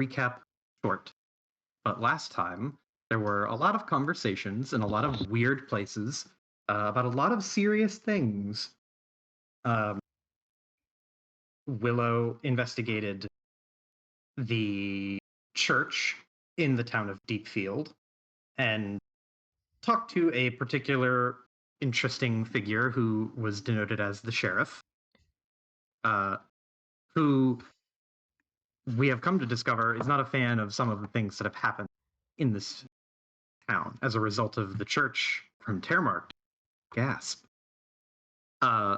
recap short. But last time, there were a lot of conversations in a lot of weird places about a lot of serious things. Um, Willow investigated the church in the town of Deepfield and talked to a particular interesting figure who was denoted as the sheriff, uh, who we have come to discover is not a fan of some of the things that have happened in this town as a result of the church from Termark. Gasp. Uh,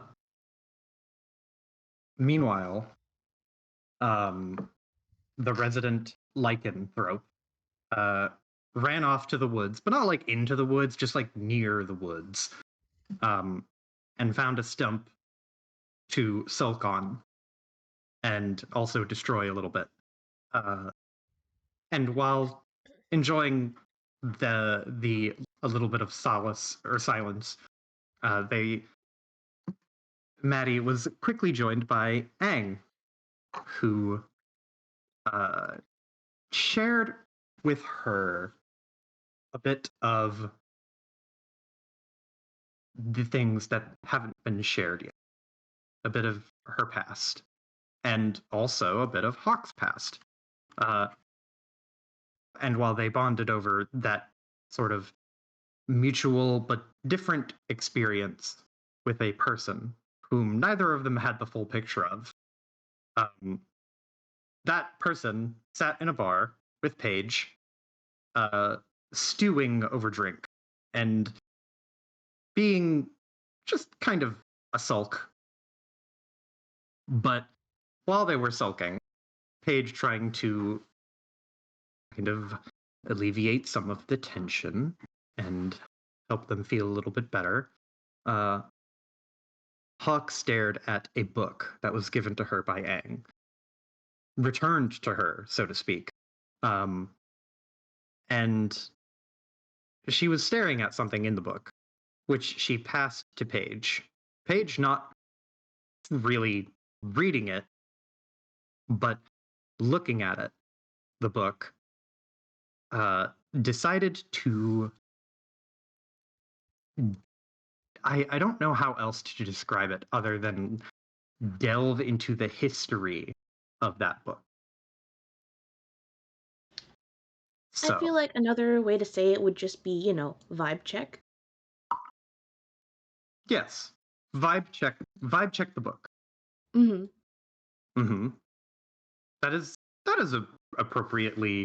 Meanwhile, the resident lycanthrope uh, ran off to the woods, but not like into the woods, just like near the woods, and found a stump to sulk on and also destroy a little bit. And while enjoying the a little bit of solace or silence, they Maddie was quickly joined by Aang, who shared with her a bit of the things that haven't been shared yet, a bit of her past, and also a bit of Hawk's past. And while they bonded over that sort of mutual but different experience with a person whom neither of them had the full picture of, that person sat in a bar with Paige, stewing over drink and being just kind of a sulk. But while they were sulking, Paige trying to kind of alleviate some of the tension and help them feel a little bit better, Hawk stared at a book that was given to her by Aang, returned to her, so to speak. And she was staring at something in the book, which she passed to Paige. Paige not really reading it, but looking at it, the book, decided to. I don't know how else to describe it other than delve into the history of that book. I feel So, like another way to say it would just be, vibe check. yes, vibe check the book. Mm-hmm. Mm-hmm. That is appropriately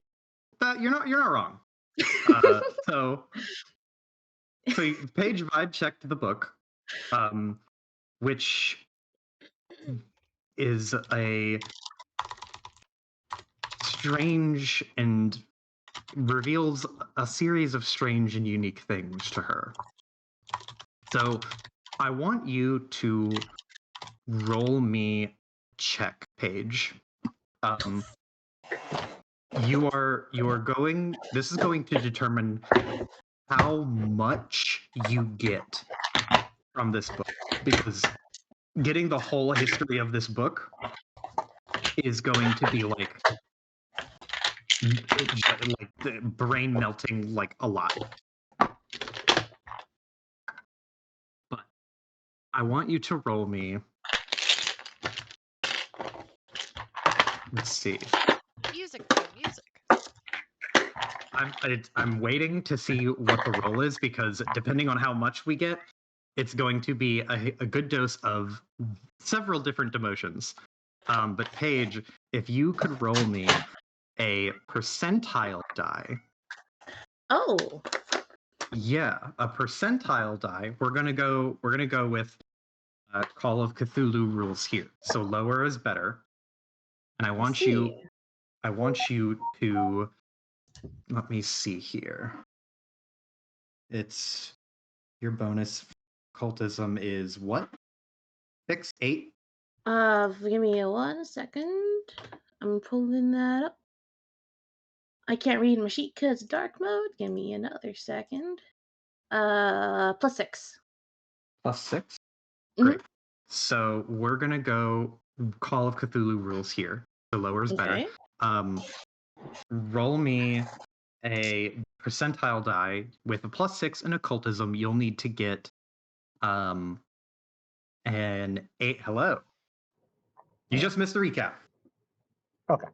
that you're not wrong. So Paige vibe checked the book, which is a strange and reveals a series of strange and unique things to her. So I want you to roll me check, Paige. You are going. This is going to determine how much you get from this book, because getting the whole history of this book is going to be like brain melting, like a lot. But I want you to roll me. Let's see. Music. I'm waiting to see what the roll is, because depending on how much we get, it's going to be a good dose of several different emotions. But Paige, if you could roll me a percentile die. Oh. Yeah, a percentile die. We're gonna go with Call of Cthulhu rules here. So lower is better. And I want you to, let me see here. It's your bonus cultism is what? 6, 8? Give me 1 second. I'm pulling that up. I can't read my sheet because dark mode. Give me another second. +6. +6? Mm-hmm. Great. So we're gonna go Call of Cthulhu rules here. The lower is better. Okay. Roll me a percentile die with a +6 in occultism. You'll need to get um an 8. Hello. You Hello. just missed the recap. Okay.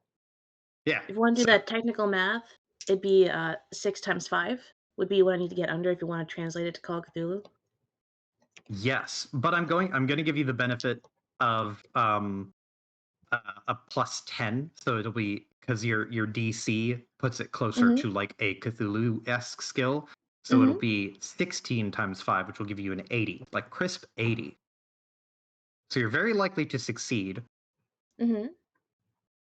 Yeah. If you want to do So that technical math, it'd be 6 times 5 would be what I need to get under if you want to translate it to Call of Cthulhu. yes, but I'm going to give you the benefit of a +10, so it'll be because your DC puts it closer Mm-hmm. to like a Cthulhu-esque skill. So it'll Mm-hmm. be 16 times 5, which will give you an 80, like crisp 80. So you're very likely to succeed. Mm-hmm.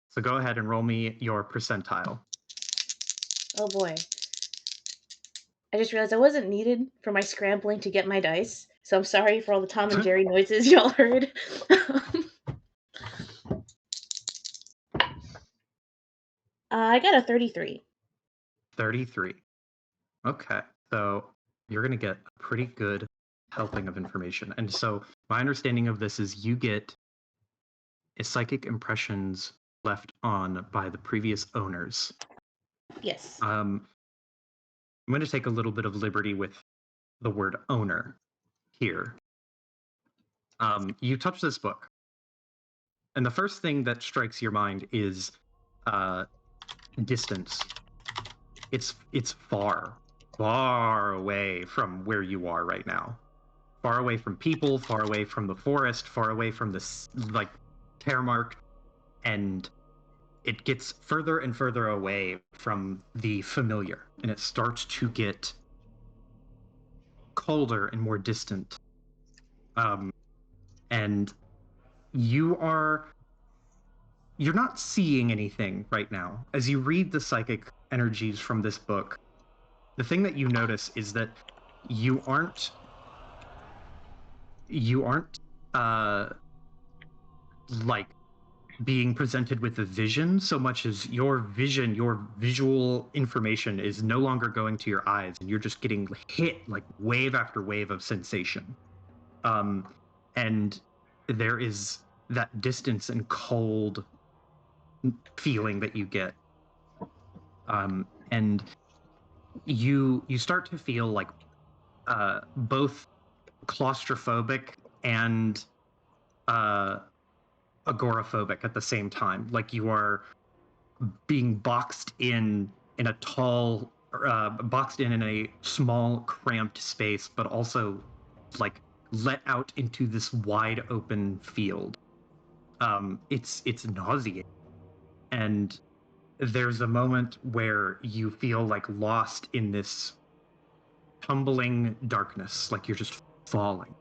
So go ahead and roll me your percentile. Oh boy. I just realized I wasn't needed for my scrambling to get my dice, so I'm sorry for all the Tom and Jerry noises y'all heard. I got a 33. 33. Okay. So you're going to get a pretty good helping of information. And so my understanding of this is you get a psychic impressions left on by the previous owners. Yes. I'm going to take a little bit of liberty with the word owner here. You touch this book, and the first thing that strikes your mind is distance. It's far, far away from where you are right now. Far away from people, far away from the forest, far away from this like Termark, and it gets further and further away from the familiar, and it starts to get colder and more distant. And you are you're not seeing anything right now. As you read the psychic energies from this book, the thing that you notice is that you aren't you aren't uh like being presented with a vision so much as your vision, your visual information is no longer going to your eyes, and you're just getting hit like wave after wave of sensation. And there is that distance and cold feeling that you get. And you start to feel like both claustrophobic and uh, agoraphobic at the same time. Like you are being boxed in a tall, boxed in a small, cramped space, but also like let out into this wide open field. It's nauseating, and there's a moment where you feel like lost in this tumbling darkness, like you're just falling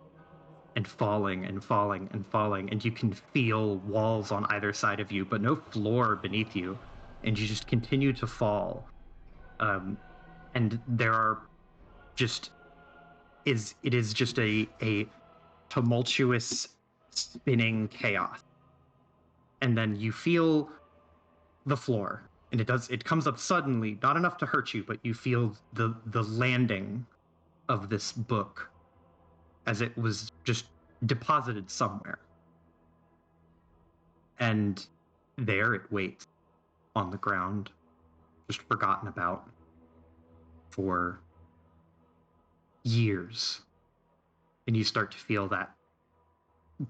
and falling and falling and falling, and you can feel walls on either side of you, but no floor beneath you, and you just continue to fall. And there are just is it is just a tumultuous spinning chaos, and then you feel the floor, and it comes up suddenly, not enough to hurt you, but you feel the landing of this book as it was just deposited somewhere. And there it waits on the ground, just forgotten about for years. And you start to feel that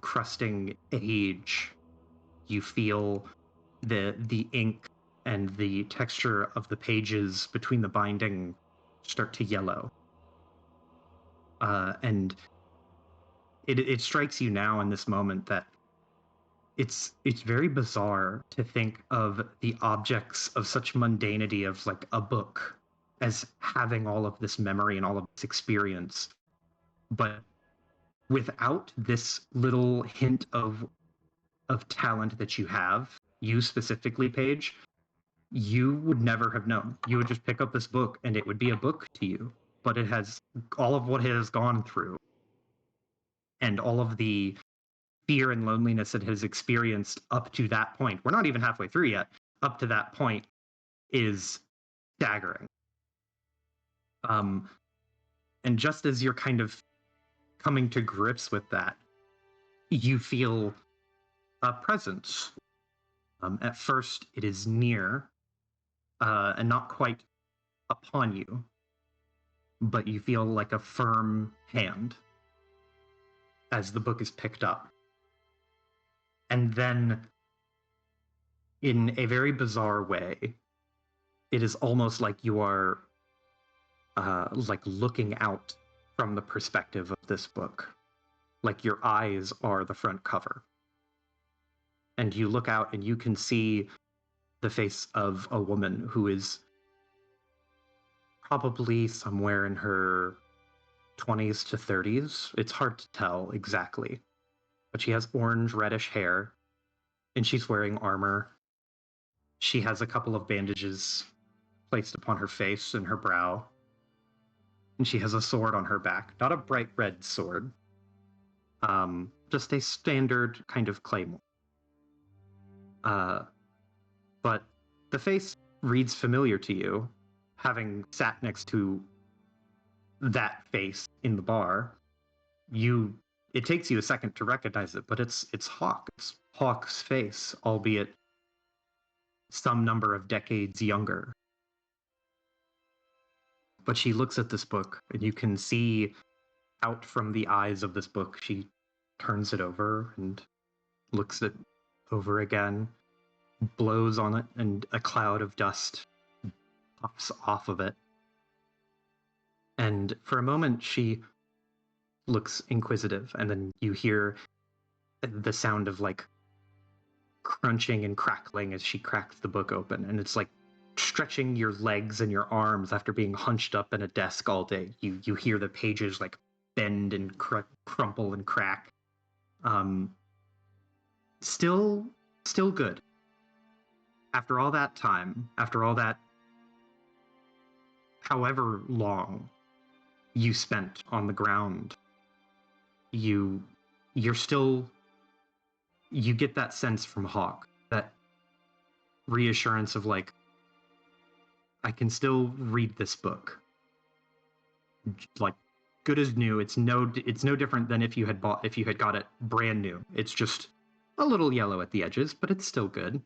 crusting age. You feel the ink and the texture of the pages between the binding start to yellow. And it strikes you now in this moment that it's very bizarre to think of the objects of such mundanity of like a book as having all of this memory and all of this experience, but without this little hint of talent that you have, you specifically, Paige, you would never have known. You would just pick up this book and it would be a book to you, but it has all of what it has gone through and all of the fear and loneliness it has experienced up to that point. We're not even halfway through yet. Up to that point is staggering. Um, and just as you're kind of coming to grips with that, you feel a presence. At first, it is near, and not quite upon you, but you feel like a firm hand as the book is picked up. And then, in a very bizarre way, it is almost like you are like looking out from the perspective of this book. Like your eyes are the front cover. And you look out and you can see the face of a woman who is probably somewhere in her 20s to 30s. It's hard to tell exactly. But she has orange reddish hair and she's wearing armor. She has a couple of bandages placed upon her face and her brow. And she has a sword on her back. Not a bright red sword. Just a standard kind of claymore. But the face reads familiar to you, having sat next to that face in the bar. It takes you a second to recognize it, but it's Hawk. It's Hawk's face, albeit some number of decades younger. But she looks at this book, and you can see out from the eyes of this book, she turns it over and looks it over again, blows on it, and a cloud of dust puffs off of it. And for a moment, she looks inquisitive, and then you hear the sound of like crunching and crackling as she cracks the book open, and it's like stretching your legs and your arms after being hunched up in a desk all day. You hear the pages like bend and crumple and crack. Still good. After all that time, after all that, however long you spent on the ground, you get that sense from Hawk, that reassurance of like, I can still read this book. Like, good as new. It's no different than if you had got it brand new. It's just a little yellow at the edges, but it's still good.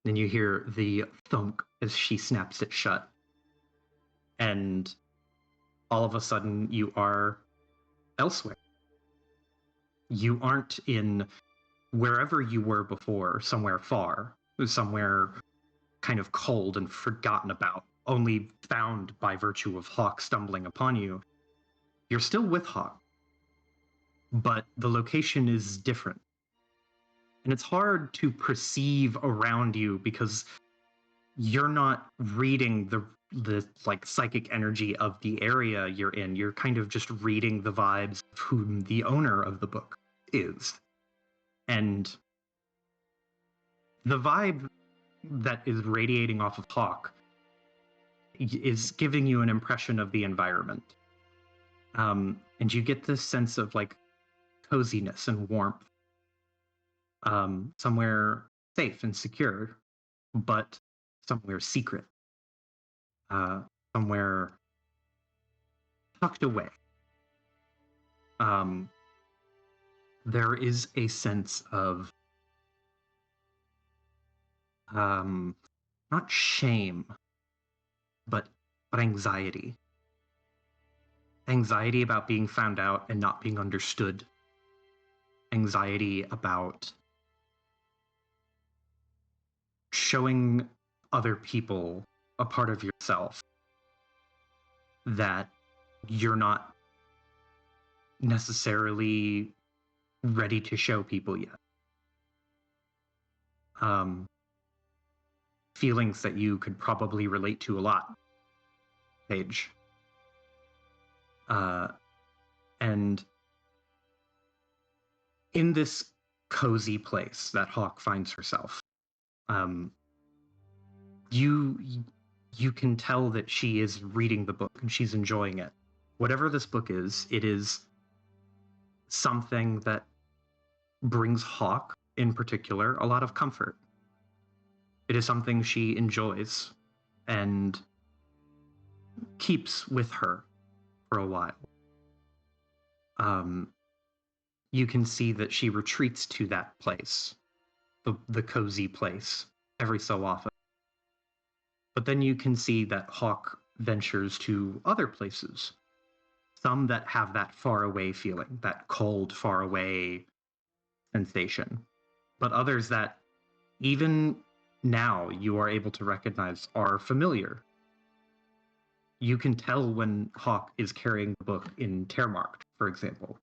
Then you hear the thunk as she snaps it shut. And all of a sudden you are elsewhere. You aren't in wherever you were before, somewhere far, somewhere kind of cold and forgotten about, only found by virtue of Hawk stumbling upon you. You're still with Hawk, but the location is different. And it's hard to perceive around you because you're not reading the like psychic energy of the area you're in. You're kind of just reading the vibes of whom the owner of the book is. And the vibe that is radiating off of Hawk is giving you an impression of the environment. And you get this sense of like coziness and warmth. Somewhere safe and secure, but somewhere secret. Somewhere tucked away. There is a sense of not shame, but anxiety. Anxiety about being found out and not being understood. Anxiety about showing other people a part of yourself that you're not necessarily ready to show people yet. Feelings that you could probably relate to a lot, Paige. And in this cozy place that Hawk finds herself, you can tell that she is reading the book and she's enjoying it. Whatever this book is, it is something that brings Hawk, in particular, a lot of comfort. It is something she enjoys and keeps with her for a while. You can see that she retreats to that place, the cozy place, every so often. But then you can see that Hawk ventures to other places, some that have that far away feeling, that cold, far away sensation, but others that even now you are able to recognize are familiar. You can tell when Hawk is carrying the book in Termarkt, for example,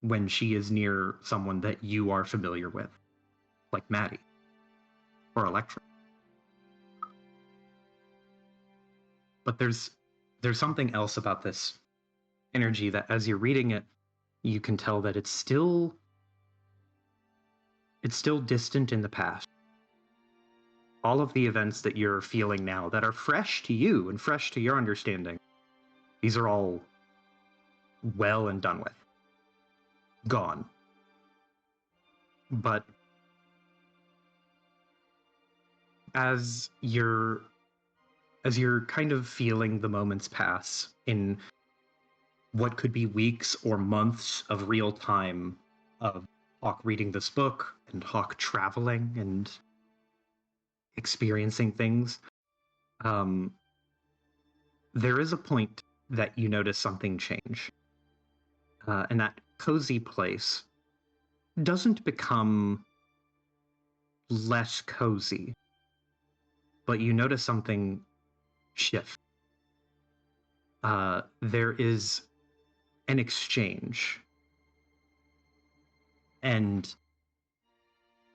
when she is near someone that you are familiar with, like Maddie or Electra. But there's something else about this energy that as you're reading it, you can tell that it's still distant in the past. All of the events that you're feeling now that are fresh to you and fresh to your understanding, these are all well and done with. Gone. But as you're kind of feeling the moments pass in what could be weeks or months of real time of Hawk reading this book and Hawk traveling and experiencing things, there is a point that you notice something change. And that cozy place doesn't become less cozy, but you notice something shift. There is an exchange, and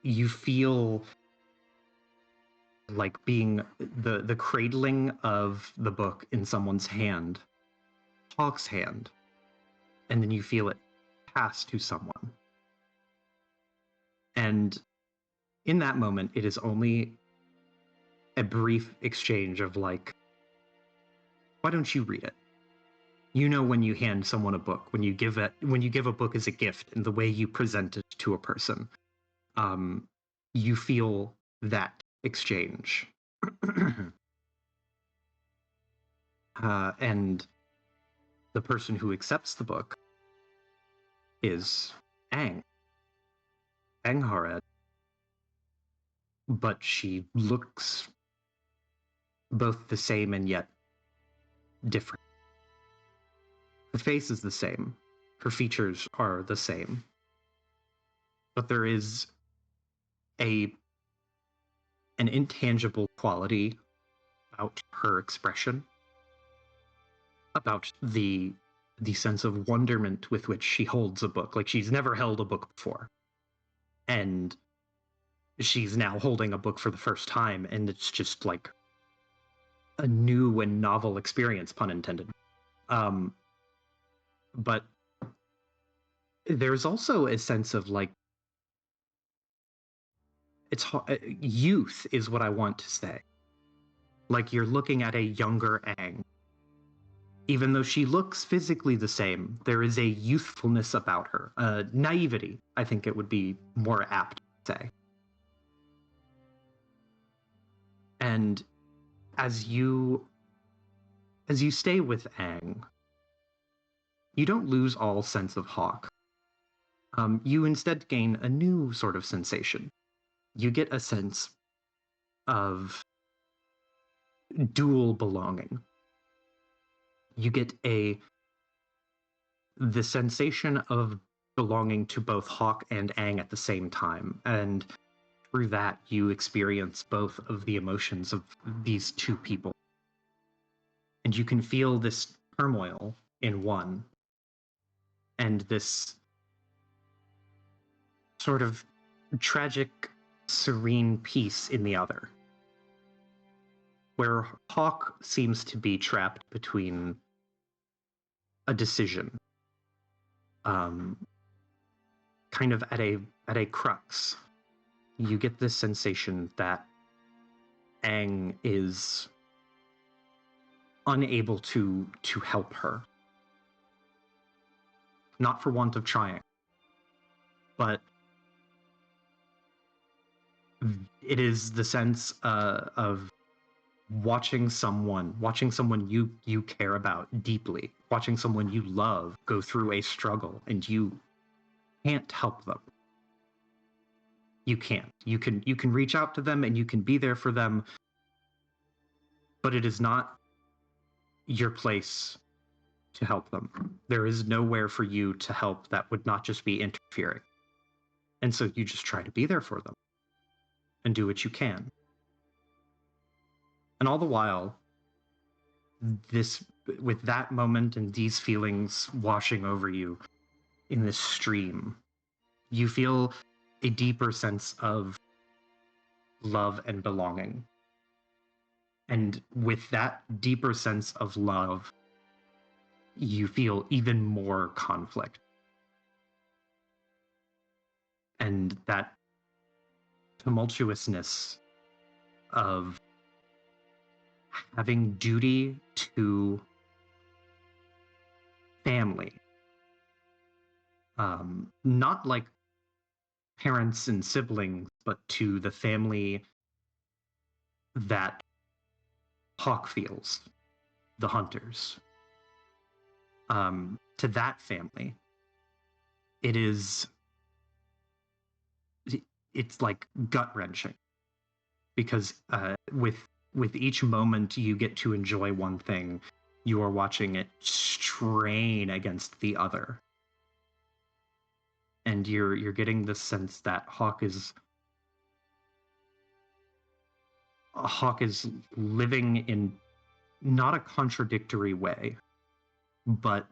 you feel like being the cradling of the book in someone's hand, Hawk's hand, and then you feel it pass to someone. And in that moment, it is only a brief exchange of like, why don't you read it? You know, when you hand someone a book, when you give a book as a gift, and the way you present it to a person, you feel that exchange. And the person who accepts the book is Angharad. But she looks both the same and yet different. Her face is the same. Her features are the same. But there is an intangible quality about her expression, about the sense of wonderment with which she holds a book, like she's never held a book before. And she's now holding a book for the first time, and it's just like a new and novel experience, pun intended. But there's also a sense of like, it's youth is what I want to say. Like you're looking at a younger Aang. Even though she looks physically the same, there is a youthfulness about her. Naivety, I think it would be more apt to say. And as you stay with Aang, you don't lose all sense of Hawk. You instead gain a new sort of sensation. You get a sense of dual belonging. You get the sensation of belonging to both Hawk and Aang at the same time. And through that, you experience both of the emotions of these two people. And you can feel this turmoil in one, and this sort of tragic, serene peace in the other. Where Hawk seems to be trapped between a decision, kind of at a crux. You get this sensation that Aang is unable to help her. Not for want of trying, but it is the sense of watching someone you care about deeply, watching someone you love go through a struggle, and you can't help them. You can't. You can reach out to them and you can be there for them, but it is not your place to help them. There is nowhere for you to help that would not just be interfering. And so you just try to be there for them and do what you can. And all the while, this, with that moment and these feelings washing over you in this stream, you feel a deeper sense of love and belonging. And with that deeper sense of love, you feel even more conflict. And that tumultuousness of having duty to family, not like parents and siblings, but to the family that Hawk feels, the hunters. To that family, it's like gut wrenching, because with each moment you get to enjoy one thing, you are watching it strain against the other, and you're getting the sense that Hawk is living in not a contradictory way, but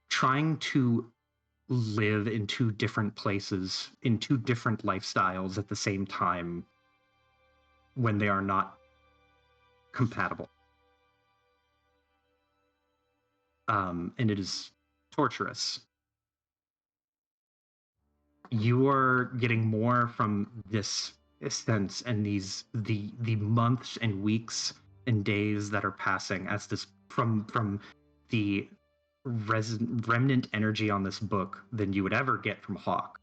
trying to live in two different places, in two different lifestyles at the same time when they are not compatible. And it is torturous. You are getting more from this sense and the months and weeks and days that are passing as this from the remnant energy on this book than you would ever get from Hawk.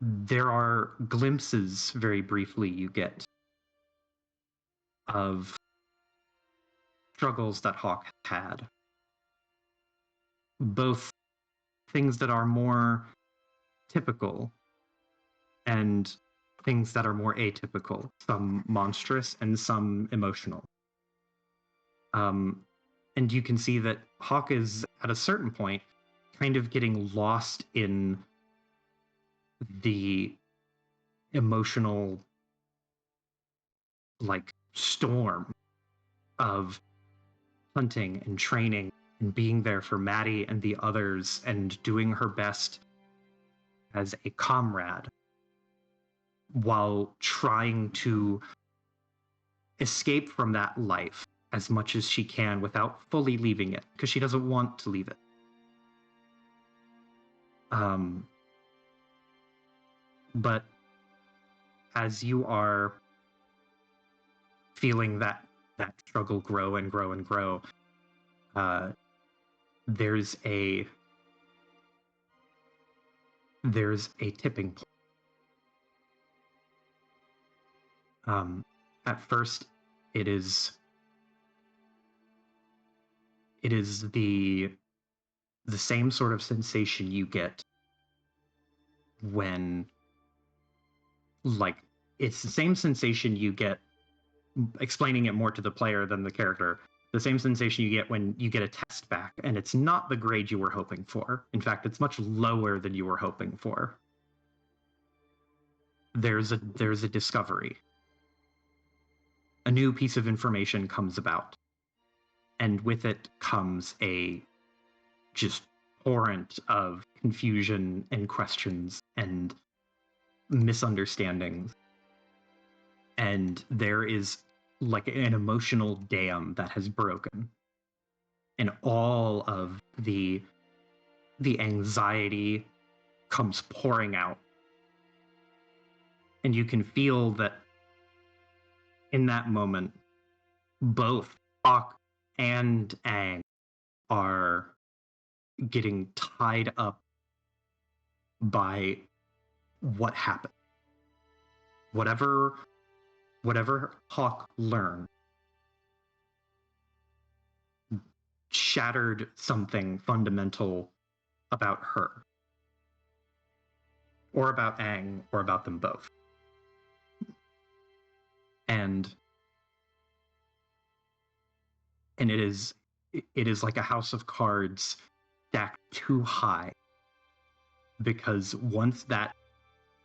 There are glimpses, very briefly, you get of struggles that Hawk had. Both things that are more typical and things that are more atypical, some monstrous and some emotional. And you can see that Hawk is, at a certain point, kind of getting lost in the emotional, like, storm of hunting and training and being there for Maddie and the others and doing her best as a comrade while trying to escape from that life as much as she can without fully leaving it, because she doesn't want to leave it. But as you are feeling that struggle grow and grow and grow, there's a tipping point. At first, it is the same sort of sensation you get when, like, it's the same sensation you get, explaining it more to the player than the character, the same sensation you get when you get a test back and it's not the grade you were hoping for. In fact, it's much lower than you were hoping for. There's a discovery. A new piece of information comes about, and with it comes a just torrent of confusion and questions and misunderstandings. And there is like an emotional dam that has broken, and all of the anxiety comes pouring out, and you can feel that in that moment both Hawk and Aang are getting tied up by what happened. Whatever Hawk learned shattered something fundamental about her. or about Aang, or about them both. And it is like a house of cards stacked too high, because once that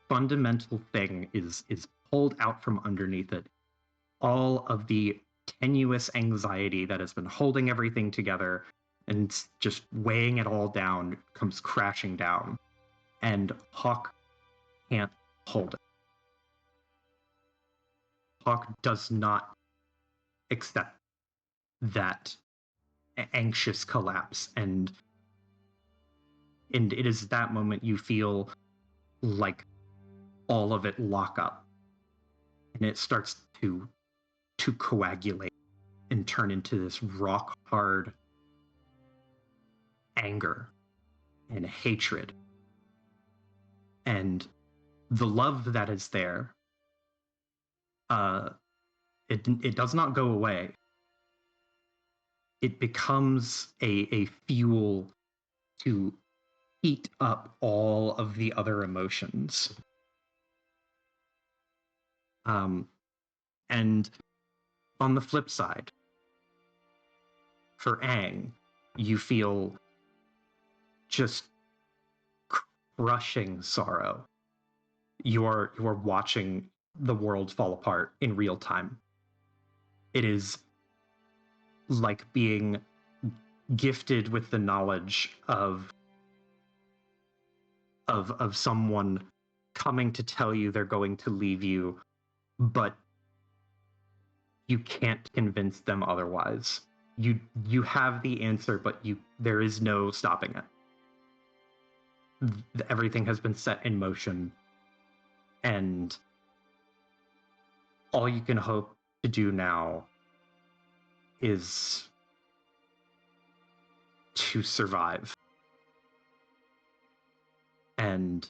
fundamental thing is pulled out from underneath it, all of the tenuous anxiety that has been holding everything together and just weighing it all down comes crashing down, and Hawk can't hold it. Hawk does not accept that anxious collapse, and it is that moment you feel like all of it lock up, and it starts to coagulate and turn into this rock hard anger and hatred. And the love that is there, it does not go away. It becomes a fuel to heat up all of the other emotions. And on the flip side, for Aang, you feel just crushing sorrow. You are watching the world fall apart in real time. It is like being gifted with the knowledge of someone coming to tell you they're going to leave you, but you can't convince them otherwise. You have the answer, but there is no stopping it. Everything has been set in motion, and all you can hope to do now is to survive. And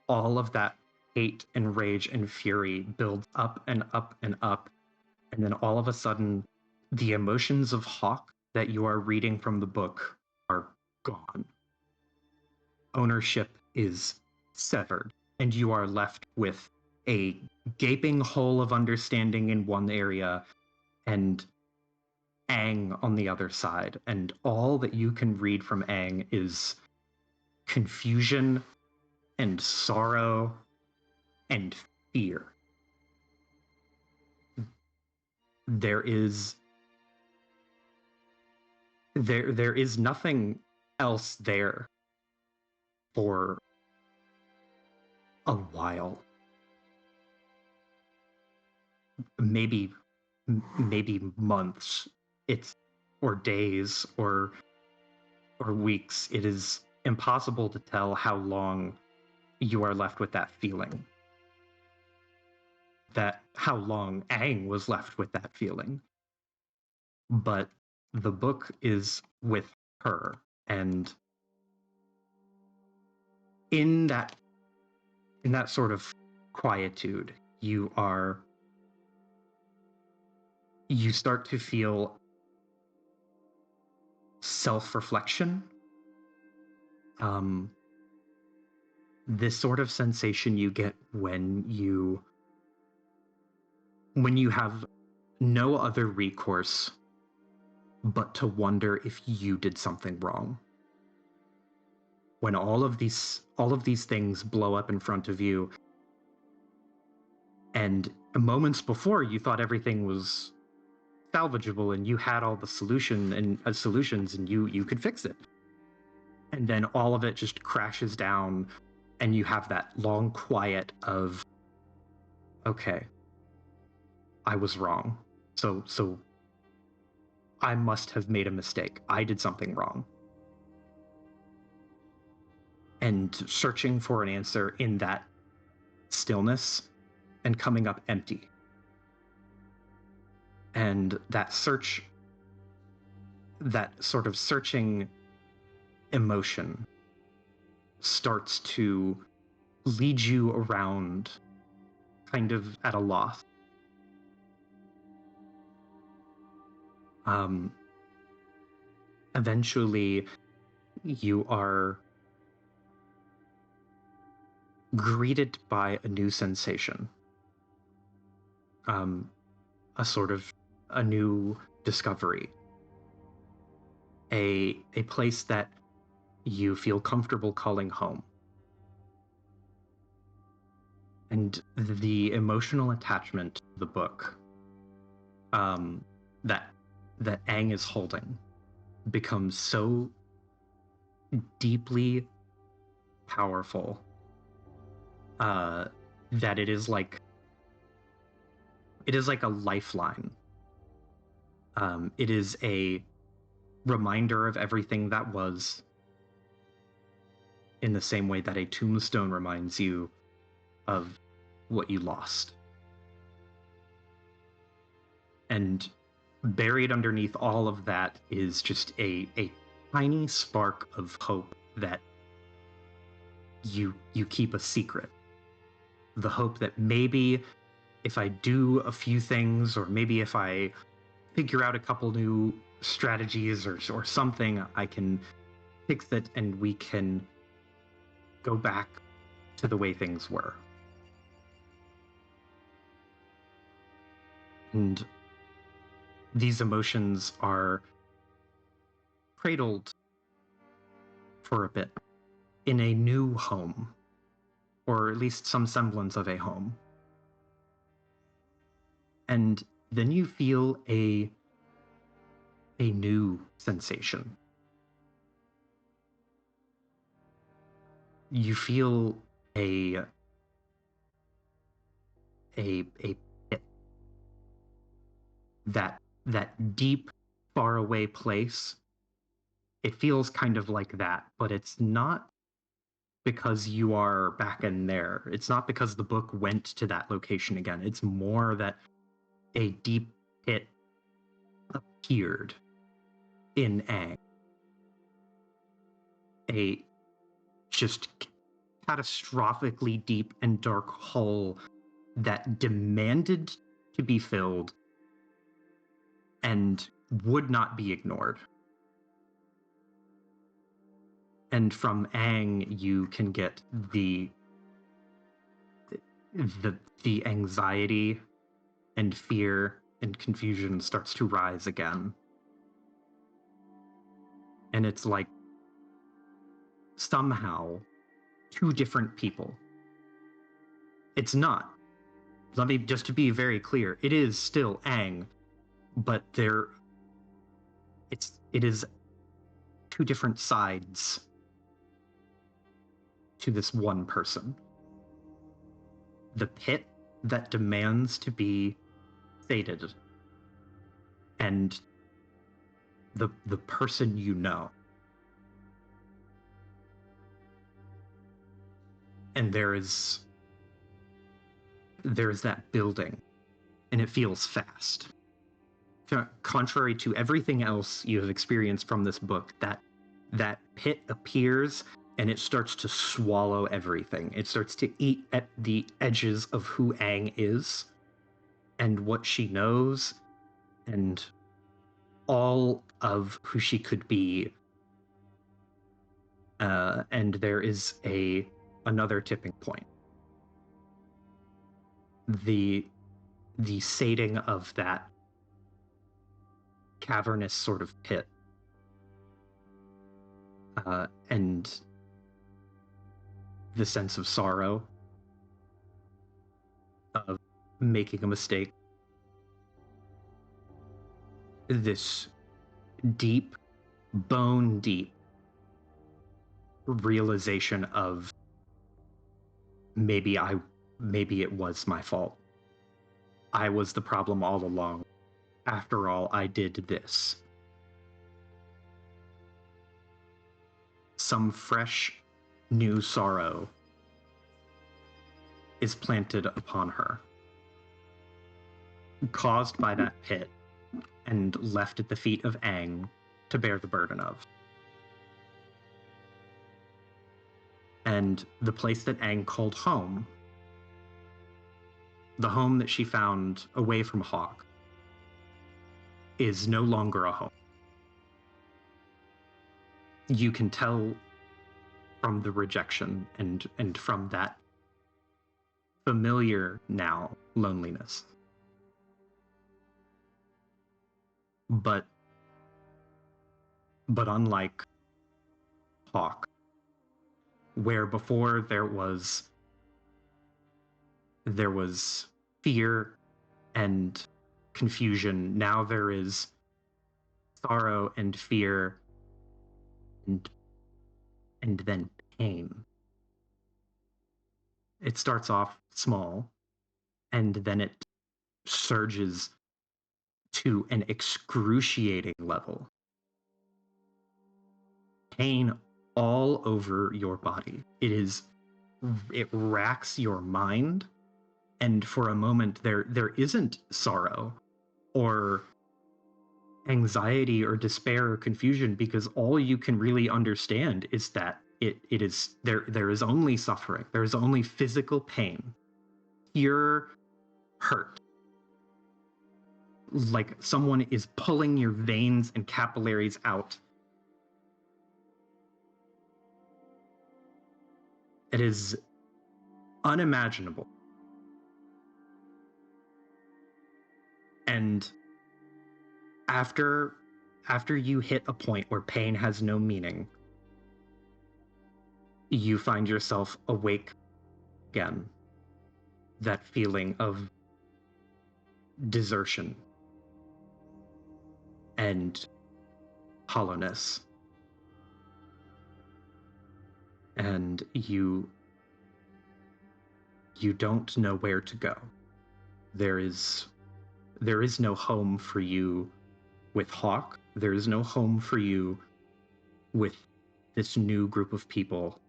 all of that hate and rage and fury builds up and up and up, and then all of a sudden the emotions of Hawk that you are reading from the book are gone. Ownership is severed, and you are left with a gaping hole of understanding in one area and Aang on the other side. And all that you can read from Aang is confusion and sorrow and fear. There is nothing else there for a while. Maybe months, or days, or weeks. It is impossible to tell how long you are left with that feeling. How long Aang was left with that feeling. But the book is with her, and in that sort of quietude, you start to feel self-reflection. This sort of sensation you get when you have no other recourse but to wonder if you did something wrong. When all of these things blow up in front of you, and moments before you thought everything was salvageable and you had all the solutions and you could fix it, and then all of it just crashes down, and you have that long quiet of, okay, I was wrong. So I must have made a mistake. I did something wrong. And searching for an answer in that stillness and coming up empty. And that sort of searching emotion starts to lead you around, kind of at a loss. Eventually, you are greeted by a new sensation, a sort of a new discovery, a place that you feel comfortable calling home. And the emotional attachment to the book that Aang is holding becomes so deeply powerful that it is like a lifeline. It is a reminder of everything that was, in the same way that a tombstone reminds you of what you lost. And buried underneath all of that is just a tiny spark of hope that you keep a secret. The hope that maybe if I do a few things, or maybe if I figure out a couple new strategies or something, I can fix it and we can go back to the way things were. And these emotions are cradled for a bit in a new home, or at least some semblance of a home. And then you feel a new sensation. You feel a pit, that deep, far away place. It feels kind of like that, but it's not because you are back in there. It's not because the book went to that location again. It's more that a deep pit appeared in Aang. A just catastrophically deep and dark hole that demanded to be filled and would not be ignored. And from Aang, you can get the anxiety and fear and confusion starts to rise again. And it's like somehow two different people. It's not. Let me just to be very clear, it is still Aang, but it is two different sides to this one person. The pit that demands to be sated, and the person you know. And there's that building, and it feels fast. Contrary to everything else you have experienced from this book, that pit appears and it starts to swallow everything. It starts to eat at the edges of who Aang is and what she knows and all of who she could be. And there is another tipping point. The sating of that cavernous sort of pit, and the sense of sorrow of making a mistake. This deep, bone deep realization of maybe it was my fault. I was the problem all along. After all, I did this. Some fresh, new sorrow is planted upon her, caused by that pit, and left at the feet of Aang to bear the burden of. And the place that Aang called home, the home that she found away from Hawk, is no longer a home. You can tell from the rejection and from that familiar now loneliness. But unlike Hawk, where before there was fear and confusion, now there is sorrow and fear and then pain. It starts off small and then it surges to an excruciating level. Pain all over your body. It racks your mind, and for a moment there isn't sorrow or anxiety or despair or confusion, because all you can really understand is that it is there is only suffering. There is only physical pain, pure hurt, like someone is pulling your veins and capillaries out. It is unimaginable. And after you hit a point where pain has no meaning, you find yourself awake again. That feeling of desertion and hollowness. And you don't know where to go. There is no home for you with Hawk. There is no home for you with this new group of people.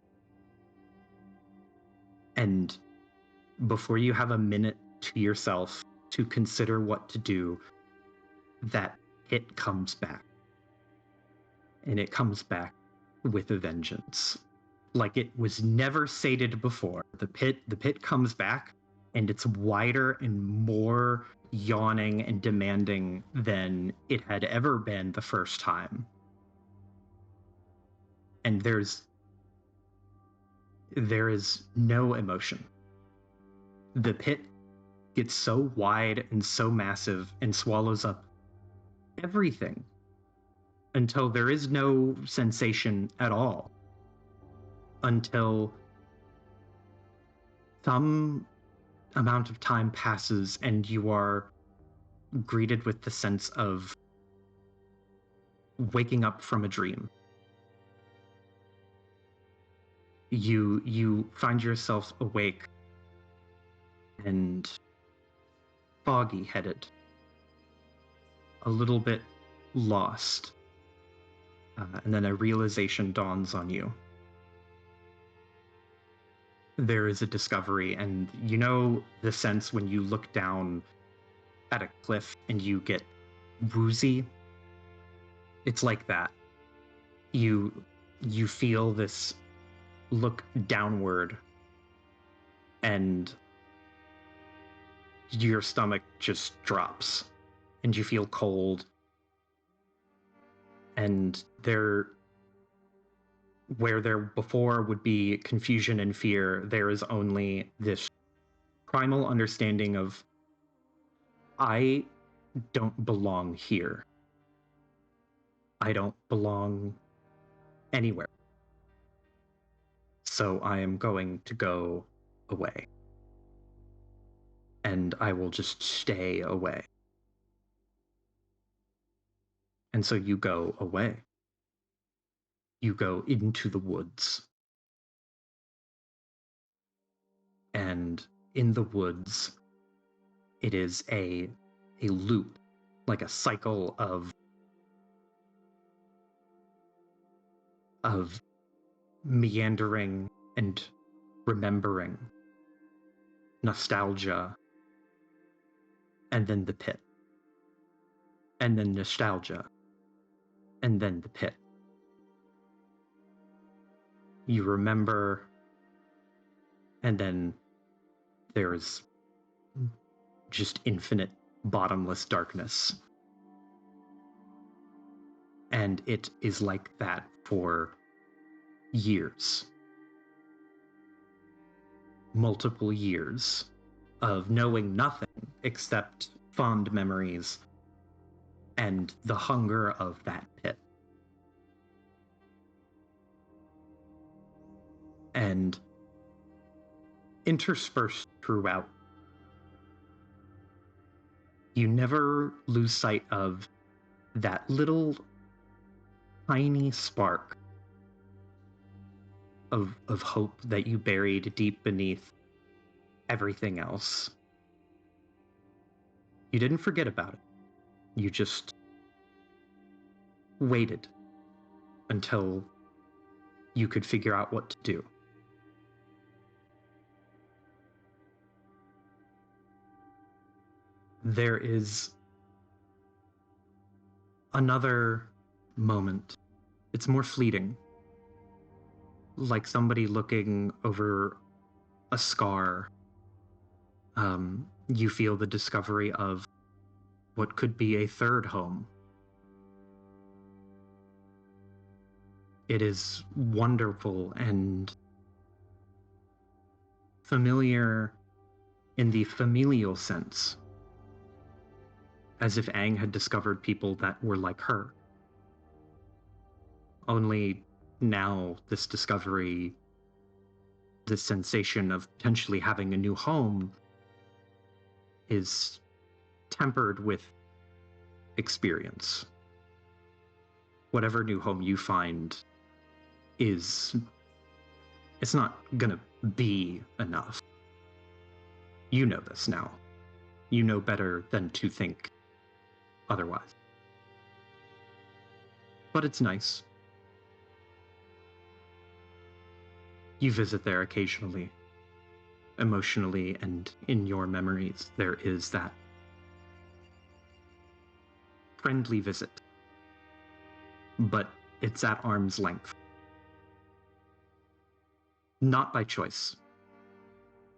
And before you have a minute to yourself to consider what to do, that pit comes back. And it comes back with a vengeance. Like it was never sated before. The pit comes back, and it's wider and more yawning and demanding than it had ever been the first time. And there is no emotion. The pit gets so wide and so massive and swallows up everything until there is no sensation at all. Until some amount of time passes and you are greeted with the sense of waking up from a dream. You find yourself awake and foggy-headed, a little bit lost, and then a realization dawns on you. There is a discovery, and you know the sense when you look down at a cliff and you get woozy? It's like that. You feel this look downward, and your stomach just drops, and you feel cold. And where there before would be confusion and fear, there is only this primal understanding of, I don't belong here. I don't belong anywhere. So I am going to go away. And I will just stay away. And so you go away. You go into the woods. And in the woods, it is a loop, like a cycle of meandering and remembering, nostalgia, and then the pit, and then nostalgia, and then the pit. You remember, and then there's just infinite, bottomless darkness. And it is like that for years. multiple years of knowing nothing except fond memories and the hunger of that pit. And interspersed throughout, you never lose sight of that little tiny spark of hope that you buried deep beneath everything else. You didn't forget about it. You just waited until you could figure out what to do. There is another moment. It's more fleeting. Like somebody looking over a scar. You feel the discovery of what could be a third home. It is wonderful and familiar in the familial sense, as if Aang had discovered people that were like her. Only now this discovery, this sensation of potentially having a new home, is tempered with experience. Whatever new home you find it's not gonna be enough. You know this now. You know better than to think otherwise. But it's nice. You visit there occasionally. Emotionally and in your memories, there is that friendly visit. But it's at arm's length. Not by choice.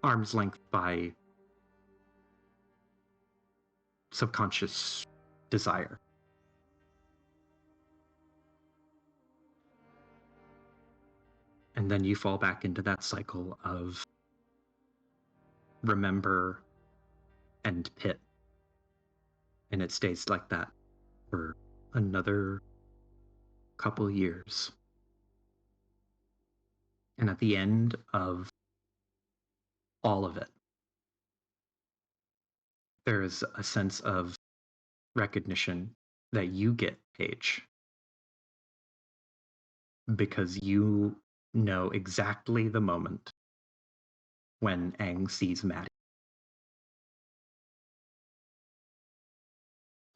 Arm's length by subconscious desire. And then you fall back into that cycle of remember and pit. And it stays like that for another couple years. And at the end of all of it, there is a sense of recognition that you get, Paige, because you know exactly the moment when Aang sees Maddie.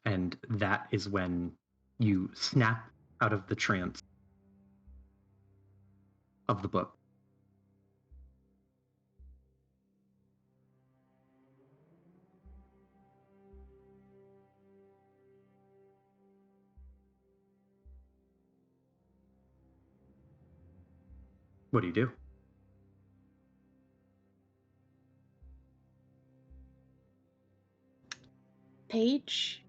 And that is when you snap out of the trance of the book. What do you do? Paige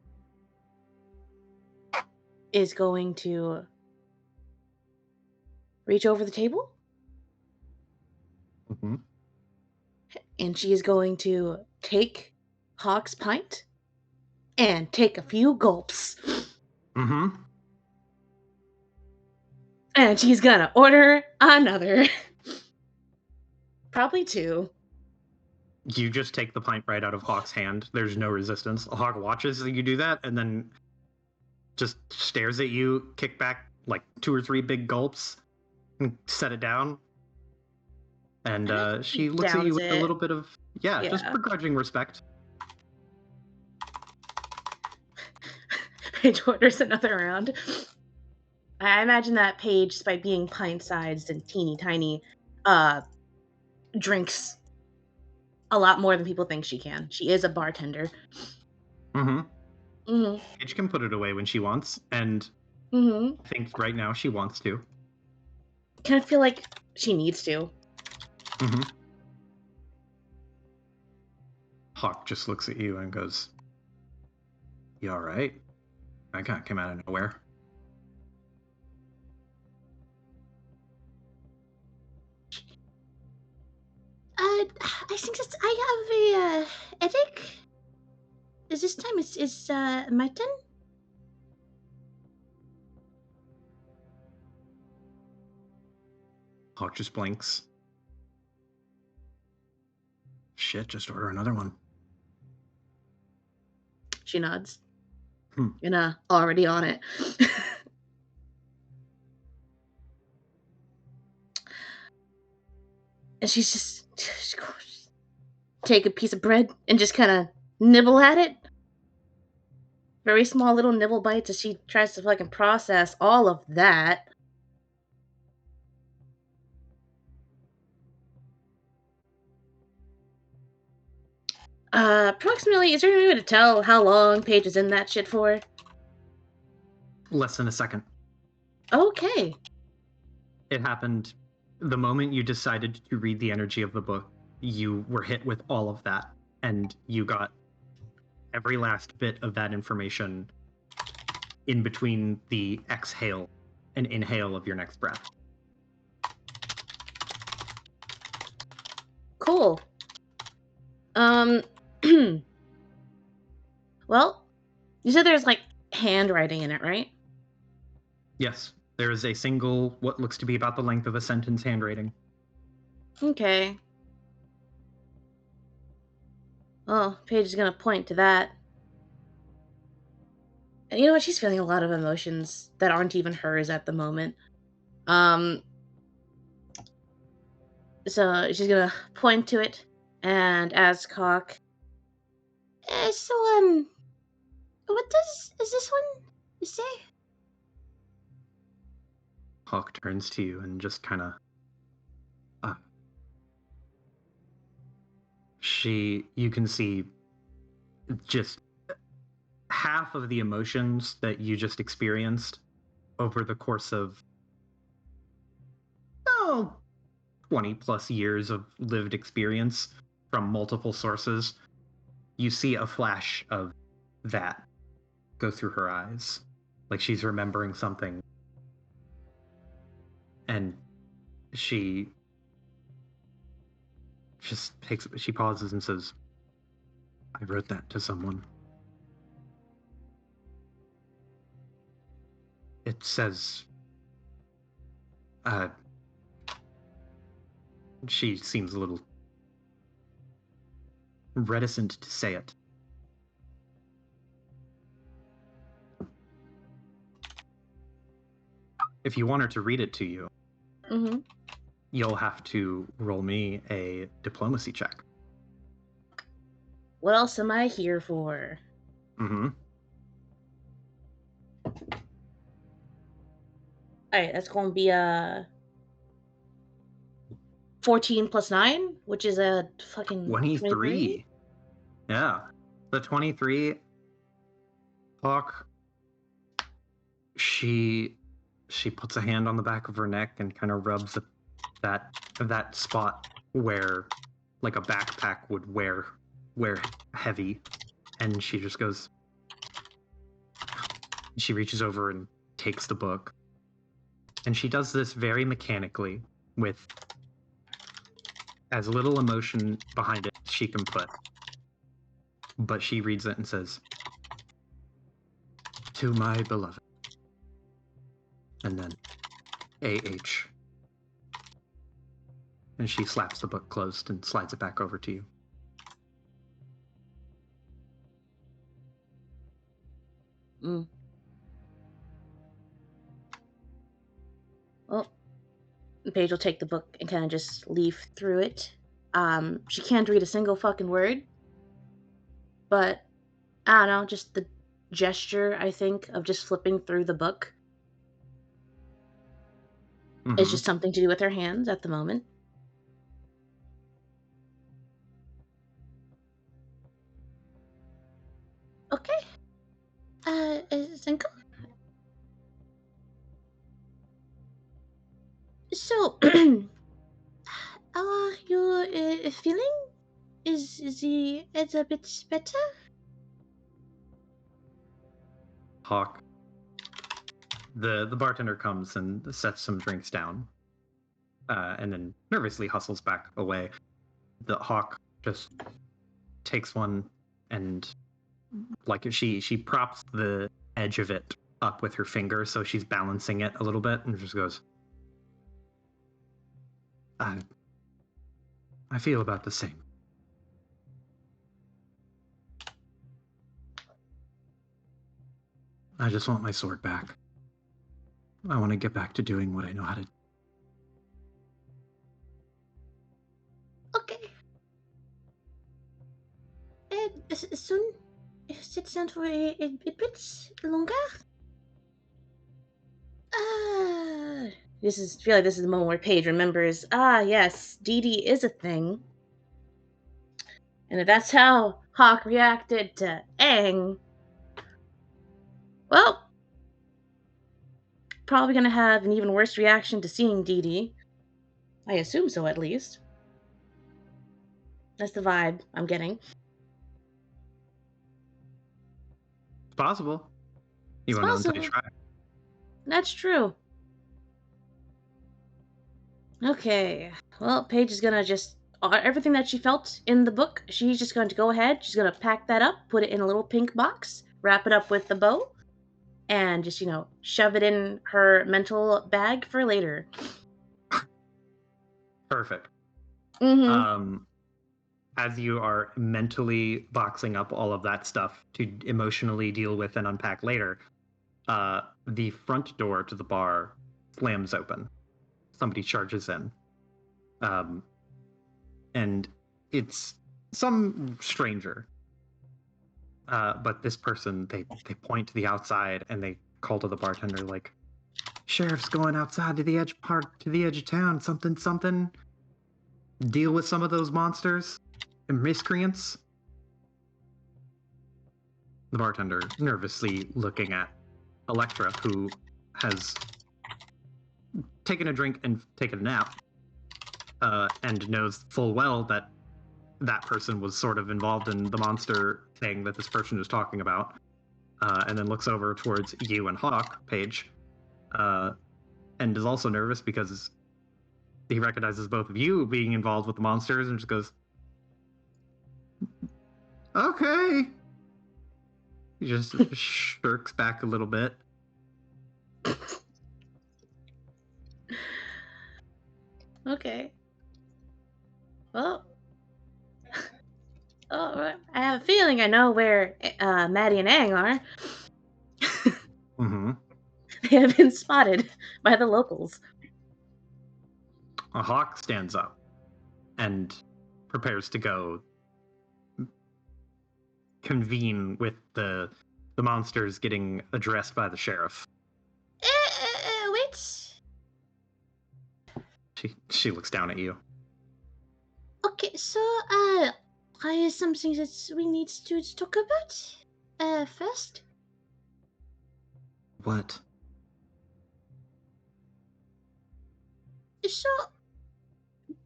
is going to reach over the table Mm-hmm. and she is going to take Hawk's pint and take a few gulps. Mm-hmm. And she's gonna order another. Probably two. You just take the pint right out of Hawk's hand. There's no resistance. Hawk watches you do that and then just stares at you, kick back like 2 or 3 big gulps, and set it down. And she looks at you Downs with a it. little bit of, just Yeah. begrudging respect. Paige orders another round. I imagine that Paige, despite being pint-sized and teeny tiny, drinks a lot more than people think she can. She is a bartender. Mm-hmm. Mm-hmm. Paige can put it away when she wants, and Mm-hmm. I think right now she wants to. Kind of feel like she needs to. Mm-hmm. Hawk just looks at you and goes, "You all right? I kind of came out of nowhere." Uh, think that I have a headache. Is this time is my turn? Hawk just blinks. Shit, just order another one. She nods. Hmm. And already on it. And she's just take a piece of bread and just kind of nibble at it. Very small little nibble bites as she tries to fucking process all of that. Approximately, is there any way to tell how long Paige is in that shit for? Less than a second. Okay. It happened the moment you decided to read the energy of the book. You were hit with all of that, and you got every last bit of that information in between the exhale and inhale of your next breath. Cool. Well, you said there's like handwriting in it, right? Yes, there is a single, what looks to be about the length of a sentence handwriting. Okay. Well, Paige is gonna point to that. And you know what? She's feeling a lot of emotions that aren't even hers at the moment. Um, so she's gonna point to it and ask Hawk, so, what is this one say? Hawk turns to you and just kind of, you can see just half of the emotions that you just experienced over the course of 20 plus years of lived experience from multiple sources. You see a flash of that go through her eyes, like she's remembering something, and she she pauses and says, I wrote that to someone. It says, she seems a little reticent to say it. If you want her to read it to you, you'll have to roll me a diplomacy check. What else am I here for? Alright, that's gonna be 14 plus 9, which is a fucking 23. Yeah. The 23, Hawk, she puts a hand on the back of her neck and kind of rubs that spot where like a backpack would wear heavy, and she just goes, she reaches over and takes the book, and she does this very mechanically with as little emotion behind it as she can put. But she reads it and says, to my beloved. And then AH. And she slaps the book closed and slides it back over to you. Well, Paige will take the book and kind of just leaf through it. She can't read a single fucking word, but I don't know, just the gesture, I think, of just flipping through the book is just something to do with her hands at the moment. Okay. Zenko? So, your feeling it's a bit better? Hawk. The bartender comes and sets some drinks down, and then nervously hustles back away. The Hawk just takes one and like she props the edge of it up with her finger, so she's balancing it a little bit, and just goes, I feel about the same. I just want my sword back. I want to get back to doing what I know how to. Okay. Soon, sit down for a bit longer. Feel like this is the moment where Paige remembers. Yes, Dee Dee is a thing, and if that's how Hawk reacted to Aang, well, probably gonna have an even worse reaction to seeing Dee Dee. I assume so, at least. That's the vibe I'm getting. It's possible. You It's won't know until you possible. try. That's true. Okay. Well, Paige is gonna just everything that she felt in the book. She's just going to go ahead. She's gonna pack that up, put it in a little pink box, wrap it up with the bow, and just shove it in her mental bag for later. Perfect. Mm-hmm. As you are mentally boxing up all of that stuff to emotionally deal with and unpack later, the front door to the bar slams open. Somebody charges in. And it's some stranger. But this person, they point to the outside and they call to the bartender like, "Sheriff's going outside to the edge of town. Something. Deal with some of those monsters and miscreants." The bartender nervously looking at Electra, who has taken a drink and taken a nap, and knows full well that that person was sort of involved in the monster thing that this person is talking about, and then looks over towards you and Hawk, Paige, and is also nervous because he recognizes both of you being involved with the monsters, and just goes, "Okay." He just shirks back a little bit. Okay. Well, I have a feeling I know where Maddie and Aang are. Mm-hmm. They have been spotted by the locals. A Hawk stands up and prepares to go convene with the monsters getting addressed by the sheriff. Wait. She looks down at you. Okay, so there is something that we need to talk about. First. What? So,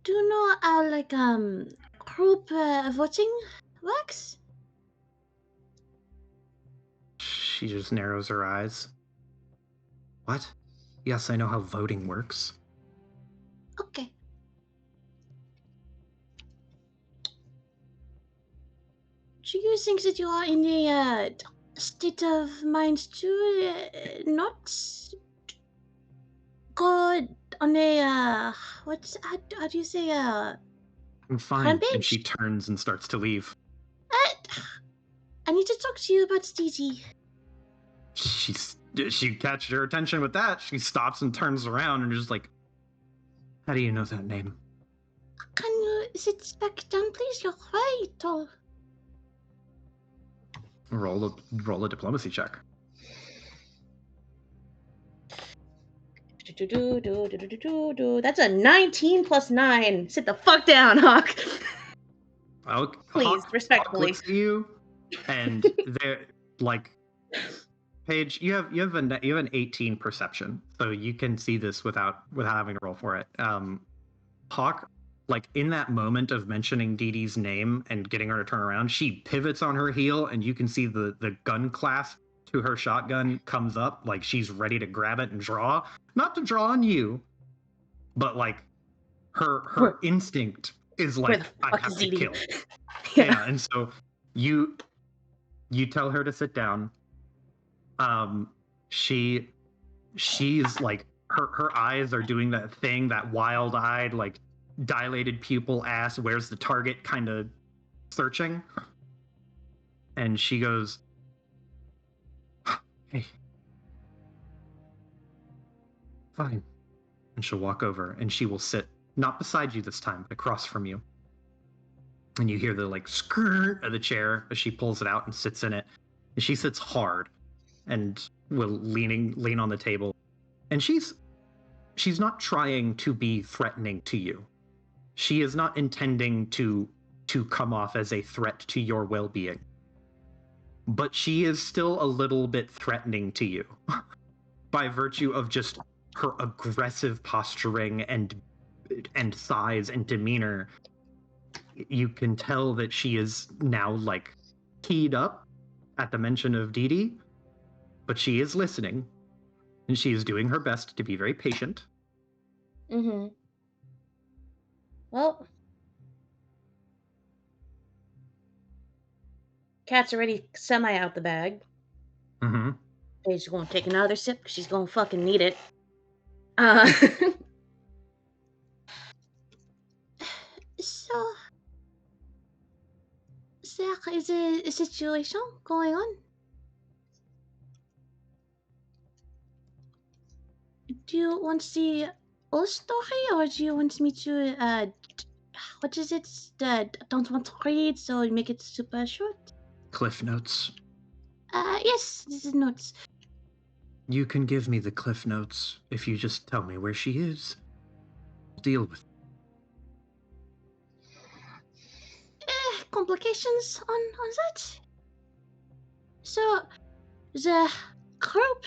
do you know how group voting works? She just narrows her eyes. What? Yes, I know how voting works. Okay. Do you think that you are in a state of mind to not go on a how do you say I'm fine. And she rampage? turns and starts to leave. I need to talk to you about Stevie. She catches her attention with that. She stops and turns around and just like, "How do you know that name?" Can you sit back down, please? You're very tall. Roll a diplomacy check. That's a 19 plus 9. Sit the fuck down, Hawk. Please, respectfully. Hawk looks at you, and they're like, Paige, you have an 18 perception, so you can see this without having to roll for it. Hawk, like in that moment of mentioning Dee Dee's name and getting her to turn around, she pivots on her heel, and you can see the gun clasp to her shotgun comes up, like she's ready to grab it and draw. Not to draw on you, but like her instinct is Where like, the I fuck have is to Edie? kill. Yeah. Yeah, and so you tell her to sit down. Um, she she's like her eyes are doing that thing, that wild-eyed, like dilated pupil ass, where's the target kind of searching. And she goes, "Hey, fine." And she'll walk over and she will sit not beside you this time, but across from you. And you hear the like skirt of the chair as she pulls it out and sits in it. And she sits hard and will lean on the table. And she's not trying to be threatening to you. She is not intending to come off as a threat to your well-being. But she is still a little bit threatening to you by virtue of just her aggressive posturing and size and demeanor. You can tell that she is now like keyed up at the mention of Dee Dee, but she is listening and she is doing her best to be very patient. Mm-hmm. Well, cat's already semi out the bag. Mm-hmm. Paige gonna take another sip because she's gonna fucking need it. Uh, so, Zach, is a situation going on? Do you want to see a story, or do you want me to, what is it? Don't want to read, so you make it super short? Cliff notes. Yes, this is notes. You can give me the cliff notes if you just tell me where she is. I'll deal with it. Complications on that? So, the group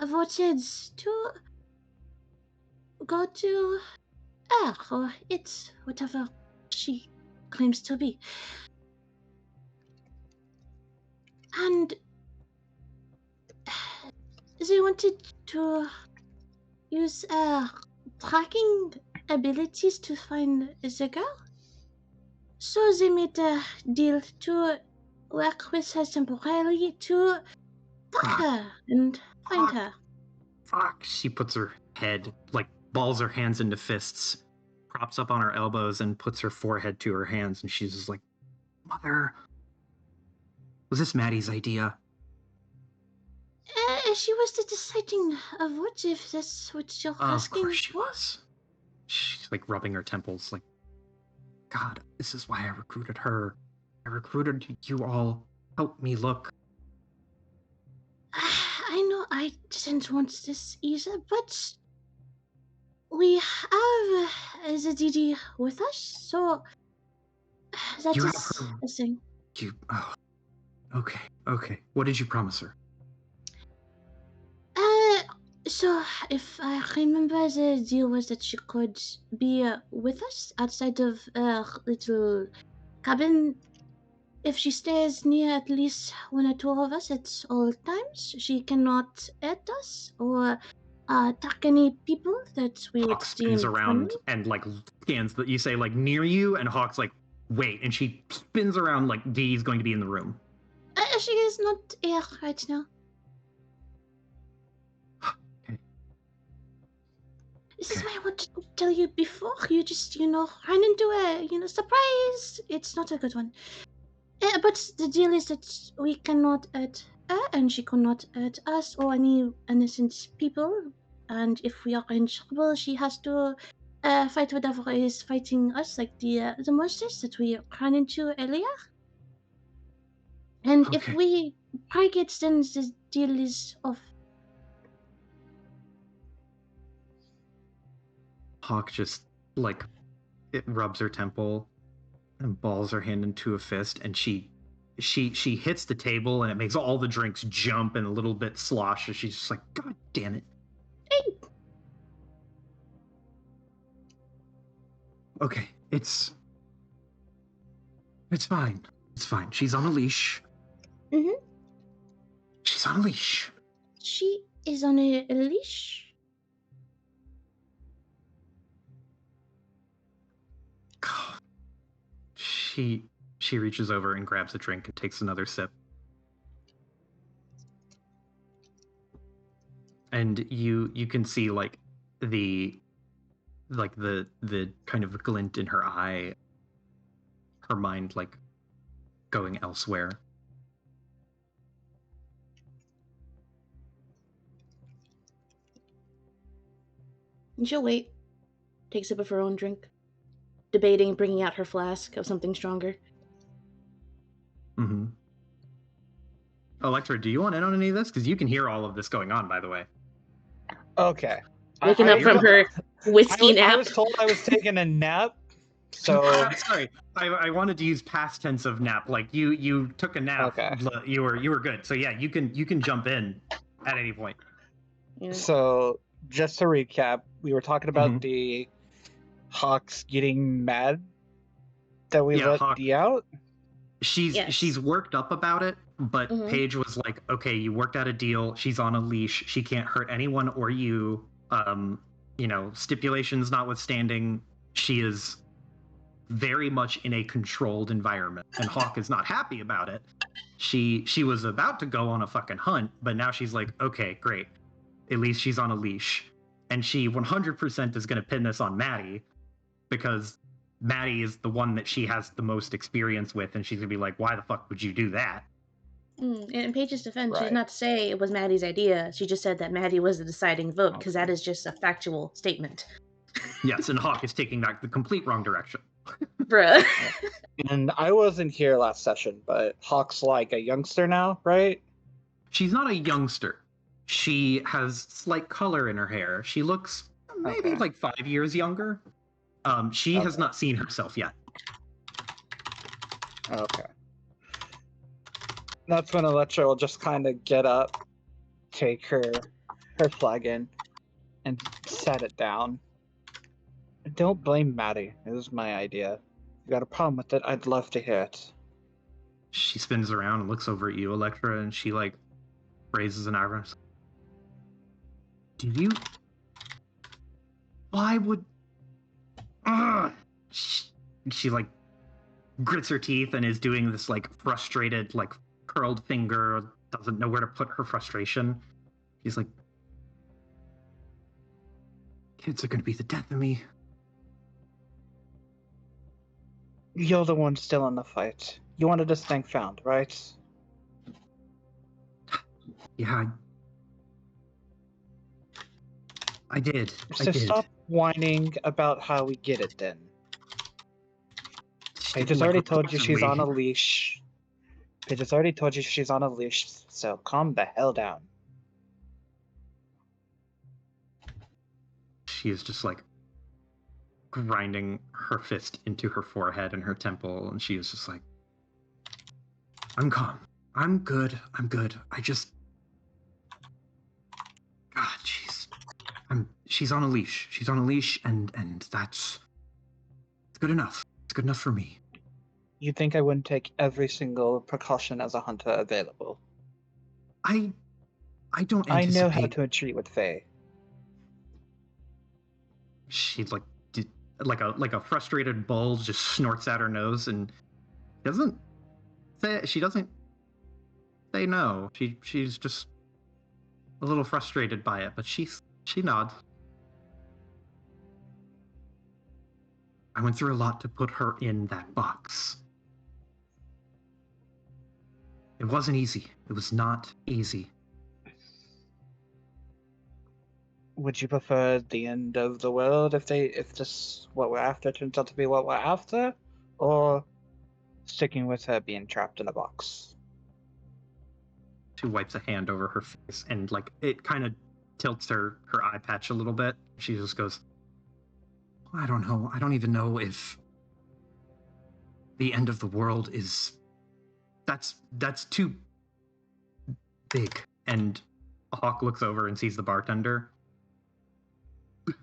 voted to go to her, or it, whatever she claims to be. And they wanted to use tracking abilities to find the girl. So they made a deal to work with her temporarily to track her and find Fuck. her. Fuck. She puts her head, like balls her hands into fists, props up on her elbows, and puts her forehead to her hands, and she's just like, Mother, was this Maddie's idea? She was the deciding of what, if that's what you're Of asking course she for. was. She's like rubbing her temples, like, God, this is why I recruited her. I recruited you all. Help me look. I know I didn't want this either, but we have the DD with us, so that You have is her. a thing. You. Oh, okay. Okay. What did you promise her? Uh, so if I remember, the deal was that she could be with us outside of a little cabin. If she stays near at least one or two of us at all times, she cannot hurt us or attack any people that we would Hawk spins deem friendly. around and like scans that you say like near you, and Hawk's like, wait, and she spins around like Dee's going to be in the room. She is not here right now. Okay. This is why I wanted to tell you before. You just, run into a, surprise. It's not a good one. But the deal is that we cannot hurt her, and she cannot hurt us or any innocent people. And if we are in trouble, she has to fight whatever is fighting us, like the monsters that we ran into earlier. And if Okay. we break it, then the deal is off. Hawk just like it rubs her temple and balls her hand into a fist, and she hits the table, and it makes all the drinks jump and a little bit slosh, and she's just like, God damn it. Okay, it's fine. It's fine. She's on a leash. Mm-hmm. She's on a leash. She is on a leash. God. She reaches over and grabs a drink and takes another sip. And you can see like the kind of glint in her eye, her mind like going elsewhere. And she'll wait. Take a sip of her own drink. Debating bringing out her flask of something stronger. Mm-hmm. Electra, do you want in on any of this? Because you can hear all of this going on, by the way. Okay. Waking up from her whiskey nap. I was told I was taking a nap, so sorry. I wanted to use past tense of nap. Like you took a nap. Okay. You were good. So yeah, you can jump in at any point. Yeah. So just to recap, we were talking about Mhm. the Hawks getting mad that we let Hawk. Dee out. She's worked up about it, but Mhm. Paige was like, okay, you worked out a deal. She's on a leash. She can't hurt anyone or you. Stipulations notwithstanding, she is very much in a controlled environment, and Hawk is not happy about it. She was about to go on a fucking hunt, but now she's like, okay, great. At least she's on a leash. And she 100% is going to pin this on Maddie, because Maddie is the one that she has the most experience with, and she's going to be like, why the fuck would you do that? In Paige's defense, she Right. did not say it was Maddie's idea. She just said that Maddie was the deciding vote, because that is just a factual statement. Yes, and Hawk is taking that the complete wrong direction. Bruh. And I wasn't here last session, but Hawk's like a youngster now, right? She's not a youngster. She has slight color in her hair. She looks maybe like 5 years younger. She has not seen herself yet. Okay. That's when Electra will just kind of get up, take her flagon, and set it down. Don't blame Maddie. It was my idea. If you got a problem with it, I'd love to hear it. She spins around and looks over at you, Electra, and she like raises an eyebrow. Do you? Why would? She like grits her teeth and is doing this like frustrated, like curled finger, doesn't know where to put her frustration. She's like, kids are gonna be the death of me. You're the one still in the fight. You wanted this thing found, right? Yeah, I did. So stop whining about how we get it then. Paige has already told you she's on a leash. Paige has already told you she's on a leash, so calm the hell down. She is just like grinding her fist into her forehead and her temple, and she is just like, I'm calm. I'm good. I just, God, she's on a leash. She's on a leash, and that's good enough. It's good enough for me. You think I wouldn't take every single precaution as a hunter available? I don't I anticipate. know how to treat with Faye. She like a frustrated bull just snorts out her nose and she doesn't say no. She's just a little frustrated by it, but she nods. I went through a lot to put her in that box. It wasn't easy. It was not easy. Would you prefer the end of the world if this what we're after turns out to be what we're after, or sticking with her being trapped in a box? She wipes a hand over her face and like it kind of tilts her eye patch a little bit. She just goes, I don't know. I don't even know if the end of the world is that's too big. And Hawk looks over and sees the bartender,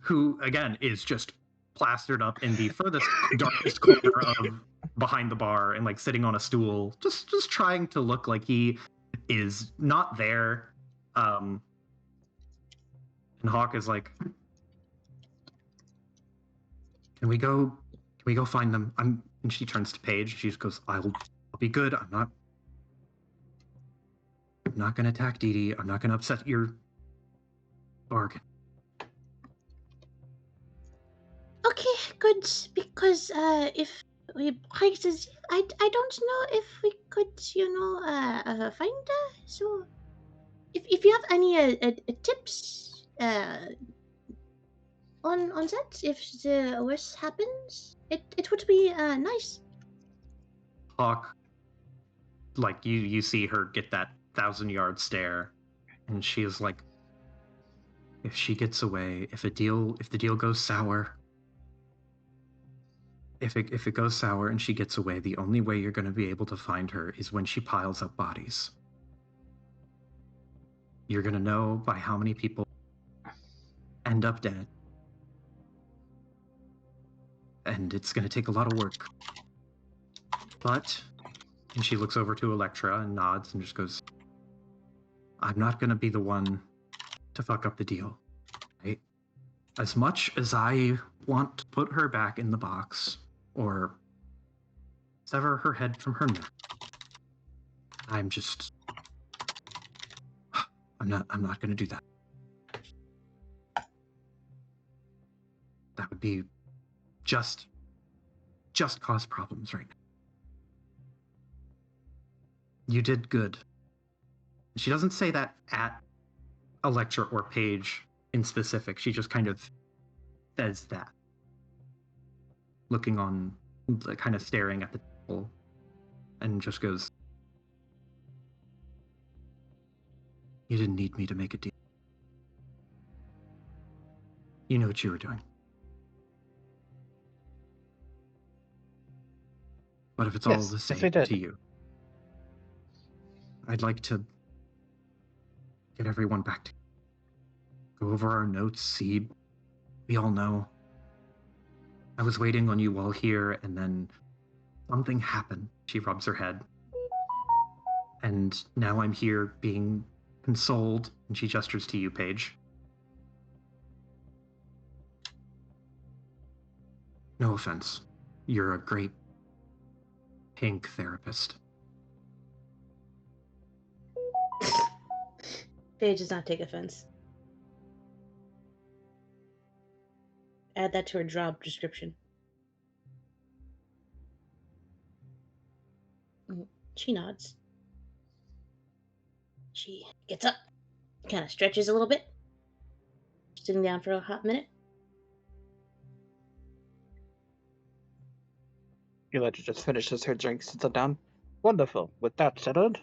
who again is just plastered up in the furthest darkest corner of behind the bar and like sitting on a stool, just trying to look like he is not there. And Hawk is like, can we go find them? I'm And she turns to Paige. She just goes, I'll be good. I'm not going to attack Dee Dee. I'm not going to upset your bargain. Okay, good. Because if we prices, I don't know if we could, find her. So, if you have any tips on that, if the worst happens, it would be nice. Hawk, like you see her get that 1,000-yard stare, and she is like, if she gets away, if the deal goes sour, if it goes sour and she gets away, the only way you're going to be able to find her is when she piles up bodies. You're going to know by how many people end up dead. And it's going to take a lot of work. But, and she looks over to Electra and nods and just goes, I'm not going to be the one to fuck up the deal. Right? As much as I want to put her back in the box or sever her head from her neck, I'm not going to do that. That would be just cause problems right now. You did good. She doesn't say that at Electra or Paige in specific. She just kind of says that. Looking on, kind of staring at the table, and just goes, you didn't need me to make a deal. You know what you were doing. But if it's all the same to you, I'd like to get everyone back to go over our notes, see. We all know. I was waiting on you all here, and then something happened. She rubs her head. And now I'm here being consoled, and she gestures to you, Paige. No offense. You're a great pink therapist. Paige does not take offense. Add that to her job description. She nods. She gets up, kind of stretches a little bit, sitting down for a hot minute. Elijah just finishes her drink, sits down. Wonderful. With that settled,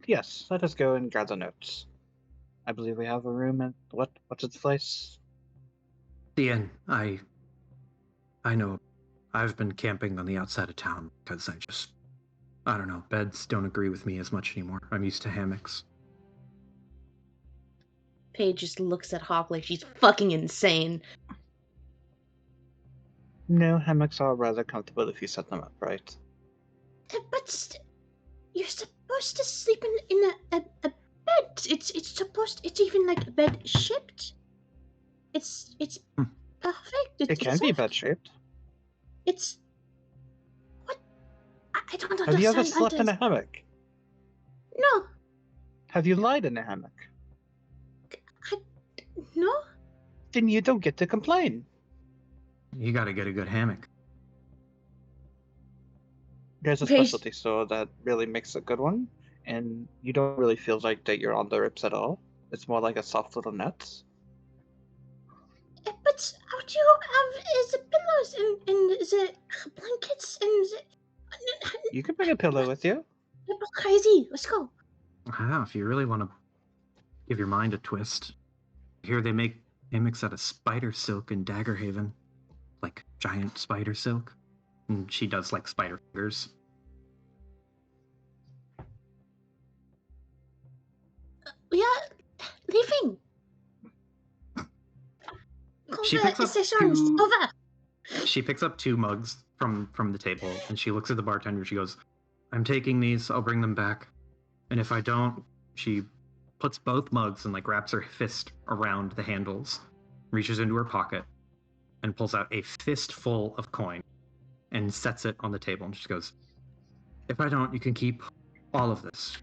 yes, let us go and gather notes. I believe we have a room at what's its place? The inn. I know. I've been camping on the outside of town because I don't know, beds don't agree with me as much anymore. I'm used to hammocks. Paige just looks at Hawk like she's fucking insane. No, hammocks are rather comfortable if you set them up right. But you're supposed to sleep in a bed. It's even like a bed shaped. It's perfect. It can be bed shaped. It's what? I don't understand. Have you ever slept in a hammock? No. Have you lied in a hammock? No. Then you don't get to complain. You gotta get a good hammock. There's a specialty store that really makes a good one, and you don't really feel like that you're on the ropes at all. It's more like a soft little net. But what you have is the pillows and the blankets and the... You can bring a pillow with you. You're crazy. Let's go. If you really want to give your mind a twist, here they make hammocks out of spider silk in Daggerhaven. Like giant spider silk. And she does like spider fingers. We are leaving. She picks up two mugs from the table, and she looks at the bartender. She goes, I'm taking these. I'll bring them back. And if I don't, she puts both mugs and like wraps her fist around the handles, reaches into her pocket, and pulls out a fistful of coin. and sets it on the table and just goes, "If I don't, you can keep all of this."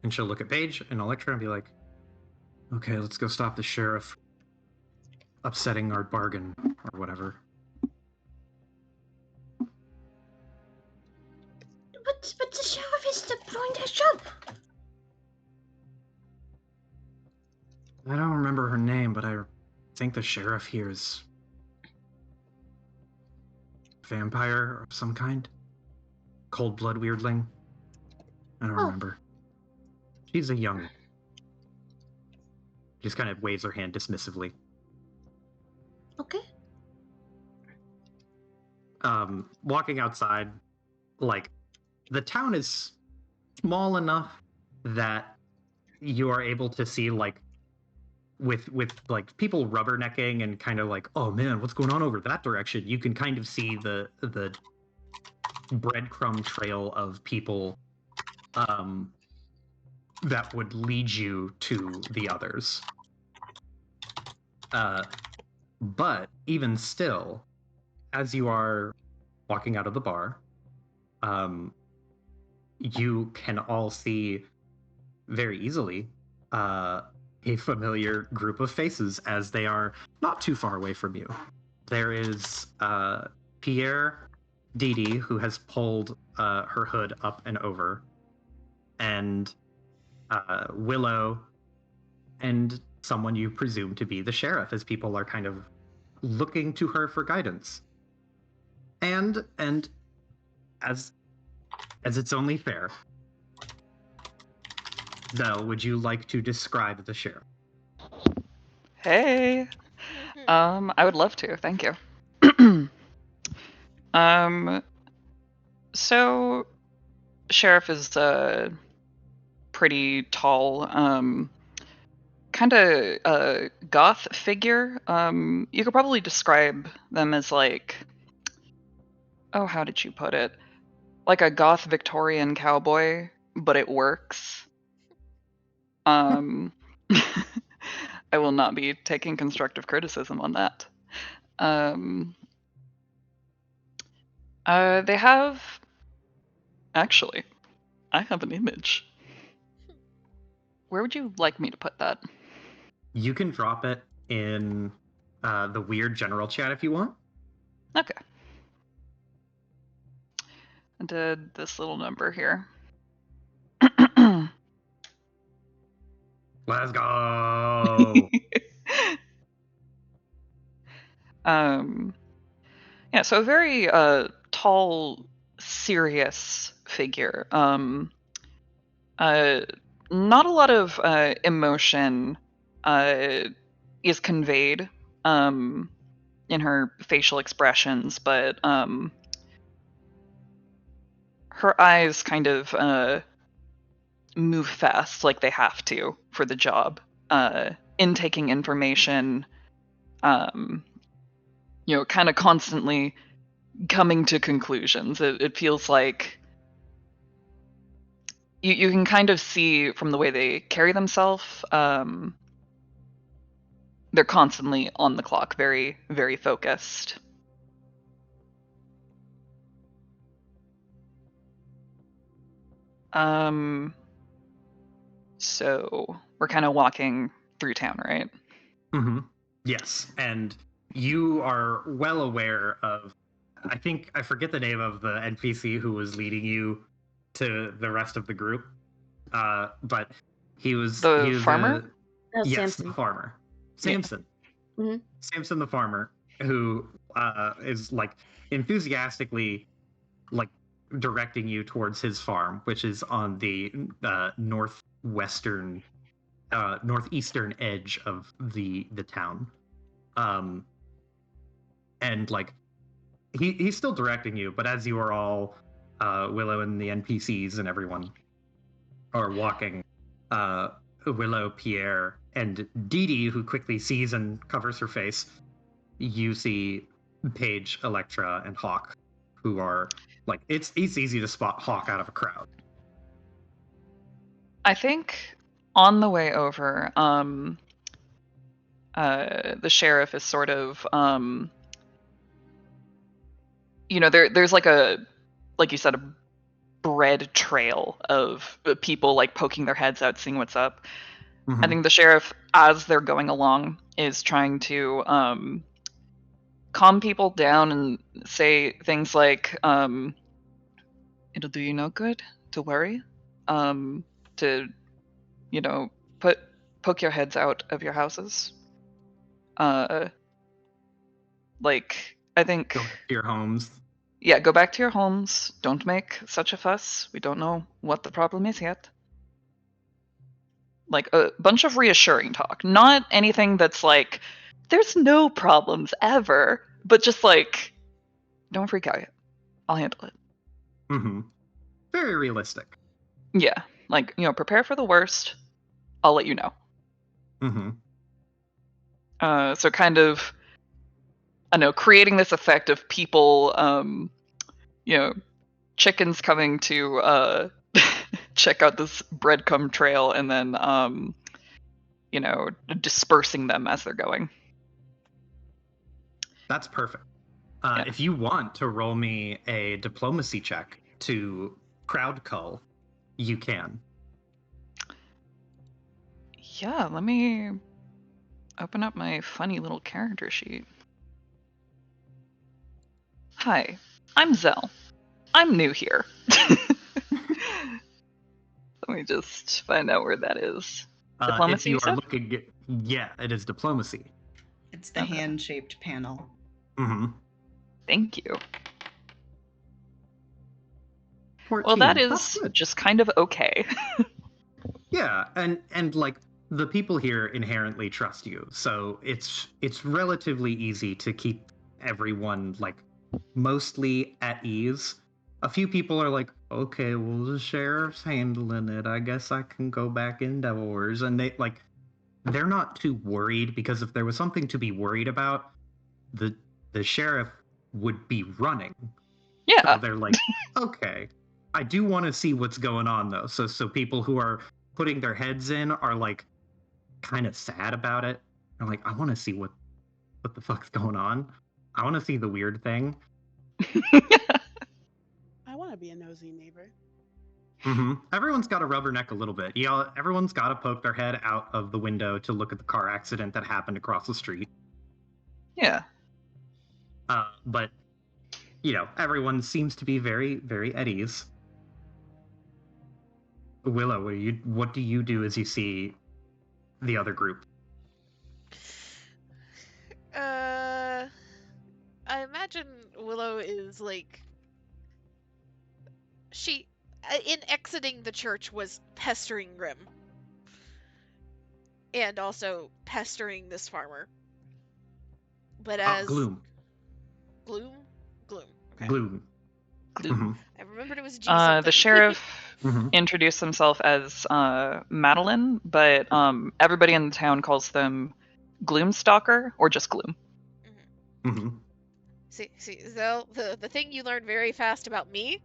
And she'll look at Paige and Electra and be like, "Okay, let's go stop the sheriff upsetting our bargain," or whatever. But the sheriff is doing his job. I don't remember her name, but I think the sheriff here is vampire of some kind. Cold blood weirdling. I don't remember. She's a young. Just kind of waves her hand dismissively. Okay. Walking outside, like, the town is small enough that you are able to see, like, with like people rubbernecking and kind of like, oh man, what's going on over that direction? You can kind of see the breadcrumb trail of people that would lead you to the others. But even still, as you are walking out of the bar, you can all see very easily a familiar group of faces as they are not too far away from you. There is Pierre Didi, who has pulled her hood up and over, and Willow, and someone you presume to be the sheriff, as people are kind of looking to her for guidance. And as it's only fair, Zell, would you like to describe the sheriff? Hey. I would love to. Thank you. So sheriff is a pretty tall, kind of a goth figure. You could probably describe them as like, oh, how did you put it? Like a goth Victorian cowboy, but it works. I will not be taking constructive criticism on that. They have... Actually, I have an image. Where would you like me to put that? You can drop it in the weird general chat if you want. Okay. I did this little number here. Let's go. Yeah, so a very tall, serious figure. Not a lot of emotion is conveyed in her facial expressions, but her eyes kind of move fast, like they have to for the job. Intaking information, kind of constantly coming to conclusions. It feels like you can kind of see from the way they carry themselves, they're constantly on the clock, very, very focused. So we're kind of walking through town, right? Mm-hmm. Yes, and you are well aware of, I forget the name of the NPC who was leading you to the rest of the group, but he was The farmer? Yes, Samson. the farmer. Samson. Yeah. Mm-hmm. Samson the farmer, who is like enthusiastically like directing you towards his farm, which is on the northeastern edge of the town. And like he's still directing you, but as you are all Willow and the NPCs and everyone are walking, Willow, Pierre, and Didi, who quickly sees and covers her face, you see Paige, Electra, and Hawk, who are like, it's easy to spot Hawk out of a crowd. I think on the way over, the sheriff is sort of, there's like you said, a bread trail of people like poking their heads out, seeing what's up. I think the sheriff, as they're going along, is trying to calm people down and say things like, it'll do you no good to worry, to, poke your heads out of your houses. I think... Go back to your homes. Yeah, go back to your homes. Don't make such a fuss. We don't know what the problem is yet. Like, a bunch of reassuring talk. Not anything that's like, there's no problems ever, but just like, don't freak out yet. I'll handle it. Very realistic. Yeah, like, prepare for the worst. I'll let you know. So kind of, I know, creating this effect of people, chickens coming to check out this breadcrumb trail and then, dispersing them as they're going. That's perfect. If you want to roll me a diplomacy check to crowd cull, you can. Yeah, let me open up my funny little character sheet. Hi, I'm Zell. I'm new here. Let me just find out where that is. Diplomacy, if you are looking at, yeah, it is diplomacy. It's the hand-shaped panel. Thank you. 14. Well, that is just kind of okay. Yeah, and like the people here inherently trust you, so it's relatively easy to keep everyone like mostly at ease. A few people are like, okay, well the sheriff's handling it. I guess I can go back indoors, and they're not too worried, because if there was something to be worried about, the sheriff would be running. Yeah. So they're like, okay. I do want to see what's going on though. So people who are putting their heads in are like kind of sad about it. They're like, I want to see what the fuck's going on. I want to see the weird thing. I want to be a nosy neighbor. Everyone's got to rubberneck a little bit. Everyone's got to poke their head out of the window to look at the car accident that happened across the street. Yeah. But everyone seems to be very, very at ease. Willow, what do you do as you see the other group? I imagine Willow is like, she in exiting the church was pestering Grim and also pestering this farmer. But as Gloom. Okay. Gloom. I remembered it was G something. The sheriff introduced himself as Madeline, but everybody in the town calls them Gloomstalker or just Gloom. See, Zell, the thing you learned very fast about me,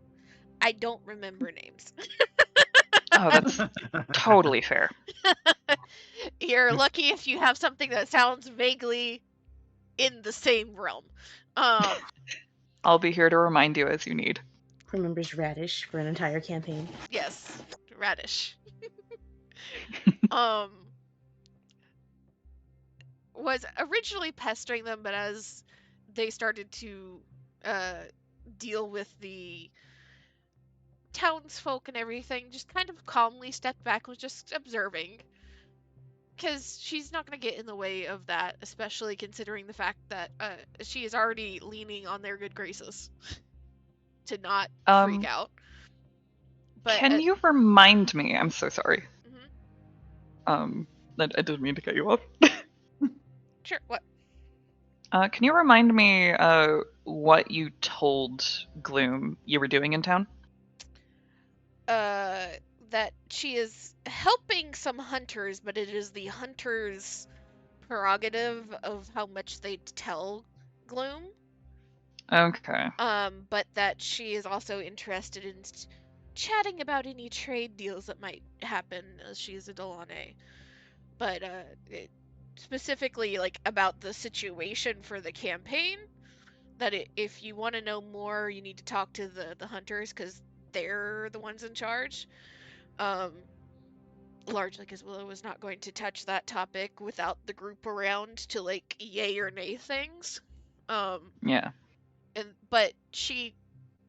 I don't remember names. Oh, that's totally fair. You're lucky if you have something that sounds vaguely in the same realm. I'll be here to remind you as you need. Remembers Radish for an entire campaign. Yes, Radish. Was originally pestering them, but as they started to deal with the townsfolk and everything, just kind of calmly stepped back, was just observing. Because she's not going to get in the way of that, especially considering the fact that she is already leaning on their good graces to not freak out. But can you remind me? I'm so sorry. I didn't mean to cut you off. Sure. What? Can you remind me what you told Gloom you were doing in town? That she is helping some hunters, but it is the hunters' prerogative of how much they tell Gloom. Okay. But that she is also interested in chatting about any trade deals that might happen, as she is a Delane. But specifically like about the situation for the campaign. That if you want to know more, you need to talk to the hunters because they're the ones in charge. Largely because Willow was not going to touch that topic without the group around to like yay or nay things. Yeah. But she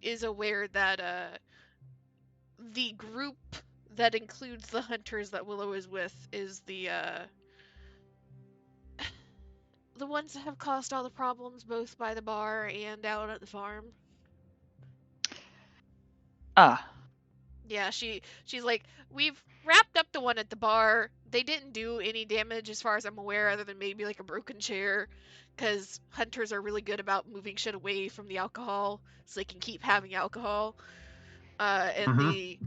is aware that the group that includes the hunters that Willow is with is the ones that have caused all the problems both by the bar and out at the farm. Ah. Yeah, she's like, we've wrapped up the one at the bar. They didn't do any damage as far as I'm aware, other than maybe like a broken chair, because hunters are really good about moving shit away from the alcohol so they can keep having alcohol. And the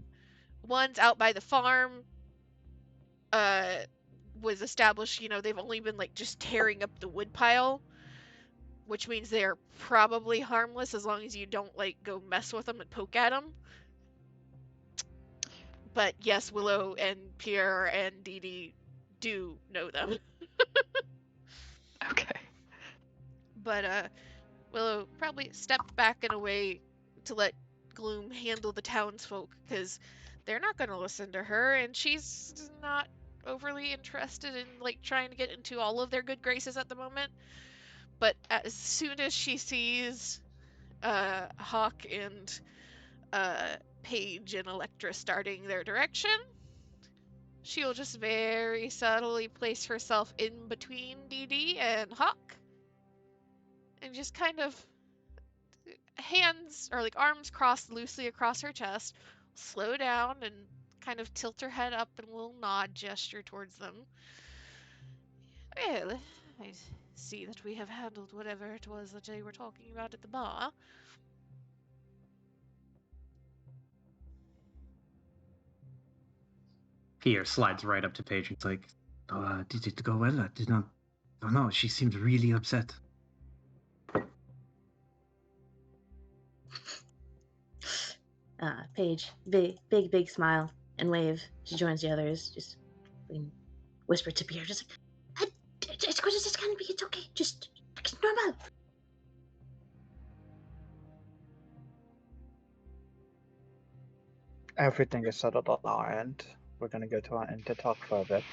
ones out by the farm was established, they've only been like just tearing up the wood pile, which means they're probably harmless as long as you don't like go mess with them and poke at them. But yes, Willow and Pierre and Dee Dee do know them. Okay. But Willow probably stepped back in a way to let Gloom handle the townsfolk because they're not going to listen to her, and she's not overly interested in like trying to get into all of their good graces at the moment. But as soon as she sees Hawk and Paige and Electra starting their direction, she'll just very subtly place herself in between Dee Dee and Hawk and just kind of hands or like arms crossed loosely across her chest, slow down and kind of tilt her head up in a little nod gesture towards them. Well, I see that we have handled whatever it was that they were talking about at the bar. Pierre slides right up to Paige and it's like, did it go well? I did not. Oh no, she seems really upset. Paige, big smile and wave. She joins the others. Just whisper to Pierre, just like, it's gonna be, it's okay. Just it's normal. Everything is settled on our end. We're gonna go to our end to talk for a bit.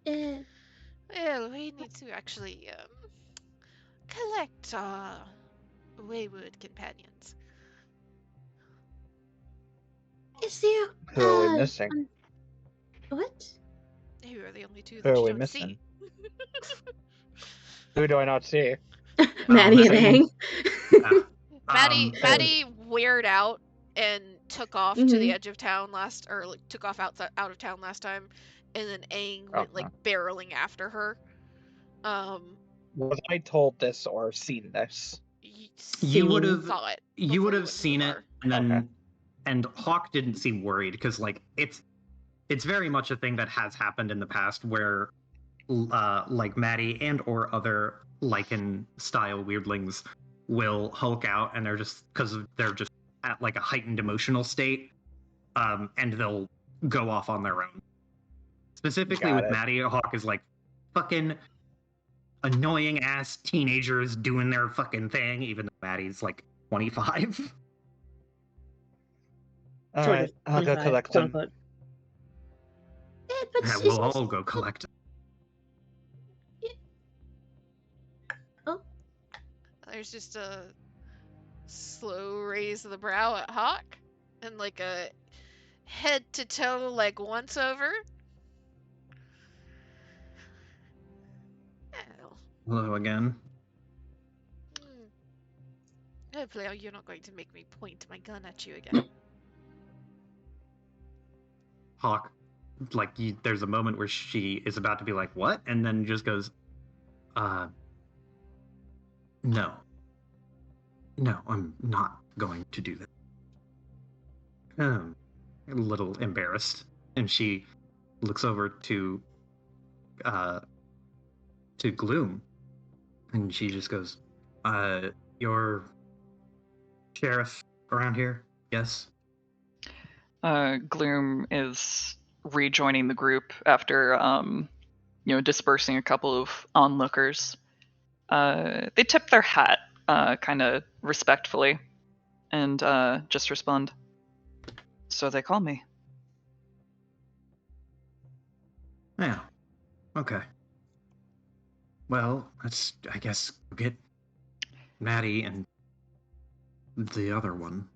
Well, we need to actually collect our wayward companions. Is there? Who are we missing? What? Who are the only two Who that are you we don't missing? see? Who do I not see? Maddie and Maddie. Aang. Maddie weird out and took off to the edge of town took off out of town last time, and then Aang went like barreling after her. Was I told this or seen this? You would have saw it. You would before have went to the seen it, bar. and then Okay. and Hawk didn't seem worried because like it's very much a thing that has happened in the past where like Maddie and or other Lycan style weirdlings will hulk out and they're just because they're just at like a heightened emotional state, and they'll go off on their own. Specifically Got with it. Maddie, Hawk is like fucking annoying ass teenagers doing their fucking thing, even though Maddie's like 25. All Sort right, of I'll go 25, collect quote them. unquote. Yeah, we'll all go collect them. There's just a slow raise of the brow at Hawk, and like a head to toe like once over. Well, Hello again. hopefully you're not going to make me point my gun at you again. Hawk, like there's a moment where she is about to be like, "What?" and then just goes, no, I'm not going to do that." A little embarrassed, and she looks over to Gloom, and she just goes, "You're sheriff around here, yes?" Gloom is rejoining the group after dispersing a couple of onlookers. They tip their hat kind of respectfully and just respond, "So they call me." Yeah. Okay. Well, let's, I guess, get Maddie and the other one.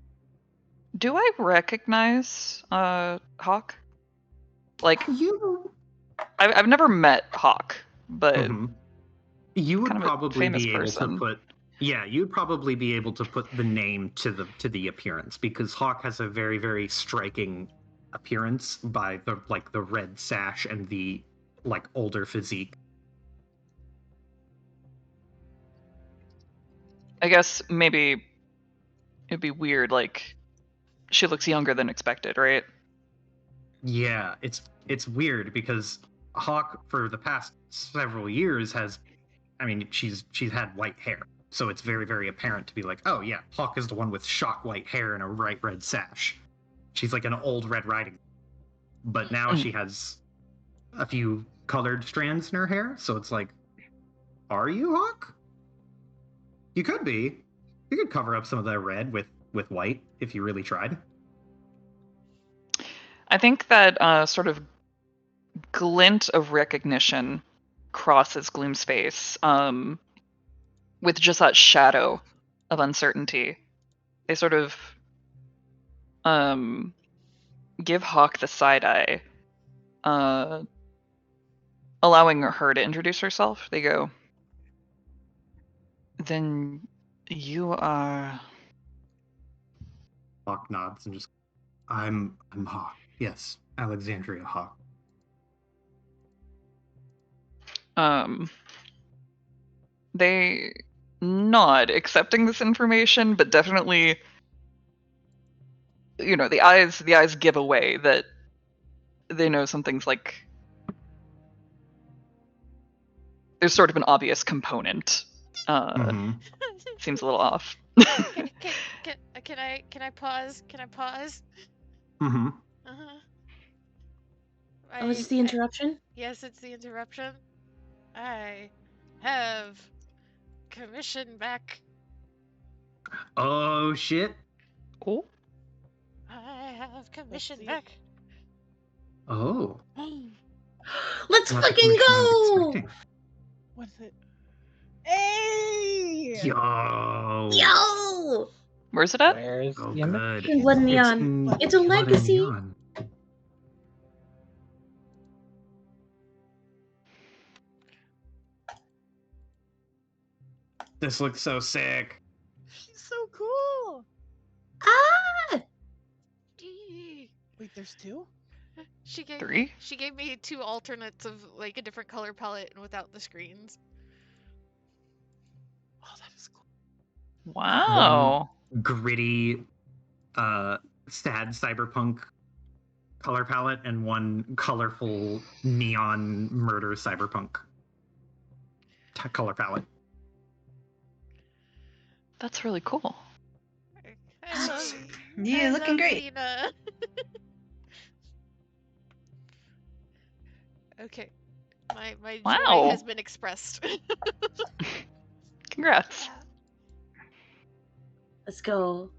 Do I recognize Hawk? Like, You. I've never met Hawk, but Mhm. You would kind of a probably famous be able person. to put. Yeah, you'd probably be able to put the name to the appearance, because Hawk has a very, very striking appearance by the red sash and the older physique. I guess maybe it'd be weird, like, she looks younger than expected, right? Yeah, it's weird because Hawk for the past several years has, I mean, she's had white hair, so it's very, very apparent to be like, oh yeah, Hawk is the one with shock white hair and a bright red sash. She's like an old Red Riding, but now she has a few colored strands in her hair, so it's like, are you Hawk? You could be. You could cover up some of that red with white if you really tried. I think that sort of glint of recognition crosses Gloom's face, with just that shadow of uncertainty. They sort of give Hawk the side eye, allowing her to introduce herself. They go, "Then you are..." Hawk nods and just, I'm Hawk. Yes, Alexandria Hawk. They nod, accepting this information, but definitely, the eyes give away that they know something's like, there's sort of an obvious component. Seems a little off. Can I pause? Can I pause? Mm-hmm. Uh-huh. Oh, is this the interruption? Yes, it's the interruption. I have commission back. Oh shit. Oh. I have commission see. back. Oh. Let's Not the fucking commission I was go! expecting. What is it? Hey! Yo. Yo! Where's it at? Where's Oh, the image? good. In Blood and It's Neon. in It's a Blood and legacy. Neon. This looks so sick. She's so cool. Ah! Wait, there's two? She gave 3? She gave me 2 alternates of like a different color palette and without the screens. Oh, that is cool. Wow. Gritty, sad cyberpunk color palette, and one colorful neon murder cyberpunk color palette. That's really cool. I love, Yeah, I looking love great. Xena. Okay. My joy Wow. has been expressed. Congrats. Let's go.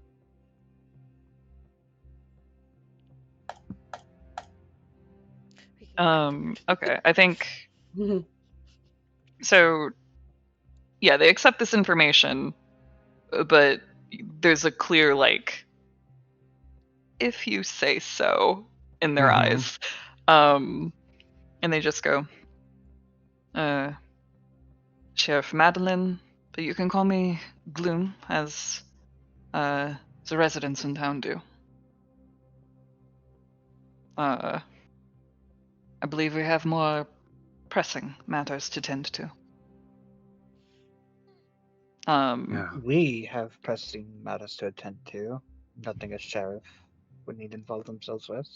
Okay, I think so. Yeah, they accept this information, but there's a clear, like, if you say so in their eyes. And they just go, Sheriff Madeline, but you can call me Gloom, as the residents in town do. I believe we have more pressing matters to tend to. Yeah. We have pressing matters to attend to. Nothing a sheriff would need to involve themselves with.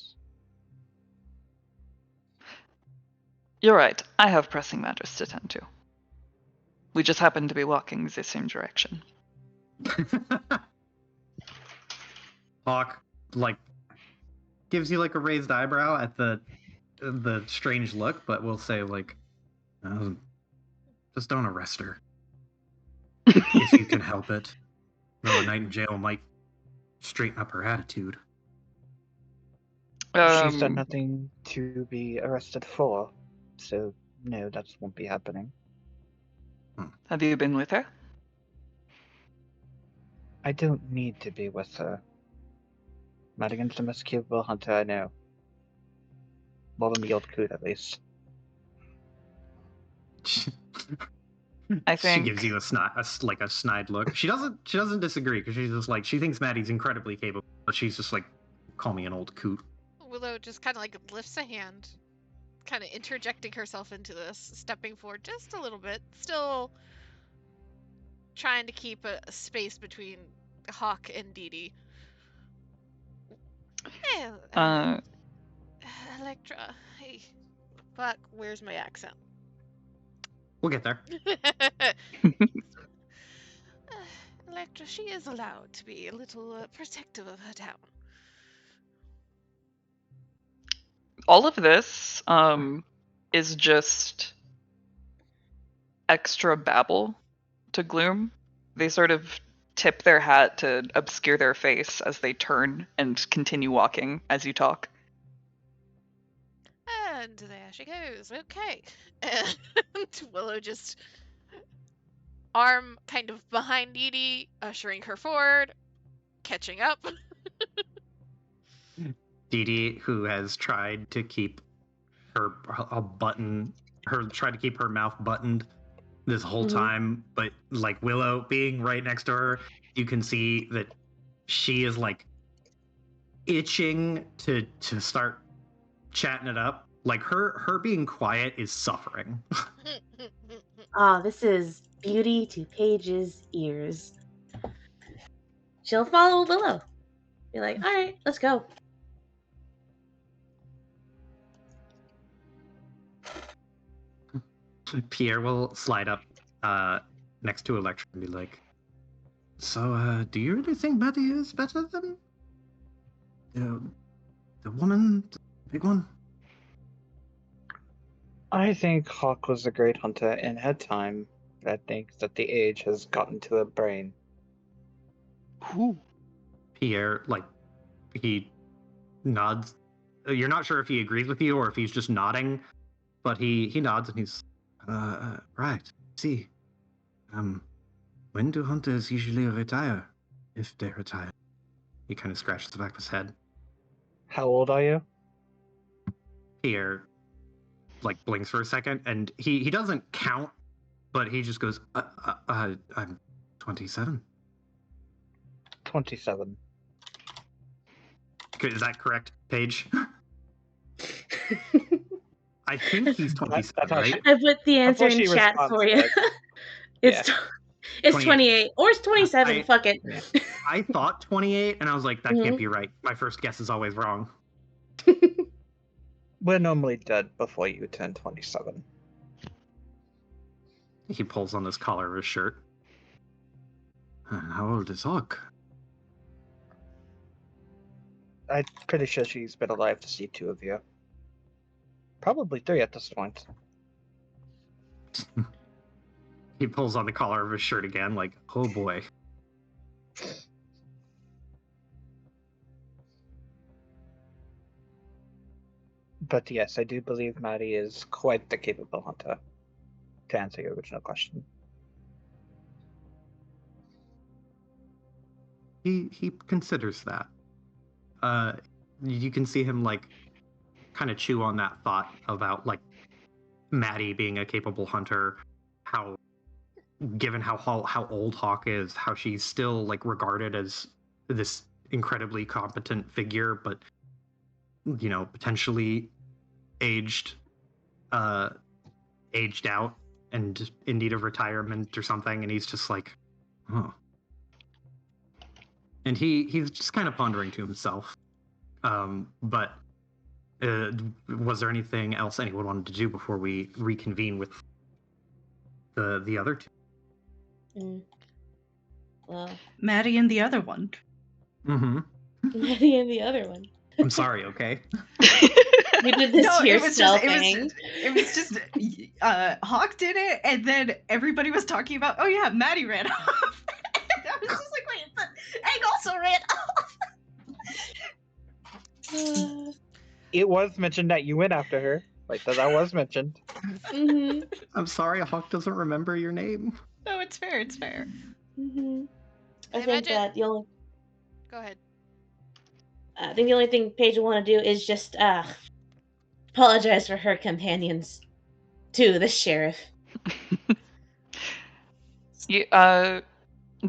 You're right. I have pressing matters to tend to. We just happen to be walking the same direction. Hawk, gives you a raised eyebrow at the the strange look, but will say like, just don't arrest her if you can help it. Though a night in jail might straighten up her attitude. She's done nothing to be arrested for, so no, that won't be happening. Have you been with her? I don't need to be with her. Madigan's the most capable hunter I know. More than the old coot, at least. I She think gives you a snide look. She doesn't disagree because she's just like she thinks Maddie's incredibly capable, but she's just like, call me an old coot. Willow just kind of like lifts a hand, kind of interjecting herself into this, stepping forward just a little bit, still trying to keep a space between Hawk and Dee Dee. Hey, Electra. Hey, fuck, where's my accent? We'll get there. Electra, she is allowed to be a little protective of her town. all of this is just extra babble to Gloom. They sort of tip their hat to obscure their face as they turn and continue walking as you talk. And there she goes. Okay. And Willow just arm kind of behind Dee Dee, ushering her forward, catching up. Dee Dee, who has tried to keep her mouth buttoned this whole time, but like Willow being right next to her, you can see that she is like itching to start chatting it up. Like her being quiet is suffering. This is beauty to Paige's ears. She'll follow Willow. Be like, all right, let's go. Pierre will slide up next to Electra and be like, so, do you really think Maddie is better than the woman, the big one? I think Hawk was a great hunter in her time, but I think that the age has gotten to her brain. Pierre, like, he nods. You're not sure if he agrees with you or if he's just nodding, but he nods and he's, right, see. When do hunters usually retire? If they retire. He kind of scratches the back of his head. How old are you? Pierre, like, blinks for a second, and he doesn't count, but he just goes, I'm 27. 27. Is that correct, Paige? I think he's 27, right? I put the answer in she chat responds for you. like, It's yeah. it's 28 or it's 27. Fuck it. I thought 28, and I was like, that can't be right. My first guess is always wrong. We're normally dead before you turn 27. He pulls on his collar of his shirt. How old is Hawk? I'm pretty sure she's been alive to see 2 of you. Probably 3 at this point. He pulls on the collar of his shirt again, like, oh boy. But yes, I do believe Maddie is quite the capable hunter, to answer your original question. He considers that. You can see him, like, kind of chew on that thought about, like, Maddie being a capable hunter, how, given how old Hawk is, how she's still, like, regarded as this incredibly competent figure, but, you know, potentially aged out and in need of retirement or something, and he's just like, oh. And he's just kind of pondering to himself. But was there anything else anyone wanted to do before we reconvene with the other two? Well, Maddie and the other one. Mm-hmm. Maddie and the other one. I'm sorry, okay? You did this No, to it was yourself, just thing. it was just Hawk did it, and then everybody was talking about, oh yeah, Maddie ran off. And I was just like, wait, but Egg also ran off. It was mentioned that you went after her. Like that was mentioned. Mhm. I'm sorry, Hawk doesn't remember your name. No, it's fair. It's fair. Mhm. I I think imagine- that the only Go ahead. thing Paige will want to do is just apologize for her companions to the sheriff.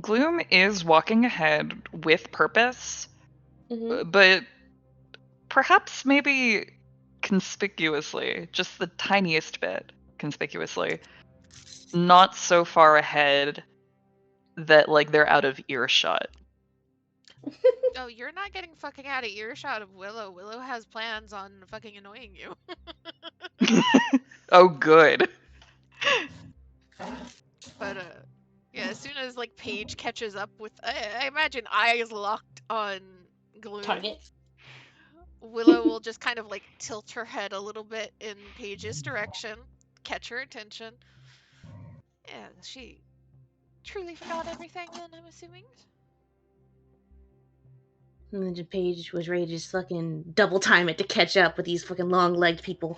Gloom is walking ahead with purpose, Mhm. but perhaps maybe conspicuously, just the tiniest bit conspicuously, not so far ahead that like they're out of earshot. Oh, you're not getting fucking out of earshot of Willow. Willow has plans on fucking annoying you. Oh, good. But yeah, as soon as like Paige catches up with, I imagine eyes locked on Gloom. Target. Willow will just kind of like tilt her head a little bit in Paige's direction, catch her attention. Yeah, she truly forgot everything then, I'm assuming. And then Paige was ready to just fucking double time it to catch up with these fucking long-legged people.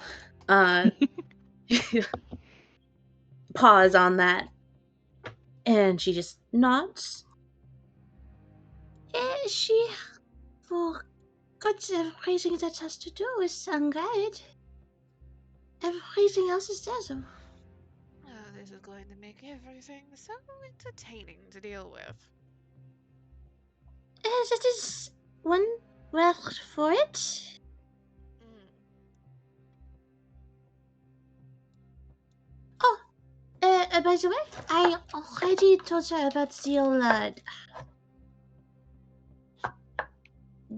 Pause on that. And she just nods. She forgot everything that has to do with Sangad. Everything else is there, though. Oh, this is going to make everything so entertaining to deal with. That is one word for it. Mm. Oh, by the way, I already told her about the old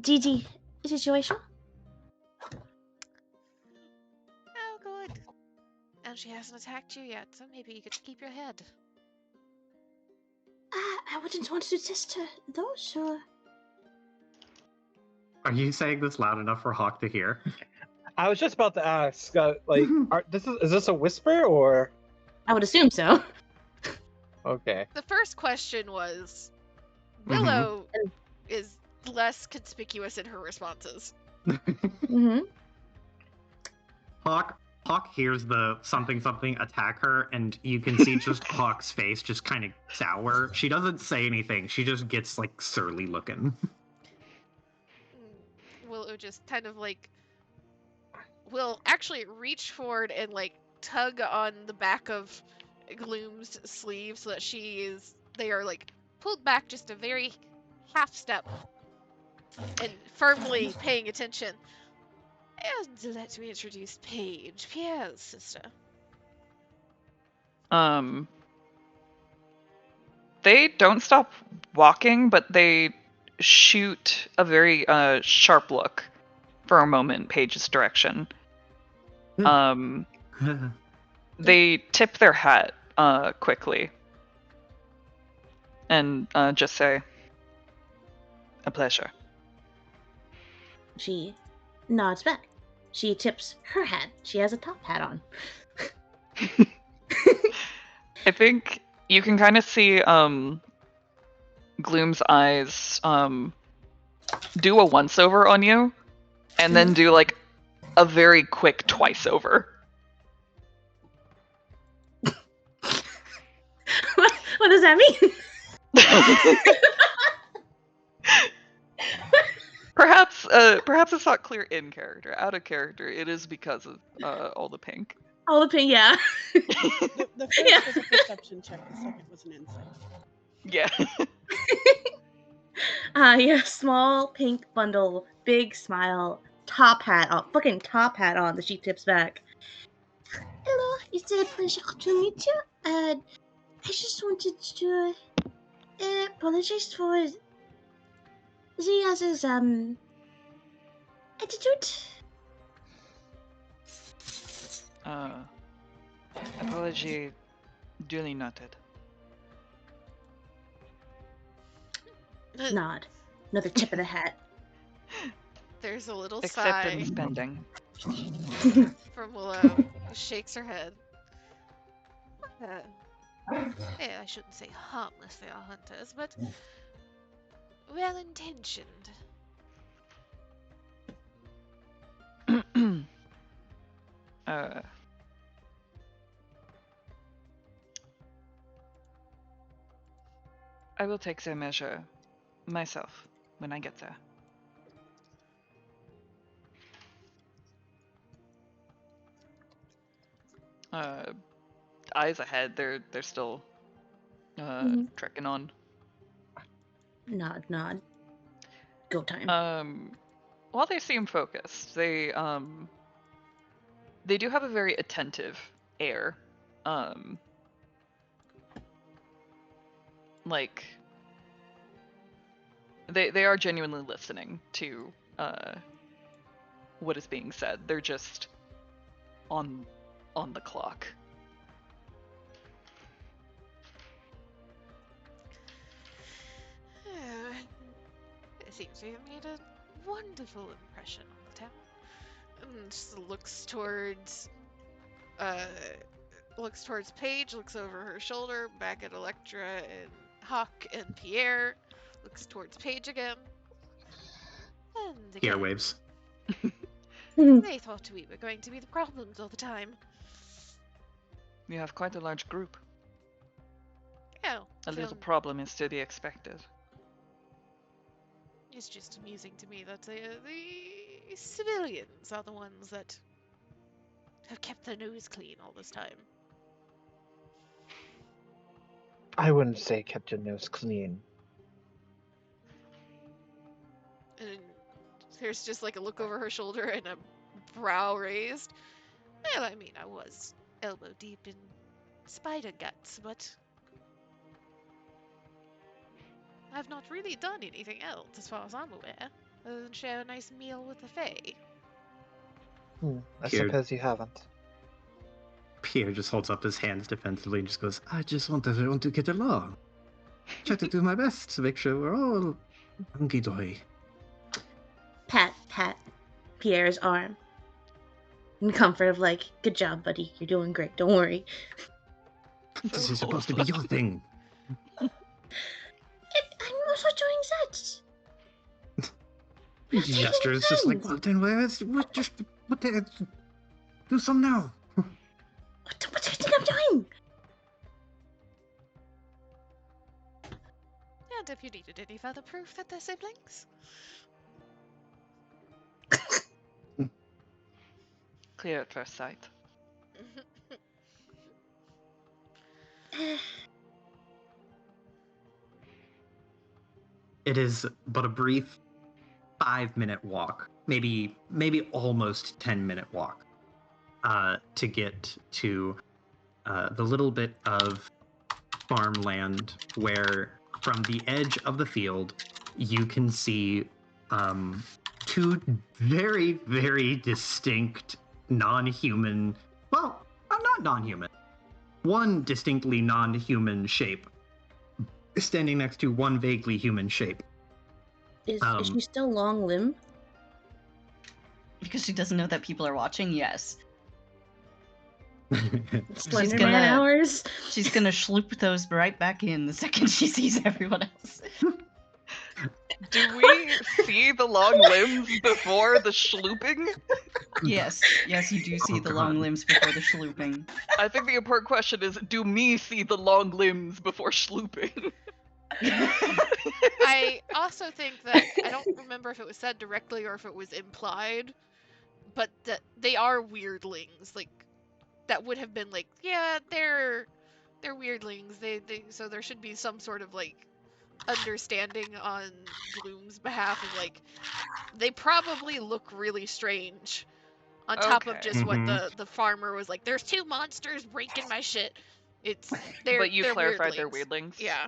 DD situation. Oh, good. And she hasn't attacked you yet, so maybe you get to keep your head. I wouldn't want to test her, though, so... Are you saying this loud enough for Hawk to hear? I was just about to ask, is this a whisper or? I would assume so. Okay. The first question was, Mhm. Willow is less conspicuous in her responses. Mm-hmm. Hawk hears the something attack her, and you can see just Hawk's face just kind of sour. She doesn't say anything. She just gets like surly looking. Willow just kind of like will actually reach forward and like tug on the back of Gloom's sleeve so that they are like pulled back just a very half step and firmly paying attention. And let me introduce Paige, Pierre's sister. They don't stop walking, but they shoot a very sharp look for a moment Paige's direction. They tip their hat quickly and just say, "A pleasure." She nods back. She tips her hat. She has a top hat on. I think you can kind of see Gloom's eyes do a once over on you, and then do like a very quick twice over. What does that mean? Perhaps it's not clear in character. Out of character, it is because of all the pink. All the pink, yeah. The first Yeah. was a perception check, the second was an insight. Yeah. Yeah, small pink bundle, big smile, top hat on, fucking top hat on that she tips back. Hello, it's a pleasure to meet you. I just wanted to apologize for the other's attitude. Apology duly noted. Nod. Another tip of the hat. There's a little Except sigh. in spending. From Willow, who shakes her head. I shouldn't say harmless, they are hunters, but well-intentioned. I will take their measure myself when I get there. Eyes ahead, they're still trekking on. Nod, nod. Go time. While they seem focused, they do have a very attentive air. Like they are genuinely listening to what is being said. They're just on the clock. It seems we have made a wonderful impression on the town. And just looks towards Paige, looks over her shoulder, back at Electra and Hawk and Pierre, looks towards Paige again. And again, Pierre waves. they thought we were going to be the problems all the time. You have quite a large group. Oh, A little problem is to be expected. It's just amusing to me that the civilians are the ones that have kept their nose clean all this time. I wouldn't say kept your nose clean. And there's just like a look over her shoulder and a brow raised. Well, I mean, I was elbow deep in spider guts, but I've not really done anything else, as far as I'm aware, other than share a nice meal with the Fae. I Here. suppose you haven't. Pierre just holds up his hands defensively and just goes, I just want everyone to get along. Try to do my best to make sure we're all hunky-dory. Pat Pierre's arm. In comfort of like, good job, buddy. You're doing great. Don't worry. This is supposed to be your thing. I'm also doing that. He gestures just like, well, then do some now. What do you think I'm doing? And if you needed any further proof that they're siblings. Clear at first sight. It is but a brief 5-minute walk, maybe almost 10-minute walk, to get to the little bit of farmland where, from the edge of the field, you can see two very, very distinct non-human, well, not non-human, one distinctly non-human shape standing next to one vaguely human shape. Is she still long limbed? Because she doesn't know that people are watching, yes. Slender gonna- man hours? She's gonna schloop those right back in the second she sees everyone else. Do we see the long limbs before the schlooping? Yes, you do see the long limbs before the schlooping. I think the important question is, do me see the long limbs before schlooping? I also think that, I don't remember if it was said directly or if it was implied, but that they are weirdlings. Like, that would have been like, yeah, they're weirdlings. So there should be some sort of like understanding on Gloom's behalf of like, they probably look really strange. On top of Okay. just what the farmer was like, there's two monsters breaking my shit. But you clarified they're weirdlings? Yeah.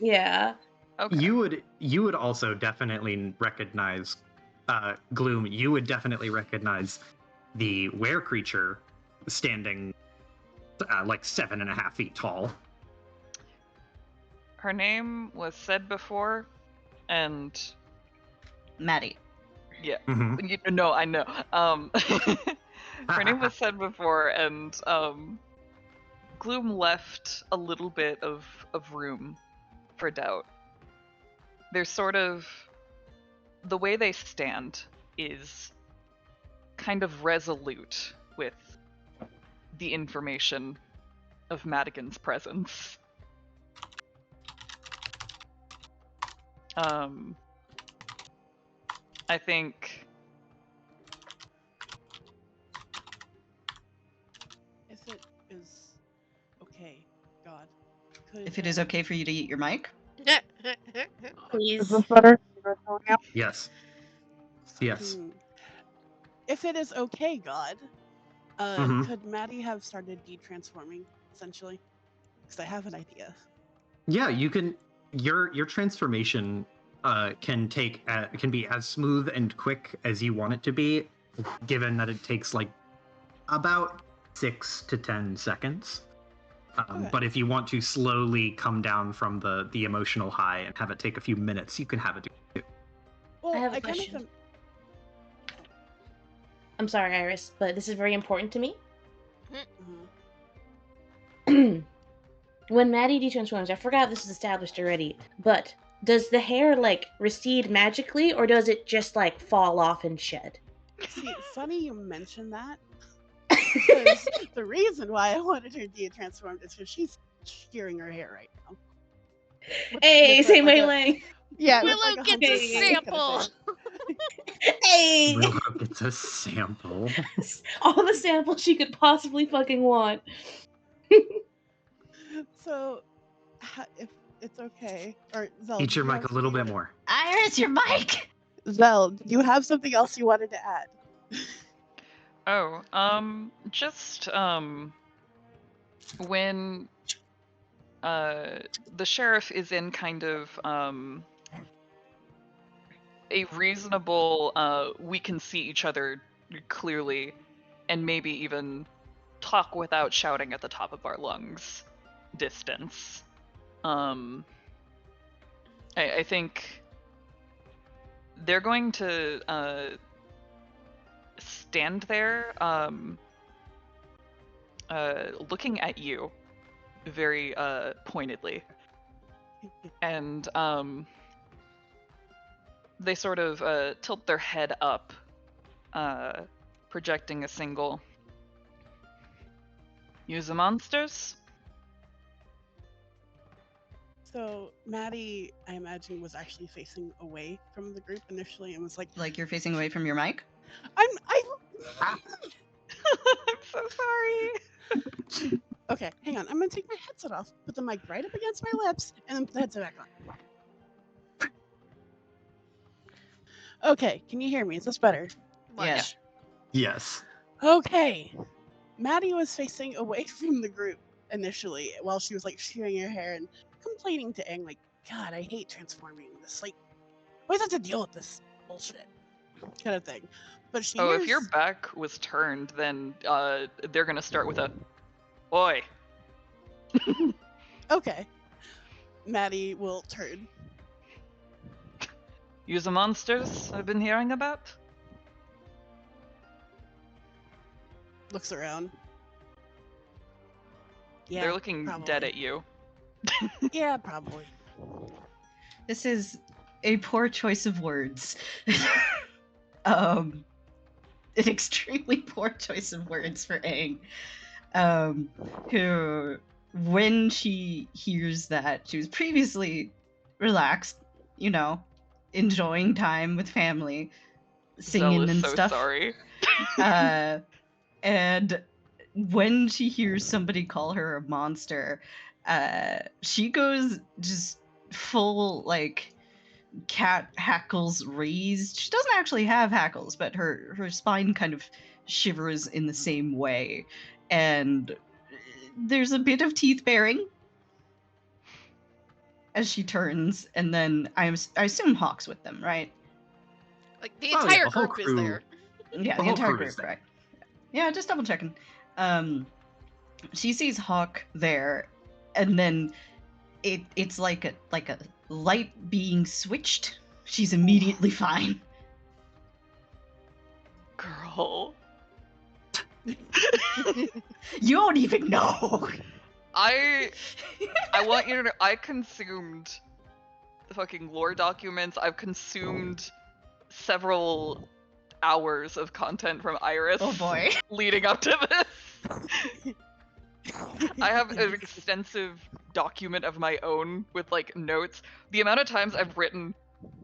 Yeah. Okay. You would also definitely recognize Gloom. You would definitely recognize the were creature standing like 7.5 feet tall. Her name was said before, and Maddie. Yeah. Mhm. No, I know. Her name was said before, and Gloom left a little bit of room for doubt. There's sort of the way they stand is kind of resolute with the information of Madigan's presence. I think If it is okay, God. Could, If it is okay for you to eat your mic. Please. better? Yes. Yes. If it is okay, God, Mhm. could Maddie have started de-transforming, essentially? Because I have an idea. Yeah, you can. Your transformation can be as smooth and quick as you want it to be, given that it takes like about 6 to 10 seconds. Okay. But if you want to slowly come down from the emotional high and have it take a few minutes, you can have it do it. Well, I have a kind question. of I'm sorry, Iris, but this is very important to me. Mhm. When Maddie de-transforms, I forgot this is established already, but does the hair like recede magically, or does it just like fall off and shed? See, funny you mentioned that. Because the reason why I wanted her de-transformed is because she's shearing her hair right now. Hey, with same like way, a- Lang. Yeah, Willow with like a gets hunting a knife kind of sample. thing. Hey, Willow gets a sample. all the samples she could possibly fucking want. So, if it's okay, or Zel, Eat did your you mic have a little something bit you more. Iris, your mic! Zel, did you have something else you wanted to add? just when the sheriff is in kind of a reasonable we can see each other clearly and maybe even talk without shouting at the top of our lungs distance. I think they're going to stand there looking at you very pointedly, and they sort of tilt their head up, projecting a single. Use the monsters? So Maddie, I imagine, was actually facing away from the group initially and was like, Like you're facing away from your mic? I'm I'm so sorry. Okay, hang on. I'm gonna take my headset off, put the mic right up against my lips, and then put the headset back on. Okay, can you hear me? Is this better? Yes. Yes. Okay. Maddie was facing away from the group initially while she was like shearing her hair and complaining to Aang, like, God, I hate transforming this. Like, why does have to deal with this bullshit? Kind of thing. But she Oh, hears... if your back was turned, then they're gonna start with a "Oi." Okay. Maddie will turn. Use the monsters I've been hearing about? Looks around. Yeah, They're looking dead probably. at you. Yeah, probably. This is a poor choice of words. An extremely poor choice of words for Aang. Who, when she hears that, she was previously relaxed, you know, enjoying time with family, singing Zell is and so stuff. sorry. And when she hears somebody call her a monster, she goes just full like cat hackles raised. She doesn't actually have hackles, but her spine kind of shivers in the same way, and there's a bit of teeth baring as she turns, and then I assume Hawk's with them, right? Like the Oh, yeah, entire the whole group is crew. there. Yeah, The the whole entire crew is group, there. right? Yeah, just double checking. She sees Hawk there, and then it's like a light being switched. She's immediately fine. asshole. You don't even know. I want you to know, I consumed fucking lore documents. I've consumed several hours of content from Iris Oh boy. leading up to this. I have an extensive document of my own with like notes. The amount of times I've written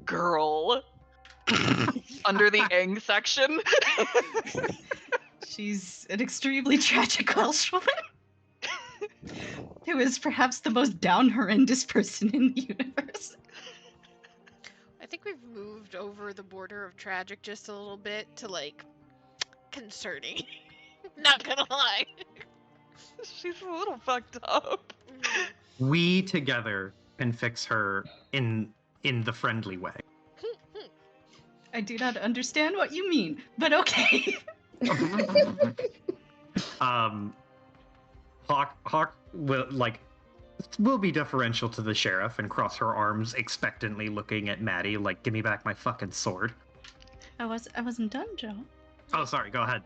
girl under the Aang section. She's an extremely tragic Welsh woman. Who is perhaps the most down horrendous person in the universe. I think we've moved over the border of tragic just a little bit to like concerning. Not gonna lie. She's a little fucked up. We together can fix her in the friendly way. I do not understand what you mean, but okay. Hawk will be deferential to the sheriff and cross her arms expectantly, looking at Maddie like, "Give me back my fucking sword." I wasn't done, Joe. Oh, sorry. Go ahead.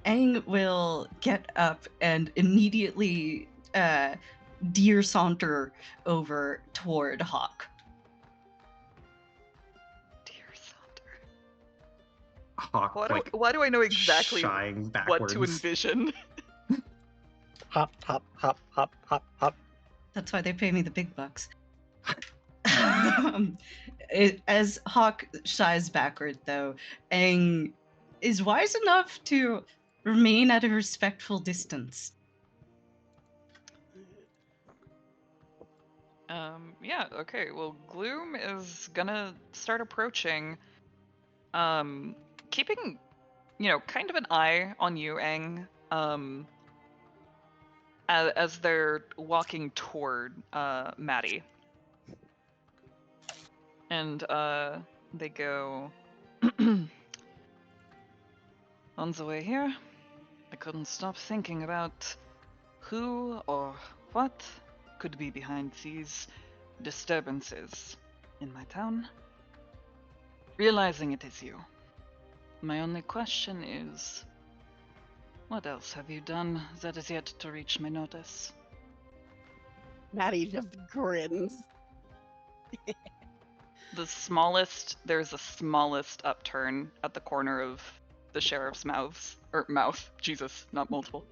Aang will get up and immediately deer saunter over toward Hawk. Dear Saunter. Hawk, Why do I know exactly shying what backwards. to envision? Hop, hop, hop, hop, hop, hop. That's why they pay me the big bucks. As Hawk shies backward, though, Aang is wise enough to remain at a respectful distance. Yeah, okay. Well, Gloom is gonna start approaching, keeping, kind of an eye on you, Aang, as they're walking toward, Maddie. And, they go, on the way here, I couldn't stop thinking about who or what could be behind these disturbances in my town. Realizing it is you, my only question is, what else have you done that is yet to reach my notice? Maddie just grins. There's a smallest upturn at the corner of the sheriff's mouth. Jesus, not multiple.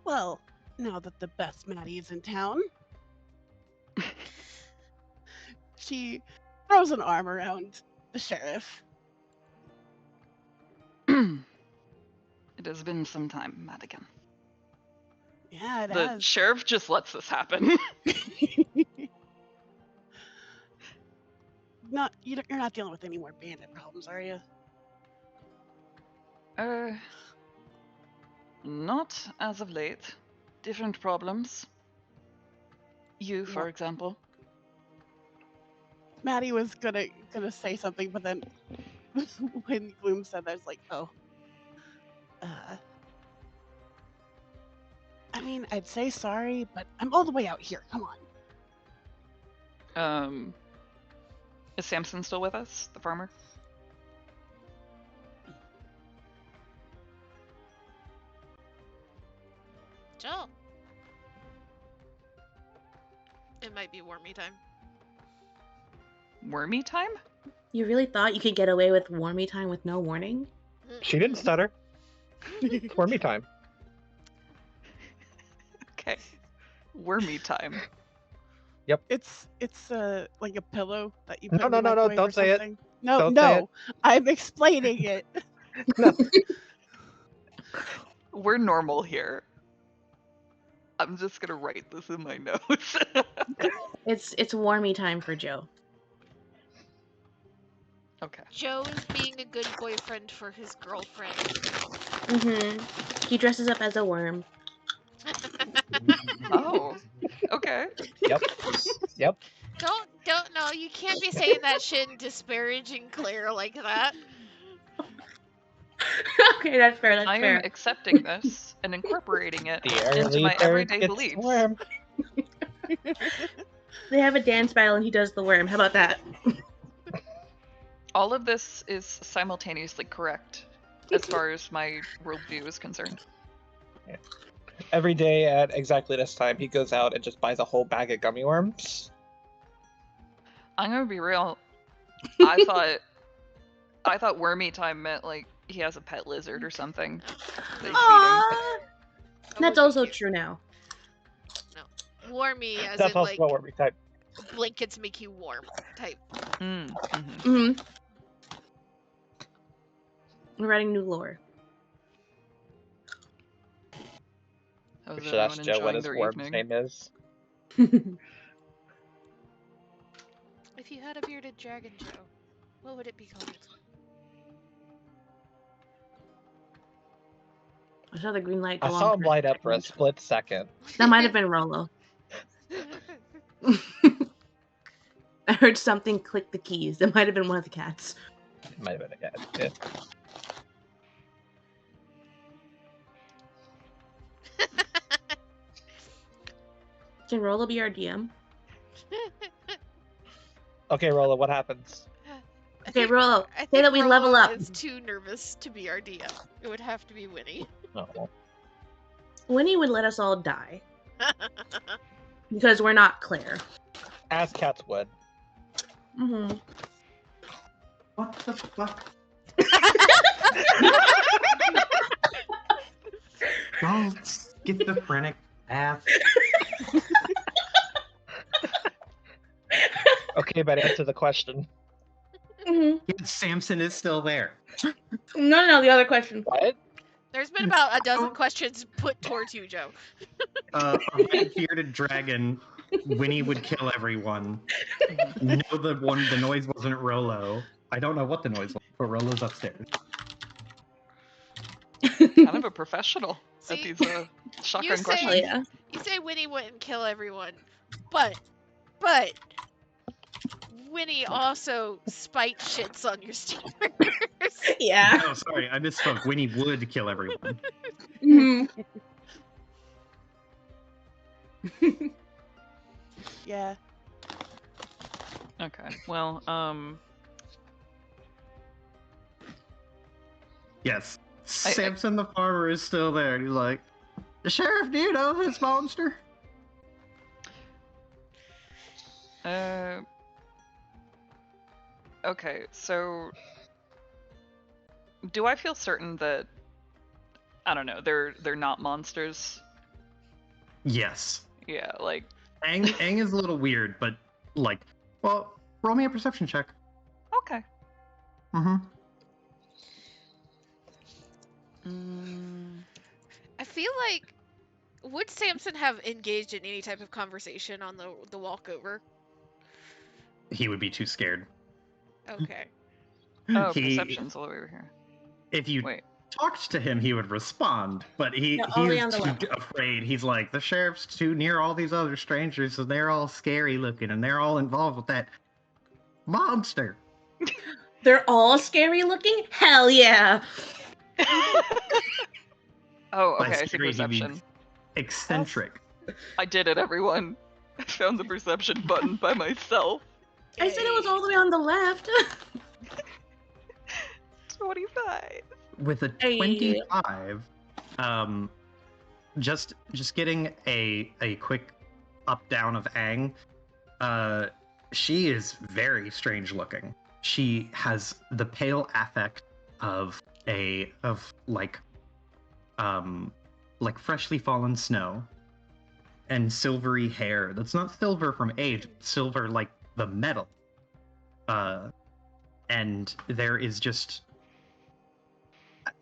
Well, now that the best Maddie is in town, she throws an arm around the sheriff. It has been some time, Madigan. Yeah, it The has. sheriff just lets this happen. You're not dealing with any more bandit problems, are you? Not as of late. Different problems. You, for Yeah. example. Maddie was gonna say something, but then when Gloom said that, I was like, oh. I mean, I'd say sorry, but I'm all the way out here. Come on. Is Samson still with us, the farmer? Joe. It might be wormy time. Wormy time? You really thought you could get away with wormy time with no warning? She didn't stutter. Wormy time. Okay. Wormy time. It's like a pillow that you No, put in no, the no, no, microwave don't or say it. something. No, Don't say it. no. I'm explaining it. No. We're normal here. I'm just gonna write this in my notes. It's wormy time for Joe. Okay. Joe is being a good boyfriend for his girlfriend. He dresses up as a worm. Oh. Okay. Yep. Don't know. You can't be saying that shit and disparaging Claire like that. Okay, that's fair. That's I am fair. accepting this and incorporating it The into early my bird everyday gets beliefs. worm. They have a dance battle and he does the worm. How about that? All of this is simultaneously correct as far as my worldview is concerned. Every day at exactly this time, he goes out and just buys a whole bag of gummy worms. I'm gonna be real. I thought wormy time meant like he has a pet lizard or something. that he's feeding. Aww. That That's would be also cute. true now. Warmy, as That's in also like what wormy type. blankets make you warm type. Mm, mhm. Mm-hmm. We're writing new lore. How's We should ask everyone Joe what enjoying his their worm's evening? name is. If you had a bearded dragon, Joe, what would it be called? I saw the green light I go on. saw him for a light up for a second. split second. That might have been Rolo. I heard something click the keys. That might have been one of the cats. It might have been a cat. Yeah. Can Rolo be our DM? Okay, Rolla, what happens? Okay, Rolo, I say think that we level Rolo up. is too nervous to be our DM. It would have to be Winnie. Oh. Winnie would let us all die. Because we're not Claire. As cats would. Mm-hmm. What the fuck? Y'all schizophrenic ass. Okay, but answer the question. Mm-hmm. Yet Samson is still there. No, the other question. What? There's been about a dozen questions put towards you, Joe. A red-bearded dragon. Winnie would kill everyone. No, the noise wasn't Rolo. I don't know what the noise was, but Rolo's upstairs. Kind of a professional at See, these shotgun say- questions. Oh, yeah. You say Winnie wouldn't kill everyone, but Winnie also spite shits on your steamers. Yeah. Oh, sorry, I misspoke. Winnie would kill everyone. Mm-hmm. Yeah. Okay. Well, Yes. Samson the farmer is still there, and he's like, "The sheriff, do you know this monster?" Okay, so do I feel certain that I don't know, they're not monsters? Yes. Yeah, like Aang is a little weird, but like, well, roll me a perception check. okay. Mm-hmm. I feel like would Samson have engaged in any type of conversation on the walkover? He would be too scared. Okay. Oh, He- perception's all the way over here. If you Wait. talked to him, he would respond, but No, only he's on the too left. afraid. He's like, the sheriff's too near all these other strangers, and they're all scary looking, and they're all involved with that monster. They're all scary looking? Hell yeah. Oh, By okay, I see scary, he means perception. eccentric. I did it, everyone. I found the perception button by myself. I said it was all the way on the left. 25. With a Hey. 25, just getting a quick up down of Aang. She is very strange looking. She has the pale affect of like freshly fallen snow, and silvery hair that's not silver from age, silver like the metal. And there is just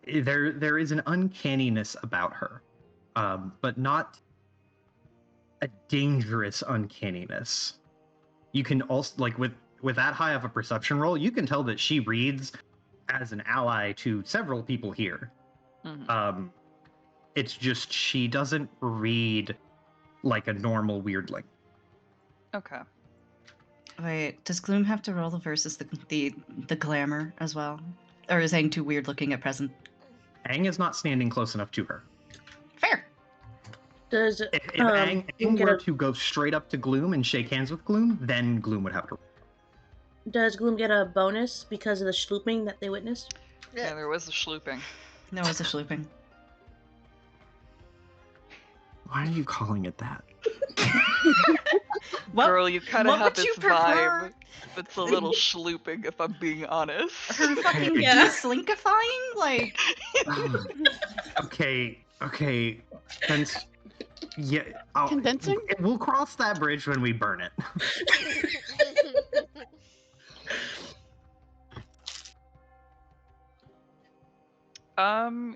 there is an uncanniness about her, but not a dangerous uncanniness. You can also, like, with that high of a perception roll, you can tell that she reads as an ally to several people here. Mhm. It's just she doesn't read like a normal weirdling. Okay. Wait, does Gloom have to roll versus the glamour as well? Or is Aang too weird looking at present? Aang is not standing close enough to her. Fair. Does If Aang get were a- to go straight up to Gloom and shake hands with Gloom, then Gloom would have to. Does Gloom get a bonus because of the schlooping that they witnessed? Yeah, there was a schlooping. No, it's a schlooping. Why are you calling it that? What, Girl, you kind of what have would this you prefer? vibe. It's a little schlooping, if I'm being honest. Her fucking Yeah. de-slinkifying? Like, Okay. Since yeah, Condensing? We'll cross that bridge when we burn it.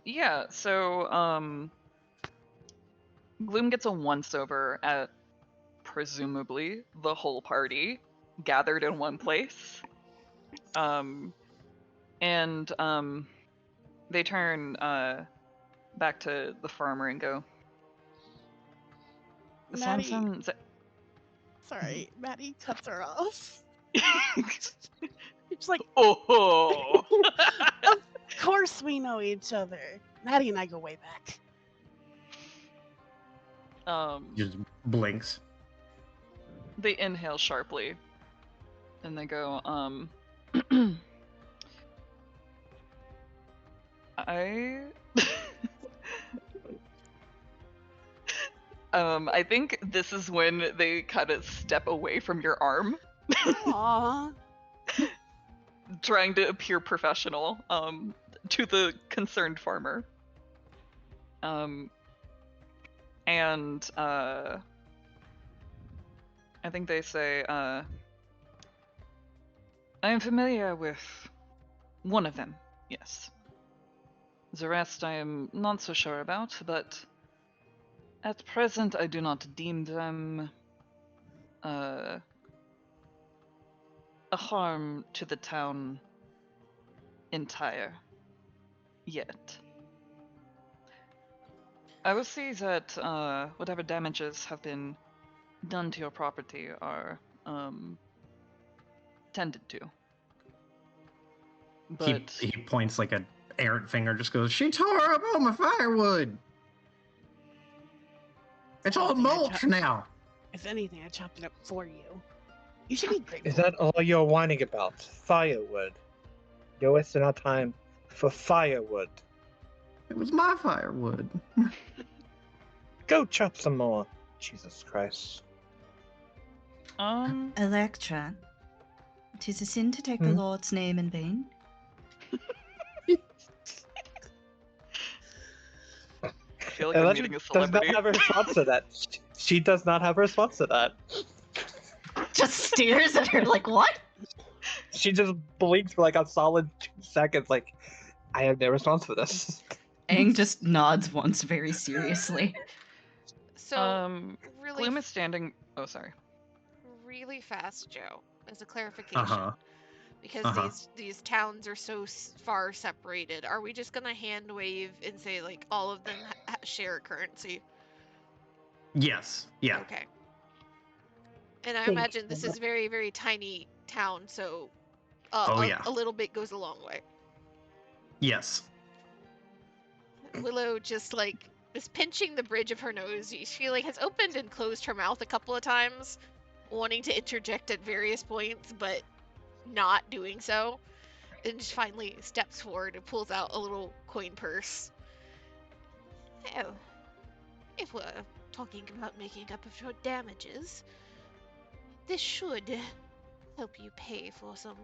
Yeah, so, Gloom gets a once-over at presumably the whole party gathered in one place. And they turn back to the farmer and go, Maddie, Samson, sorry, Maddie cuts her off. It's like, oh, of course we know each other. Maddie and I go way back. Just blinks. they inhale sharply and they go, I think this is when they kind of step away from your arm, Aww. trying to appear professional, to the concerned farmer. And I think they say, I am familiar with one of them, yes. The rest I am not so sure about, but at present I do not deem them a harm to the town entire yet. I will see that whatever damages have been done to your property are tended to. But He points like an errant finger, just goes, she tore up all my firewood. It's all mulch now. If anything, I chopped it up for you. You should be grateful. Is that all you're whining about? Firewood. You're wasting our time for firewood. It was my firewood. Go chop some more. Jesus Christ. Electra, 'tis a sin to take the Lord's name in vain. I feel like I'm Electra meeting a does celebrity. not have a response to that. She does not have a response to that. Just stares at her like, what? She just blinks for like a solid 2 seconds, like, I have no response for this. Aang just nods once very seriously. So, really, Gloom is standing. Oh, sorry. really fast, Joe, as a clarification, Uh-huh. because these towns are so far separated. Are we just gonna hand wave and say like all of them share a currency? Yes. Yeah. Okay. And I Think imagine this is very, very tiny town, so Oh, yeah. a little bit goes a long way. Yes. Willow just like is pinching the bridge of her nose. She like has opened and closed her mouth a couple of times, wanting to interject at various points, but not doing so. And just finally steps forward and pulls out a little coin purse. Oh, if we're talking about making up of your damages, this should help you pay for some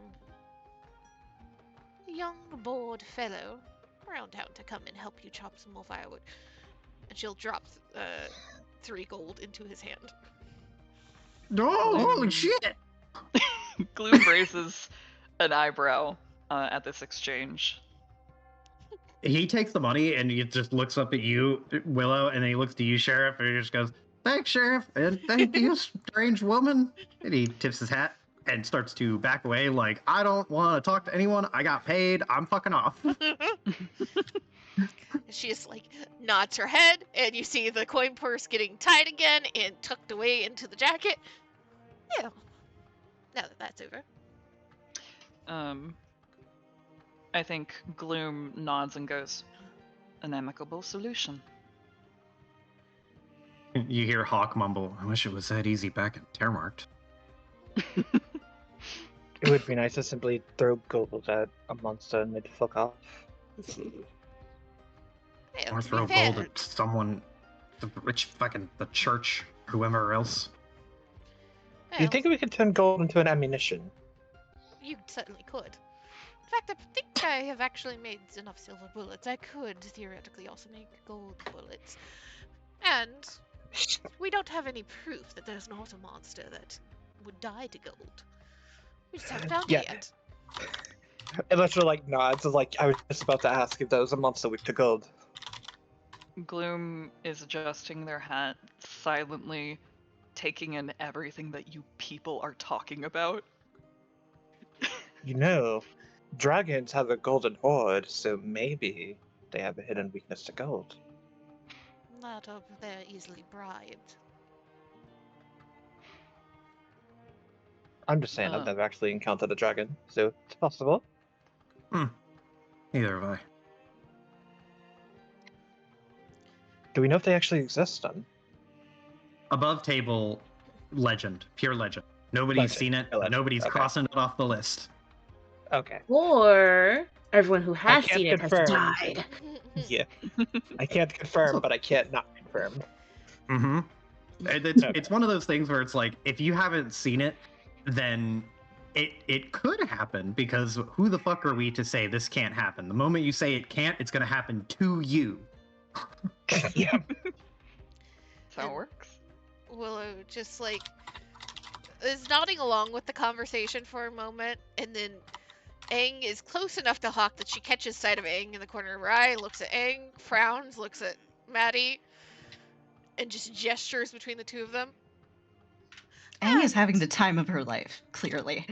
young, bored fellow around town to come and help you chop some more firewood. And she'll drop 3 gold into his hand. Oh, holy shit! Gloom raises an eyebrow at this exchange. He takes the money and he just looks up at you, Willow, and then he looks to you, Sheriff, and he just goes, thanks, Sheriff, and thank you, strange woman. And he tips his hat and starts to back away like, I don't want to talk to anyone. I got paid. I'm fucking off. She just like nods her head, and you see the coin purse getting tied again and tucked away into the jacket. Yeah. Now that that's over. I think Gloom nods and goes, an amicable solution. You hear Hawk mumble, I wish it was that easy back in Termarked. It would be nice to simply throw gold at a monster and they'd fuck off. Well, Or to be throw fair, gold at someone, the rich fucking the church, whoever else. Do you well, think we could turn gold into an ammunition? you certainly could. In fact, I think I have actually made enough silver bullets. I could theoretically also make gold bullets. And we don't have any proof that there's not a monster that would die to gold. We just haven't found Yeah. it yet. Electra like nods, is like I was just about to ask if there was a monster with the gold. Gloom is adjusting their hat silently, taking in everything that you people are talking about. You know, dragons have a golden horde, so maybe they have a hidden weakness to gold. Not if they're easily bribed. I'm just saying, I've never actually encountered a dragon, so it's possible. Neither have I. Do we know if they actually exist then? Above table, legend, pure legend. Nobody's Legend, seen it. pure legend, Nobody's okay. crossing it off the list. Okay. Or everyone who has can't seen it has confirm. died. Yeah. I can't confirm, but I can't not confirm. Mm-hmm. It's one of those things where it's like, if you haven't seen it, then it could happen, because who the fuck are we to say this can't happen? The moment you say it can't, it's going to happen to you. Yeah. That's how it works. Willow just like is nodding along with the conversation for a moment, and then Aang is close enough to Hawk that she catches sight of Aang in the corner of her eye, looks at Aang, frowns, looks at Maddie, and just gestures between the two of them. Aang is And having the time of her life, clearly.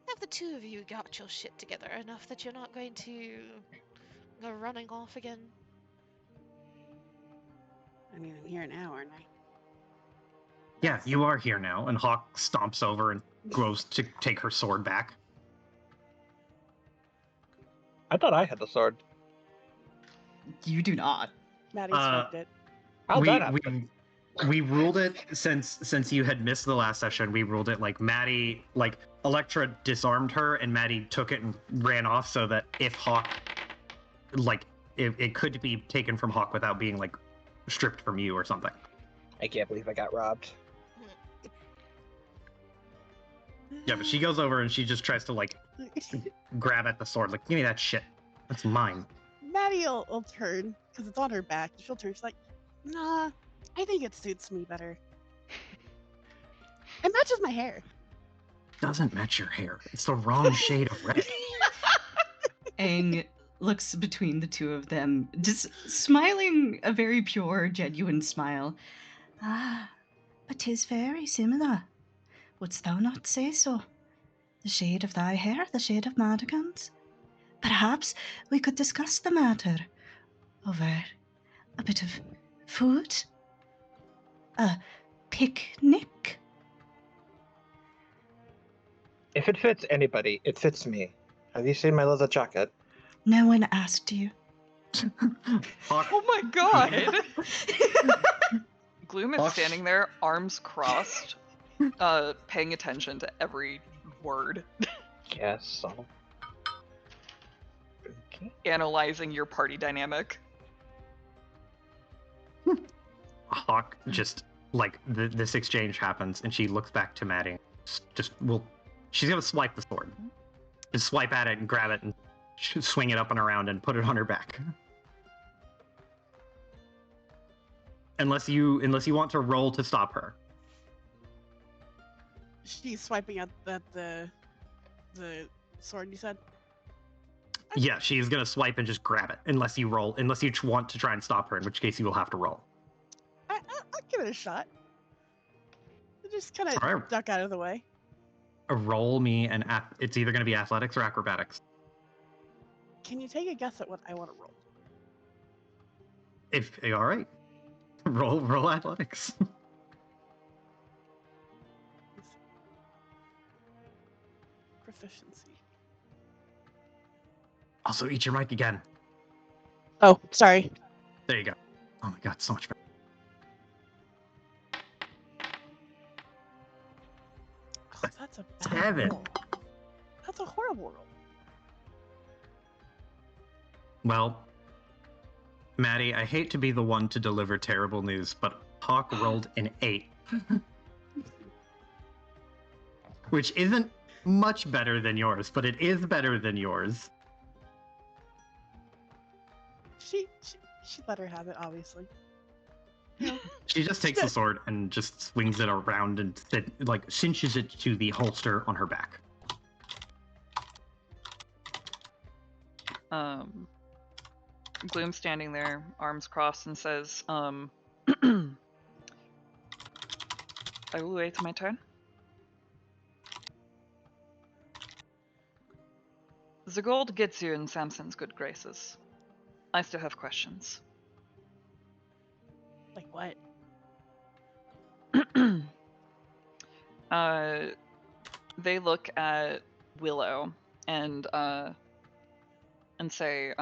have the two of you got your shit together enough that you're not going to go running off again? I mean, I'm here now, aren't I? Yeah, you are here now. And Hawk stomps over and goes to take her sword back. I thought I had the sword. You do not. Maddie Uh, swiped it. How'd that happen? we ruled it since you had missed the last session. We ruled it like Maddie, like Electra disarmed her, and Maddie took it and ran off, so that if Hawk, like, it could be taken from Hawk without being like stripped from you or something. I can't believe I got robbed. Yeah, but she goes over and she just tries to like grab at the sword, like, give me that shit. That's mine. Maddie will turn, because it's on her back. She'll turn. She's like, nah, I think it suits me better. It matches my hair. Doesn't match your hair. It's the wrong shade of red. Aang looks between the two of them, just smiling a very pure, genuine smile. Ah, but 'tis very similar. Wouldst thou not say so? The shade of thy hair, the shade of Madigan's. Perhaps we could discuss the matter over a bit of food? A picnic? If it fits anybody, it fits me. Have you seen my leather jacket? No one asked you. Hawk, Oh my god! Gloom is Hawk- standing there, arms crossed, paying attention to every word, Yes, so. Okay. analyzing your party dynamic. Hawk just like this exchange happens, and she looks back to Maddie. She's gonna swipe the sword, just swipe at it and grab it and swing it up and around and put it on her back. Unless you want to roll to stop her. She's swiping at the sword, you said? Yeah, she's gonna swipe and just grab it. Unless you want to try and stop her, in which case you will have to roll. I'll give it a shot. Just kind of Alright. duck out of the way. Roll me an it's either gonna be athletics or acrobatics. Can you take a guess at what I want to roll? If all right, roll athletics. Proficiency. Also, eat your mic again. Oh, sorry. There you go. Oh my god, so much better. Oh, that's a bad 7. roll. a horrible roll. Well, Maddie, I hate to be the one to deliver terrible news, but Hawk rolled an 8. Which isn't much better than yours, but it is better than yours. She let her have it, obviously. She just takes the sword and just swings it around and cinches it to the holster on her back. Gloom standing there, arms crossed, and says, I will wait my turn. The gold gets you in Samson's good graces. I still have questions. Like what? They look at Willow and say,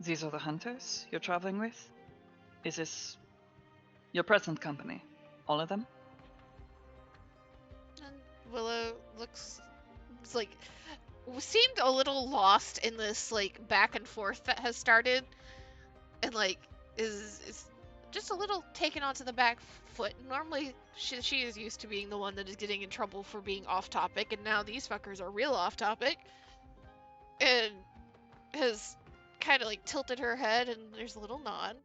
these are the hunters you're traveling with? Is this your present company? All of them? And Willow seemed a little lost in this back and forth that has started, and is just a little taken onto the back foot. Normally she is used to being the one that is getting in trouble for being off topic, and now these fuckers are real off topic, and has kind of tilted her head, and there's a little nod.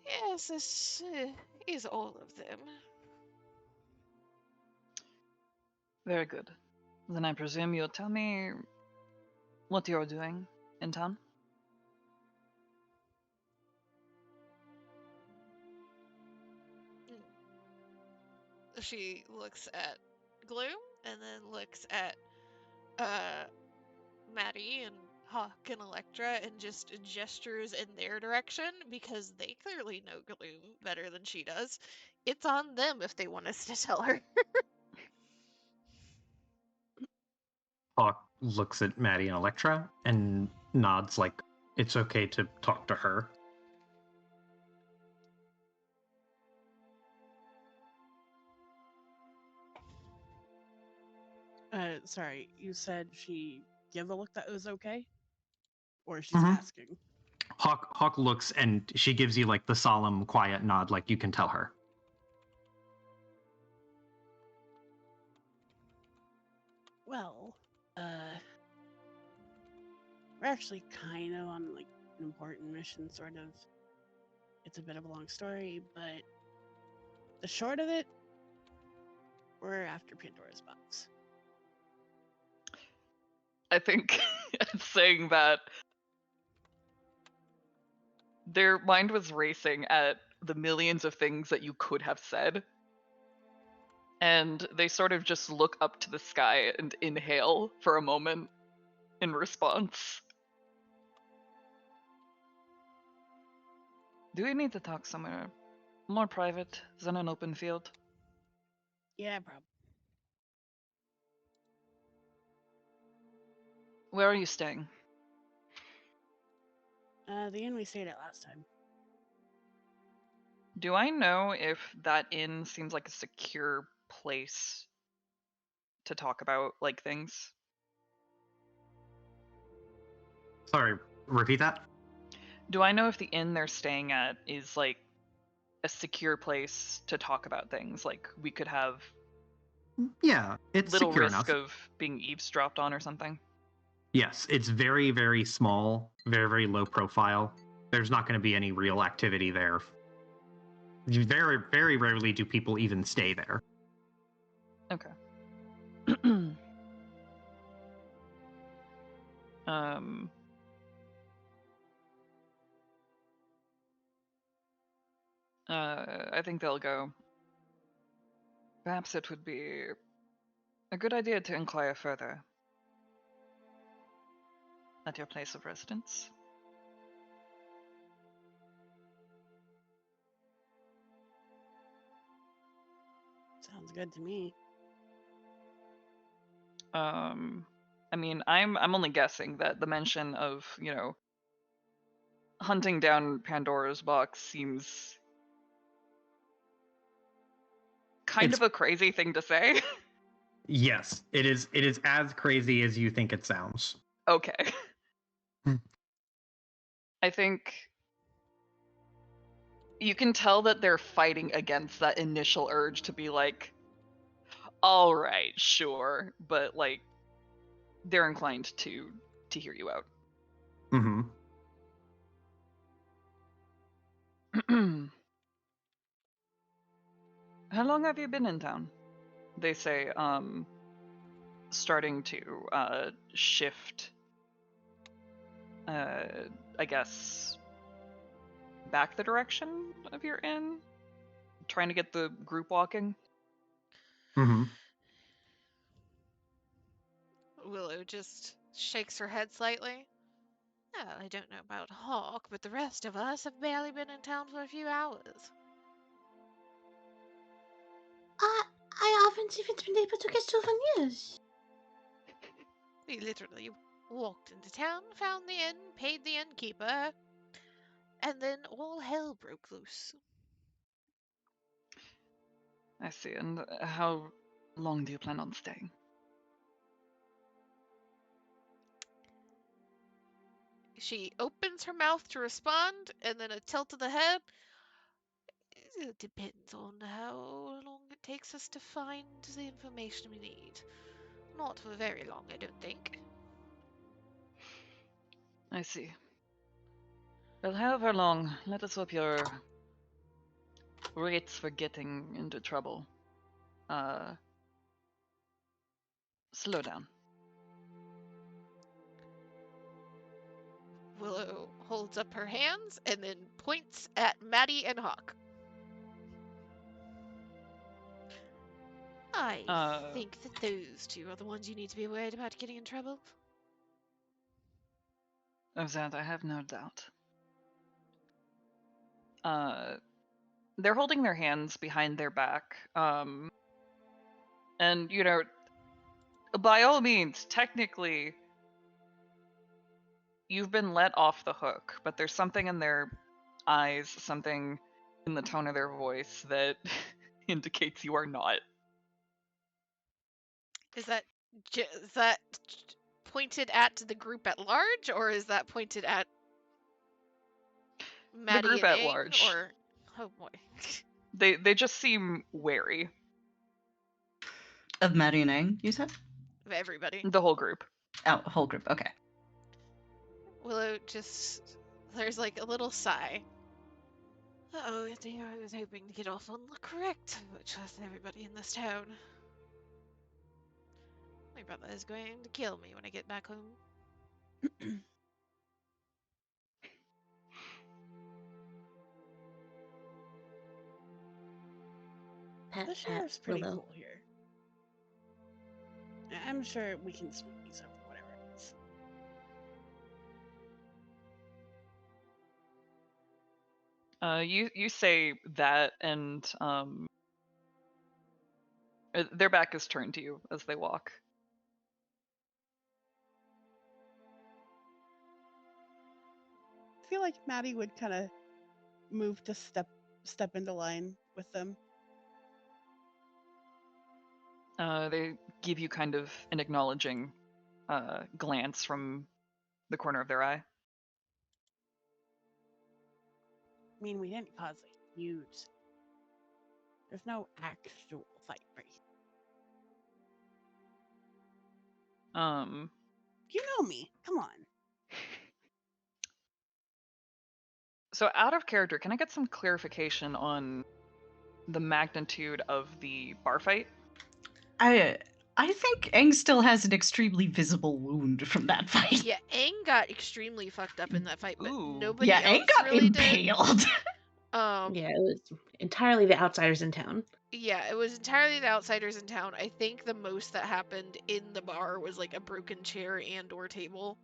Yes, this is all of them. Very good. Then I presume you'll tell me what you're doing in town? She looks at Gloom and then looks at Maddie and Hawk and Electra and just gestures in their direction because they clearly know Gloom better than she does. It's on them if they want us to tell her. Hawk looks at Maddie and Electra and nods like it's okay to talk to her. Sorry, you said she gave the look that it was okay? Or she's asking? Hawk looks and she gives you the solemn, quiet nod, like you can tell her. Well, we're actually kind of on an important mission, sort of. It's a bit of a long story, but the short of it, we're after Pandora's box. I think saying that their mind was racing at the millions of things that you could have said. And they sort of just look up to the sky and inhale for a moment in response. Do we need to talk somewhere more private than an open field? Yeah, probably. Where are you staying? The inn we stayed at last time. Do I know if that inn seems like a secure place to talk about things? Sorry, repeat that? Do I know if the inn they're staying at is a secure place to talk about things? We could have Yeah, it's little secure risk enough. of being eavesdropped on or something? Yes, it's very, very small, very, very low profile. There's not going to be any real activity there. Very, very rarely do people even stay there. Okay. I think they'll go. Perhaps it would be a good idea to inquire further at your place of residence. Sounds good to me. I mean, I'm only guessing that the mention of, hunting down Pandora's box seems kind of a crazy thing to say. Yes, it is. It is as crazy as you think it sounds. Okay. Hmm. I think you can tell that they're fighting against that initial urge to be like, all right, sure, but like they're inclined to hear you out. Mm-hmm. How long have you been in town? They say, starting to shift, I guess, back the direction of your inn, trying to get the group walking. Mm-hmm. Willow just shakes her head slightly. Well, I don't know about Hawk, but the rest of us have barely been in town for a few hours. I haven't even been able to get souvenirs. We literally walked into town, found the inn, paid the innkeeper, and then all hell broke loose. I see. And how long do you plan on staying? She opens her mouth to respond, and then a tilt of the head. It depends on how long it takes us to find the information we need. Not for very long, I don't think. I see. Well, however long, let us hope your rates for getting into trouble slow down. Willow holds up her hands and then points at Maddie and Hawk. I think that those two are the ones you need to be worried about getting in trouble. Of that, I have no doubt. They're holding their hands behind their back. And, you know, by all means, technically, you've been let off the hook, but there's something in their eyes, something in the tone of their voice that indicates you are not. Is that pointed at the group at large, or is that pointed at Maddie group and at Aang, large. or oh boy. They just seem wary. Of Maddie and Aang, you said? Of everybody. The whole group. Oh, whole group. Okay. Willow just, there's like a little sigh. Oh, I think I was hoping to get off on the correct, which was everybody in this town. My brother is going to kill me when I get back home. The sheriff's pretty Willow. cool here. I'm sure we can smooth these over, whatever it is. You say that, and their back is turned to you as they walk. I feel like Maddie would kind of move to step into line with them. They give you kind of an acknowledging glance from the corner of their eye. I mean, we didn't cause a huge. There's no actual fight right here. You know me. Come on. So out of character, can I get some clarification on the magnitude of the bar fight? I think Aang still has an extremely visible wound from that fight. Yeah, Aang got extremely fucked up in that fight, but Ooh. nobody Yeah, else Aang got really impaled. did. Yeah, it was entirely the outsiders in town. Yeah, it was entirely the outsiders in town. I think the most that happened in the bar was like a broken chair and or table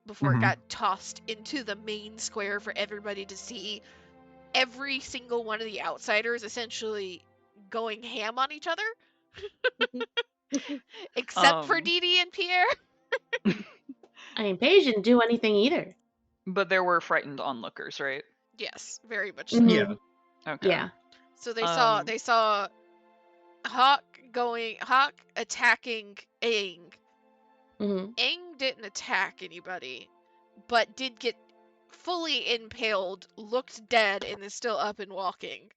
before it Mhm. got tossed into the main square for everybody to see. Every single one of the outsiders essentially going ham on each other. Except for Dee Dee and Pierre. I mean, Paige didn't do anything either. But there were frightened onlookers, right? Yes, very much so. Mhm. Yeah. Okay. Yeah. So they saw Hawk Hawk attacking Aang. Mm-hmm. Aang didn't attack anybody, but did get fully impaled, looked dead, and is still up and walking.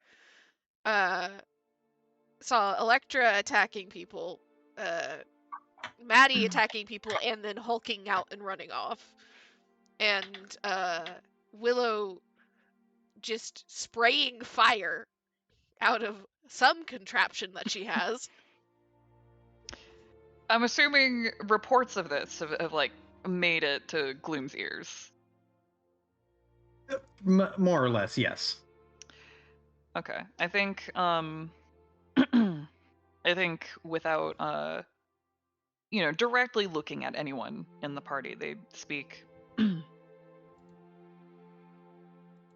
Saw Elektra attacking people, Maddie attacking people, and then hulking out and running off. And Willow just spraying fire out of some contraption that she has. I'm assuming reports of this have like made it to Gloom's ears. More or less, yes. Okay, I think I think without directly looking at anyone in the party, they speak. I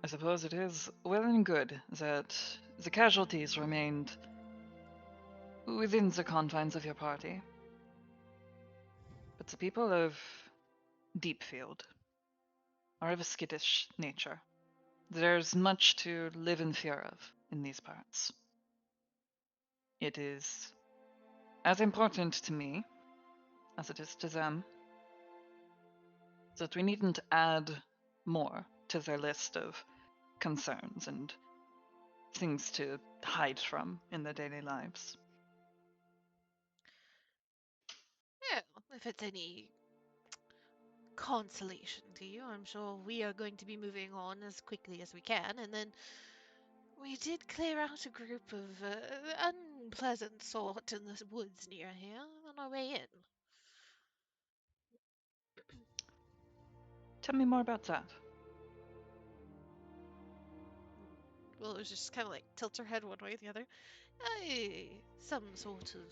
suppose it is well and good that the casualties remained within the confines of your party. But the people of Deepfield are of a skittish nature. There's much to live in fear of in these parts. It is as important to me as it is to them that we needn't add more to their list of concerns and things to hide from in their daily lives. Yeah, if it's any consolation to you, I'm sure we are going to be moving on as quickly as we can, and then we did clear out a group of unpleasant sort in the woods near here on our way in. Tell me more about that. Well, it was just kind of like tilts her head one way or the other. Some sort of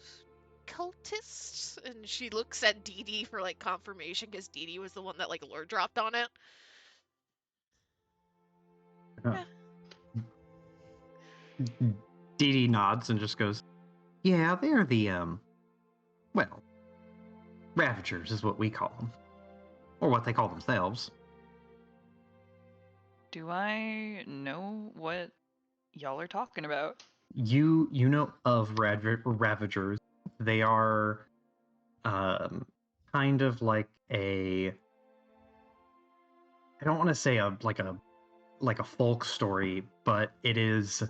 cultist, and she looks at Dee Dee for like confirmation because Dee Dee was the one that like lore dropped on it. Huh. Dee Dee nods and just goes, "Yeah, they're the well, Ravagers is what we call them, or what they call themselves." Do I know what y'all are talking about? You know of Ravagers. They are kind of like I don't want to say a folk story, but it is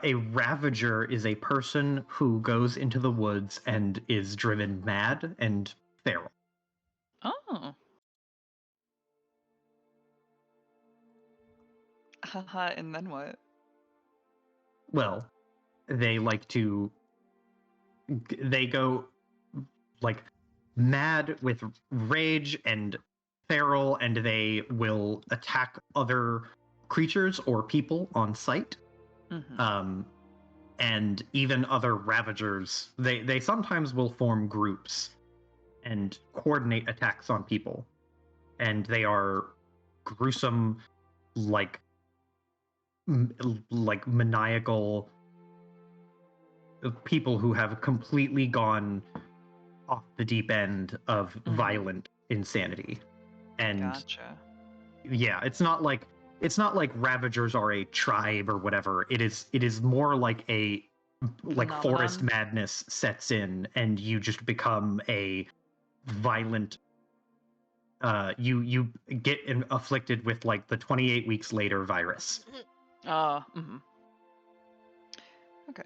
a Ravager is a person who goes into the woods and is driven mad and feral. Oh. Haha, and then what? Well, they go like mad with rage and feral, and they will attack other creatures or people on sight. Mm-hmm. And even other Ravagers. They sometimes will form groups and coordinate attacks on people, and they are gruesome, like maniacal people who have completely gone off the deep end of violent insanity. And Gotcha. yeah, it's not like Ravagers are a tribe or whatever. It is more like a forest Phenomenon. madness sets in, and you just become a violent. You get afflicted with like the 28 weeks later virus. Mm-hmm. Okay.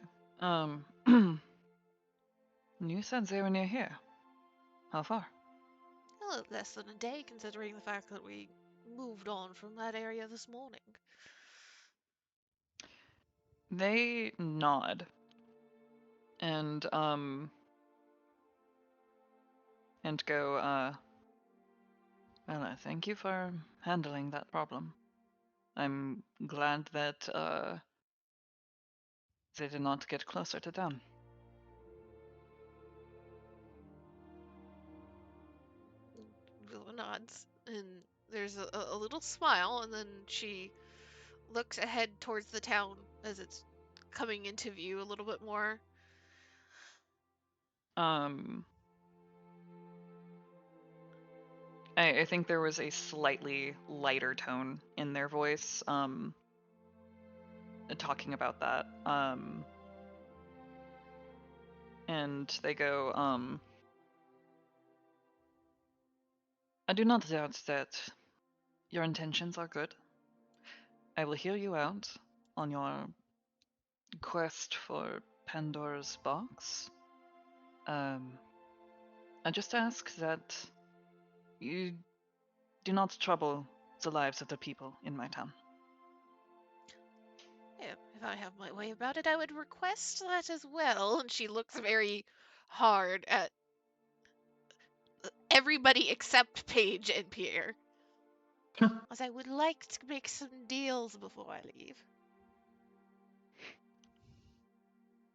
You said they were near here. How far? A little less than a day, considering the fact that we moved on from that area this morning. They nod. And go, well, thank you for handling that problem. I'm glad that they did not get closer to them. Willow nods, and there's a little smile, and then she looks ahead towards the town as it's coming into view a little bit more. I think there was a slightly lighter tone in their voice, talking about that. And they go, I do not doubt that your intentions are good. I will hear you out on your quest for Pandora's box. I just ask that you do not trouble the lives of the people in my town. Yeah, if I have my way about it, I would request that as well. And she looks very hard at everybody except Paige and Pierre. As I would like to make some deals before I leave.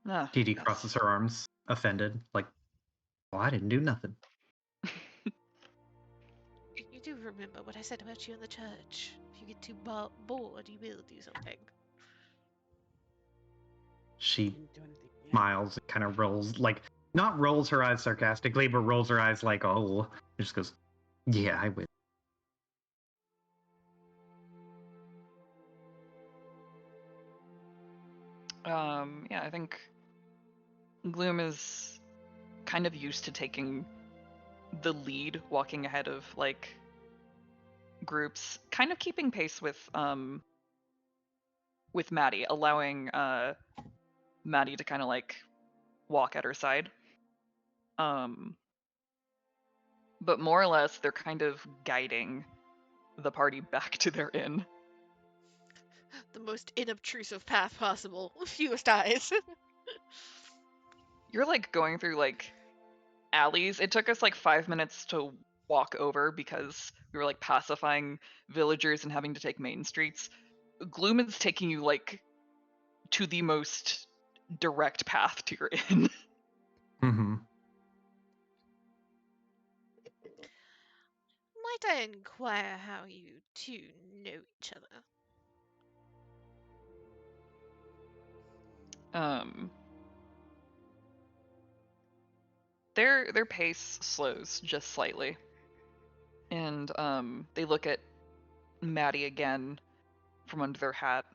Ah, TD yes. crosses her arms, offended, like, "Oh, I didn't do nothing." You do remember what I said about you in the church. If you get too bored, you will do something. She Didn't do anything yet. smiles and kind of rolls, like, not rolls her eyes sarcastically, but rolls her eyes like, oh. And just goes, yeah, I will. Yeah, I think Gloom is kind of used to taking the lead, walking ahead of like groups, kind of keeping pace with Maddie, allowing Maddie to kind of like walk at her side. But more or less they're kind of guiding the party back to their inn. The most inobtrusive path possible. Fewest eyes. You're like going through like alleys. It took us like 5 minutes to walk over because we were like pacifying villagers and having to take main streets. Gloom is taking you like to the most direct path to your inn. Mm-hmm. Might I inquire how you two know each other? Their pace slows just slightly, and they look at Maddie again from under their hat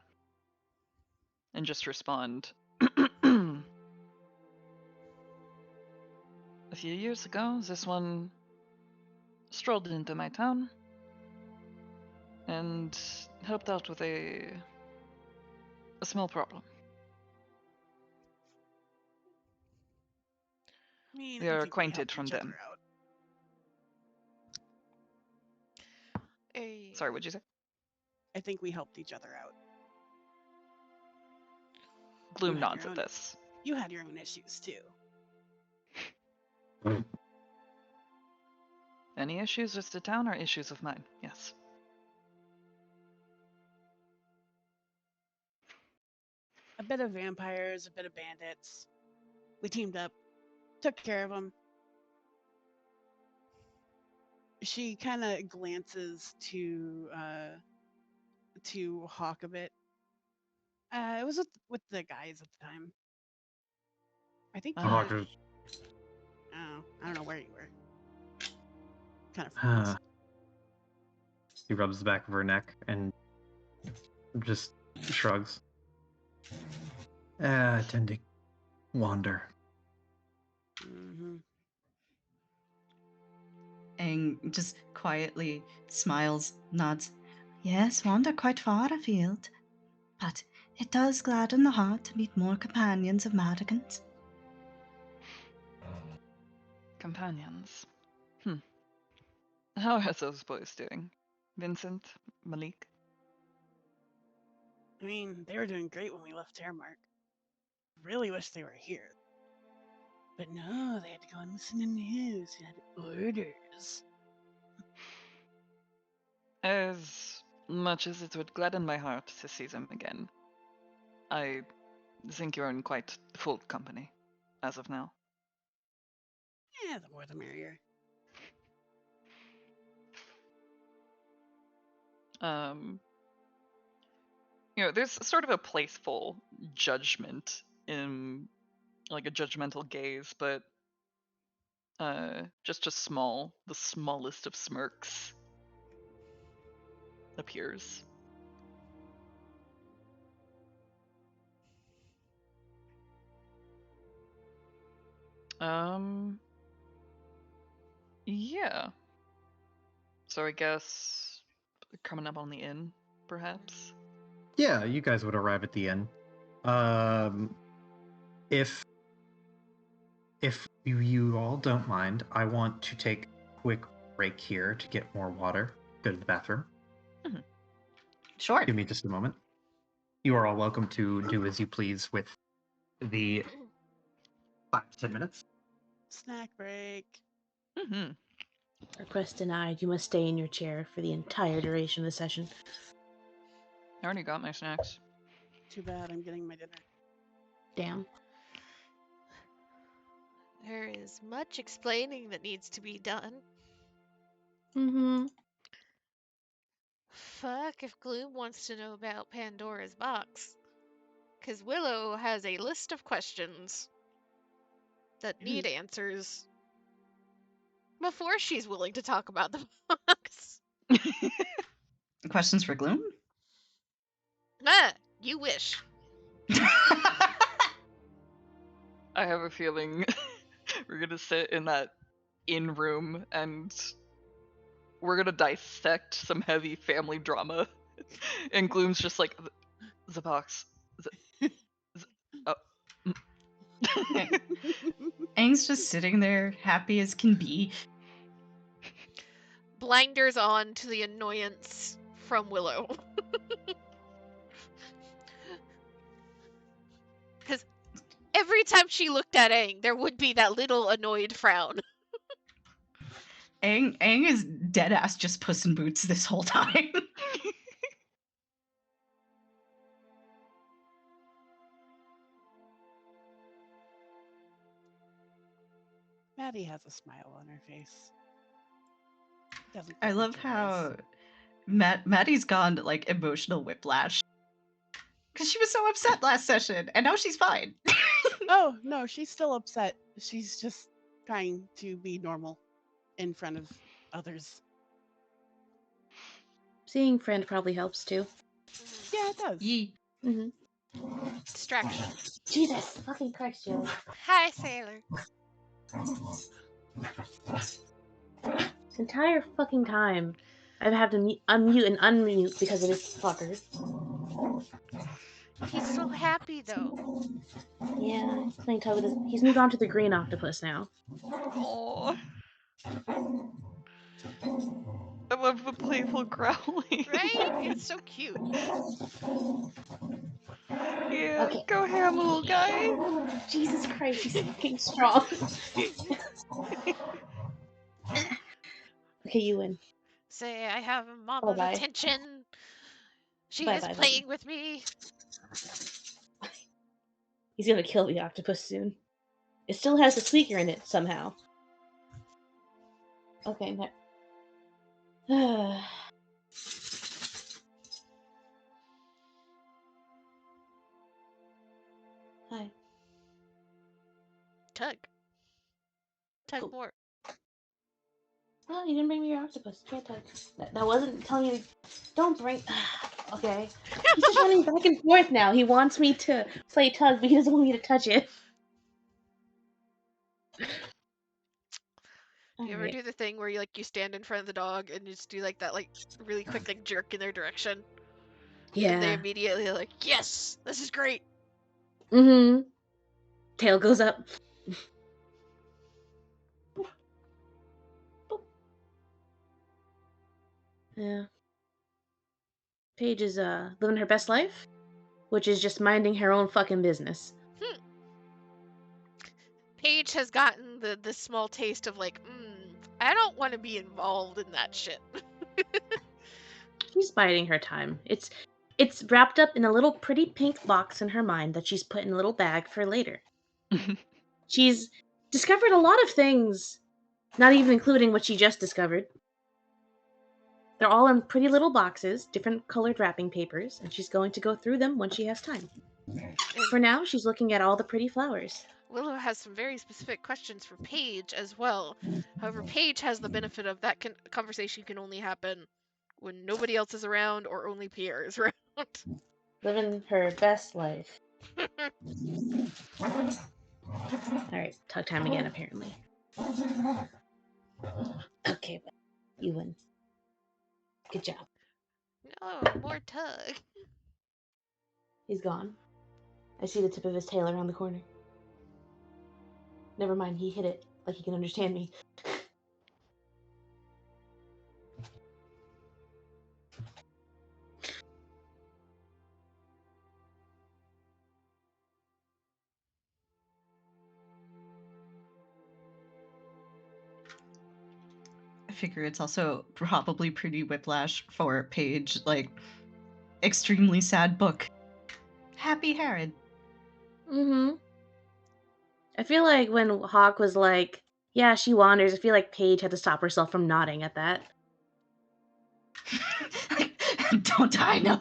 and just respond. A few years ago, this one strolled into my town and helped out with a small problem. I mean, We I are think we acquainted helped from each them. other out. Sorry, what'd you say? I think we helped each other out. Gloom had nods your at own- this. You had your own issues too. Any issues with the town are issues of mine, yes. A bit of vampires, a bit of bandits. We teamed up, took care of them. She kind of glances to Hawk a bit. It was with the guys at the time. I think you Hawk were. is, Oh, I don't know where you were. Kind of frowns. he rubs the back of her neck and just shrugs. I tend to wander. Mm-hmm. Aang just quietly smiles, nods. Yes, wander quite far afield, but it does gladden the heart to meet more companions of Madigan's. Companions. How are those boys doing? Vincent? Malik? I mean, they were doing great when we left Terramark. Really wish they were here. But no, they had to go and listen in the house. They had orders. As much as it would gladden my heart to see them again, I think you're in quite full company as of now. Yeah, the more the merrier. There's sort of a playful judgment in, like a judgmental gaze, but just the smallest of smirks appears. Yeah. So I guess coming up on the inn, perhaps? Yeah, you guys would arrive at the inn. If you all don't mind, I want to take a quick break here to get more water. Go to the bathroom. Sure. Give me just a moment. You are all welcome to do as you please with the 5 to 10 minutes. Snack break. Mm-hmm. Request denied. You must stay in your chair for the entire duration of the session. I already got my snacks. Too bad I'm getting my dinner. Damn. There is much explaining that needs to be done. Mm-hmm. Fuck if Gloom wants to know about Pandora's box. Because Willow has a list of questions that need answers before she's willing to talk about the box. Questions for Gloom? You wish. I have a feeling we're gonna sit in that inn room and we're gonna dissect some heavy family drama. And Gloom's just like, the box. Oh. Aang's just sitting there, happy as can be. Blinders on to the annoyance from Willow. Because every time she looked at Aang, there would be that little annoyed frown. Aang is dead ass just Puss in Boots this whole time. Maddie has a smile on her face. Doesn't I close love her eyes. how Maddie's gone to, like, emotional whiplash. Because she was so upset last session, and now she's fine. Oh, no, she's still upset. She's just trying to be normal in front of others. Seeing friend probably helps too. Yeah, it does. Yee. Mm-hmm. Distraction. Jesus fucking Christ, Joe. Hi, Sailor. This entire fucking time, I've had to unmute and unmute because of this fucker. He's so happy, though. Yeah, he's playing tug with his. He's moved on to the green octopus now. Oh. I love the playful growling. Right? It's so cute. Yeah, Okay. go ham, little guy. Jesus Christ, he's fucking strong. Okay, you win. Say, I have Mama's Bye-bye. attention. She Bye-bye, is buddy. playing with me. He's gonna kill the octopus soon. It still has the squeaker in it somehow. Okay, Hi. Tug. Tug Cool. more. Well, you didn't bring me your octopus. Can't tug. That wasn't telling you. Don't bring. Okay. He's just running back and forth now. He wants me to play tug, but he doesn't want me to touch it. You ever do the thing where you stand in front of the dog and you just do that really quick jerk in their direction? Yeah. And they immediately are like, yes, this is great. Mm-hmm. Tail goes up. Yeah. Paige is living her best life, which is just minding her own fucking business. Paige has gotten the small taste of I don't want to be involved in that shit. She's biding her time. It's wrapped up in a little pretty pink box in her mind that she's put in a little bag for later. She's discovered a lot of things, not even including what she just discovered. They're all in pretty little boxes, different colored wrapping papers, and she's going to go through them when she has time. For now, she's looking at all the pretty flowers. Willow has some very specific questions for Paige as well. However, Paige has the benefit of that conversation can only happen when nobody else is around or only Pierre is around. Living her best life. Alright, talk time again, apparently. Okay, but you win. Good job. No, more tug. He's gone. I see the tip of his tail around the corner. Never mind, he hit it like he can understand me. I figure it's also probably pretty whiplash for Paige, like, extremely sad book. Happy Harrod. Mm-hmm. I feel like when Hawk was like, yeah, she wanders, I feel like Paige had to stop herself from nodding at that. Don't I know?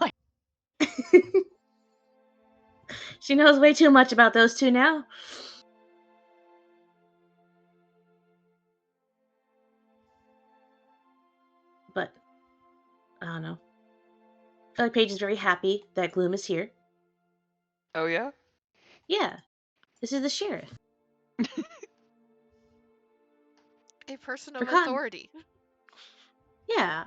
She knows way too much about those two now. But, I don't know. I feel like Paige is very happy that Gloom is here. Oh yeah? Yeah, this is the sheriff. A person For of Cotton. authority. Yeah.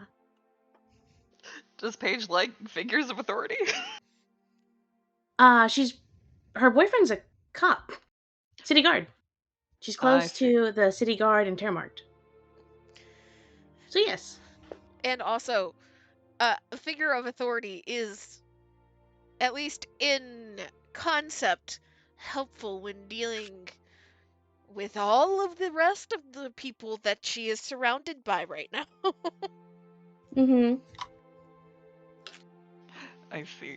Does Paige like figures of authority? Her boyfriend's a cop. City guard. She's I close see. to the city guard in Termarkt. So yes. And also, a figure of authority is, at least in concept, helpful when dealing with all of the rest of the people that she is surrounded by right now. Mm-hmm. I see.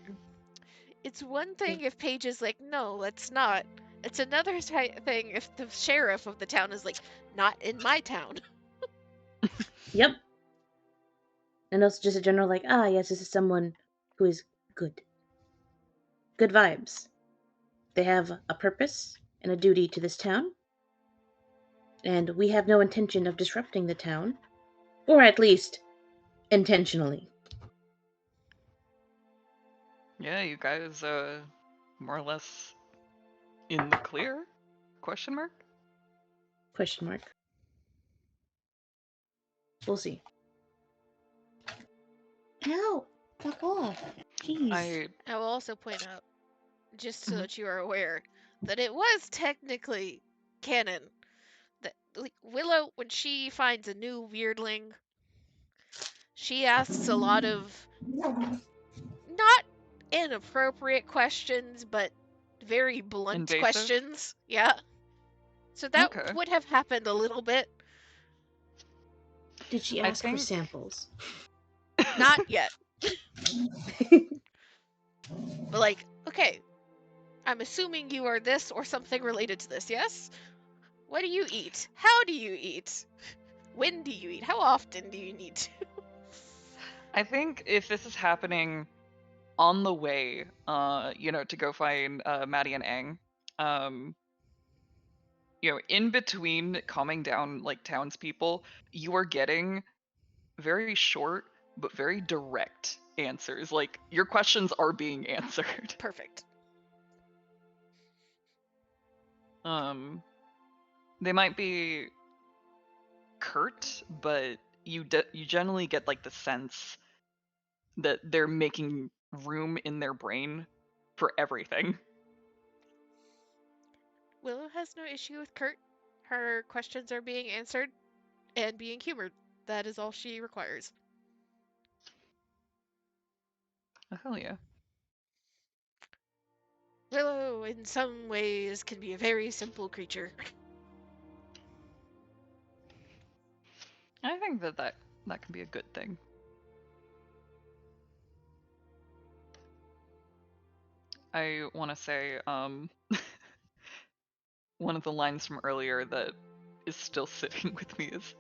It's one thing if Paige is like, no, let's not. It's another thing if the sheriff of the town is like, not in my town. Yep. And also just a general like, yes, this is someone who is good. Good vibes. They have a purpose and a duty to this town. And we have no intention of disrupting the town. Or at least, intentionally. Yeah, you guys more or less in the clear? Question mark? Question mark. We'll see. No! Fuck off. Jeez. I will also point out, just so Mhm. that you are aware, that it was technically canon that Willow, when she finds a new weirdling, she asks a lot of not inappropriate questions, but very blunt Invasive? questions. Yeah. So that Okay. would have happened a little bit. Did she I ask for think- samples? Not yet. But like, okay, I'm assuming you are this or something related to this, yes? What do you eat? How do you eat? When do you eat? How often do you need to? I think if this is happening on the way, to go find Maddie and Aang, in between calming down like townspeople, you are getting very short but very direct answers. Like your questions are being answered. Perfect. They might be curt, but you generally get like the sense that they're making room in their brain for everything. Willow has no issue with Kurt. Her questions are being answered and being humored. That is all she requires. Oh, hell yeah. Willow, in some ways, can be a very simple creature. I think that can be a good thing. I want to say, one of the lines from earlier that is still sitting with me is,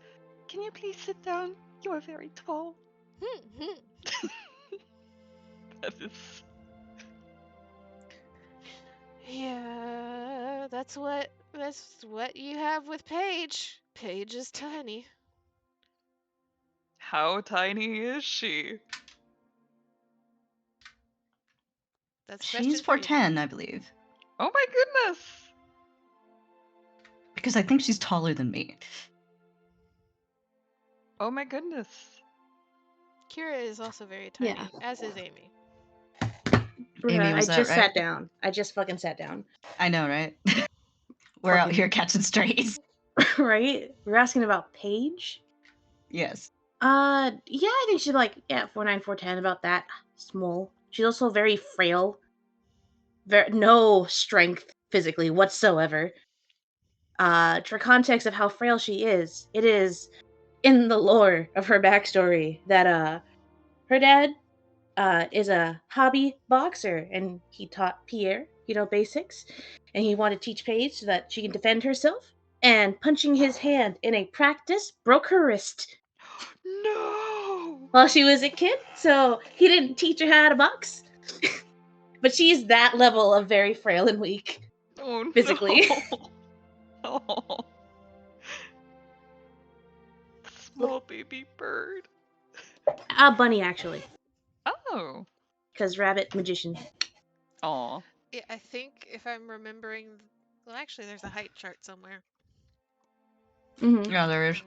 "Can you please sit down? You are very tall." That is... Yeah, that's what you have with Paige. Paige is tiny. How tiny is she? That's a She's question for you. 4'10", I believe. Oh my goodness! Because I think she's taller than me. Oh my goodness. Kira is also very tiny, Yeah. as is Amy. Amy, I was that just right? sat down. I just fucking sat down. I know, right? We're out Fucking- here catching strays. Right? We're asking about Paige? Yes. Yeah, I think she's like, 4'9", 4'10", about that. Small. She's also very frail. No strength physically whatsoever. For context of how frail she is, it is in the lore of her backstory that her dad is a hobby boxer, and he taught Pierre, basics, and he wanted to teach Paige so that she can defend herself. And punching his hand in a practice broke her wrist No. while she was a kid, so he didn't teach her how to box. But she's that level of very frail and weak. Oh Physically. no. Oh. Small baby bird. A bunny, actually, Oh. because rabbit magician. Aw. Yeah, I think if I'm remembering, well, actually, there's a height chart somewhere. Mm-hmm. Yeah, there is.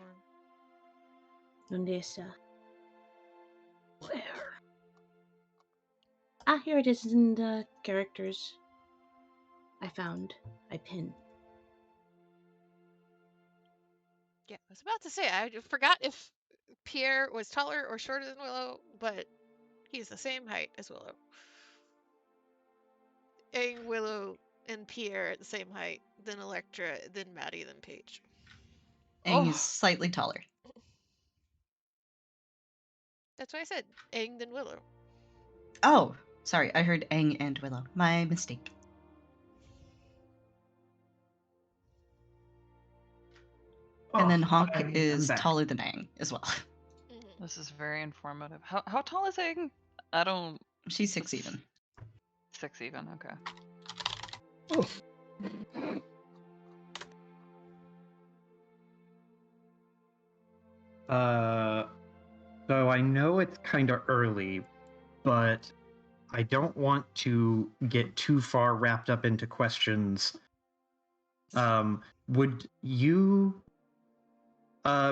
¿Dónde está? Where? Ah, here it is in the characters I found. I pinned. Yeah, I was about to say, I forgot if Pierre was taller or shorter than Willow, but he's the same height as Willow. Aang, Willow, and Pierre at the same height, then Electra, then Maddie, then Paige. And Oh. he's slightly taller. That's why I said Aang, then Willow. Oh, sorry. I heard Aang and Willow. My mistake. And then Honk I'm is back. taller than Aang as well. Mhm. This is very informative. How tall is Aang? I don't. She's 6 even. 6 even. Okay. So I know it's kind of early, but I don't want to get too far wrapped up into questions. Would you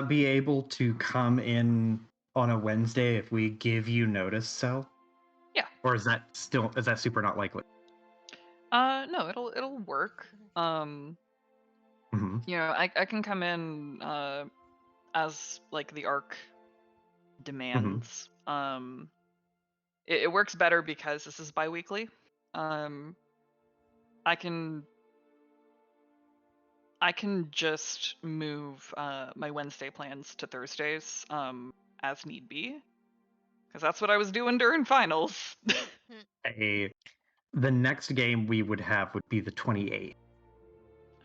be able to come in on a Wednesday if we give you notice, so? Yeah. Or is that super not likely? No, it'll work. Mhm. You know, I can come in as like the arc demands. It works better because this is bi-weekly. I can just move my Wednesday plans to Thursdays as need be, because that's what I was doing during finals. The next game we would have would be the 28th.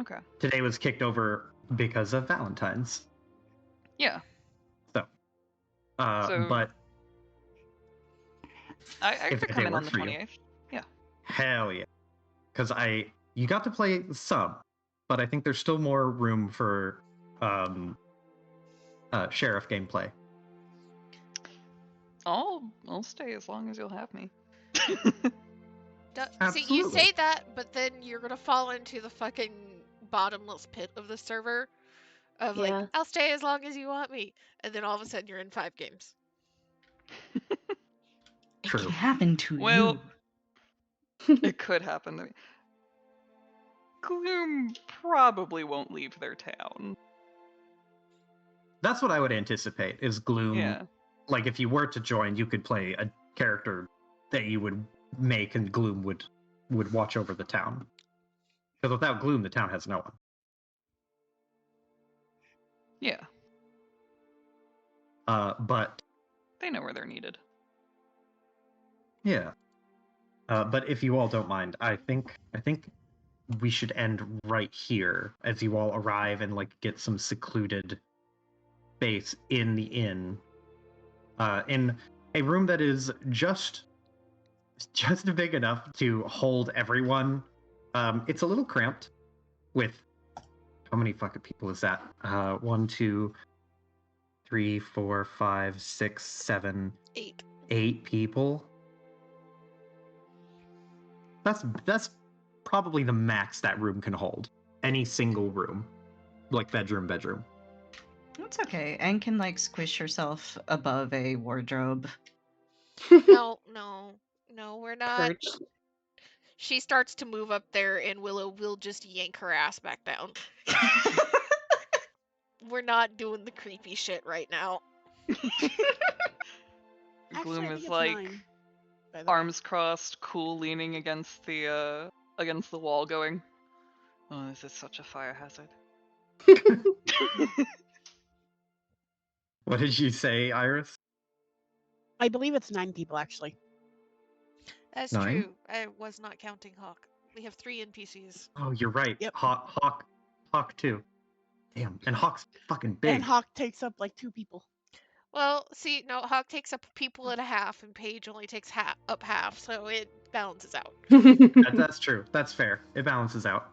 Okay. Today was kicked over because of Valentine's. Yeah. So, So but I if could it come in on works the for you. 28th. Yeah. Hell yeah. Because you got to play sub, but I think there's still more room for sheriff gameplay. I'll stay as long as you'll have me. See, you say that, but then you're gonna fall into the fucking bottomless pit of the server of like, Yeah. I'll stay as long as you want me, and then all of a sudden you're in 5 games. It True. can happen to Well, you. it could happen to me. Gloom probably won't leave their town. That's what I would anticipate, is Gloom. Yeah. Like, if you were to join, you could play a character that you would make, and Gloom would watch over the town. Because without Gloom, the town has no one. Yeah. But They know where they're needed. yeah. But if you all don't mind, I think we should end right here as you all arrive and like get some secluded space in the inn, in a room that is just big enough to hold everyone. It's a little cramped with how many fucking people is that? 1, 2, 3, 4, 5, 6, 7, 8 people. That's probably the max that room can hold. Any single room. like bedroom. That's okay. Anne can like squish herself above a wardrobe. No, we're not. Perch. She starts to move up there, and Willow will just yank her ass back down. We're not doing the creepy shit right now. Actually, Gloom I think is it's like 9, by the way. arms crossed, cool, leaning against the wall, going, "Oh, this is such a fire hazard." What did you say, Iris? I believe it's 9 people, actually. That's 9? true. I was not counting Hawk. We have 3 NPCs. Oh, you're right. Yep. Hawk too. Damn, and Hawk's fucking big. And Hawk takes up like 2 people. Well, see, no, Hawk takes up people and a half, and Paige only takes up half, so it balances out. That's true. That's fair. It balances out.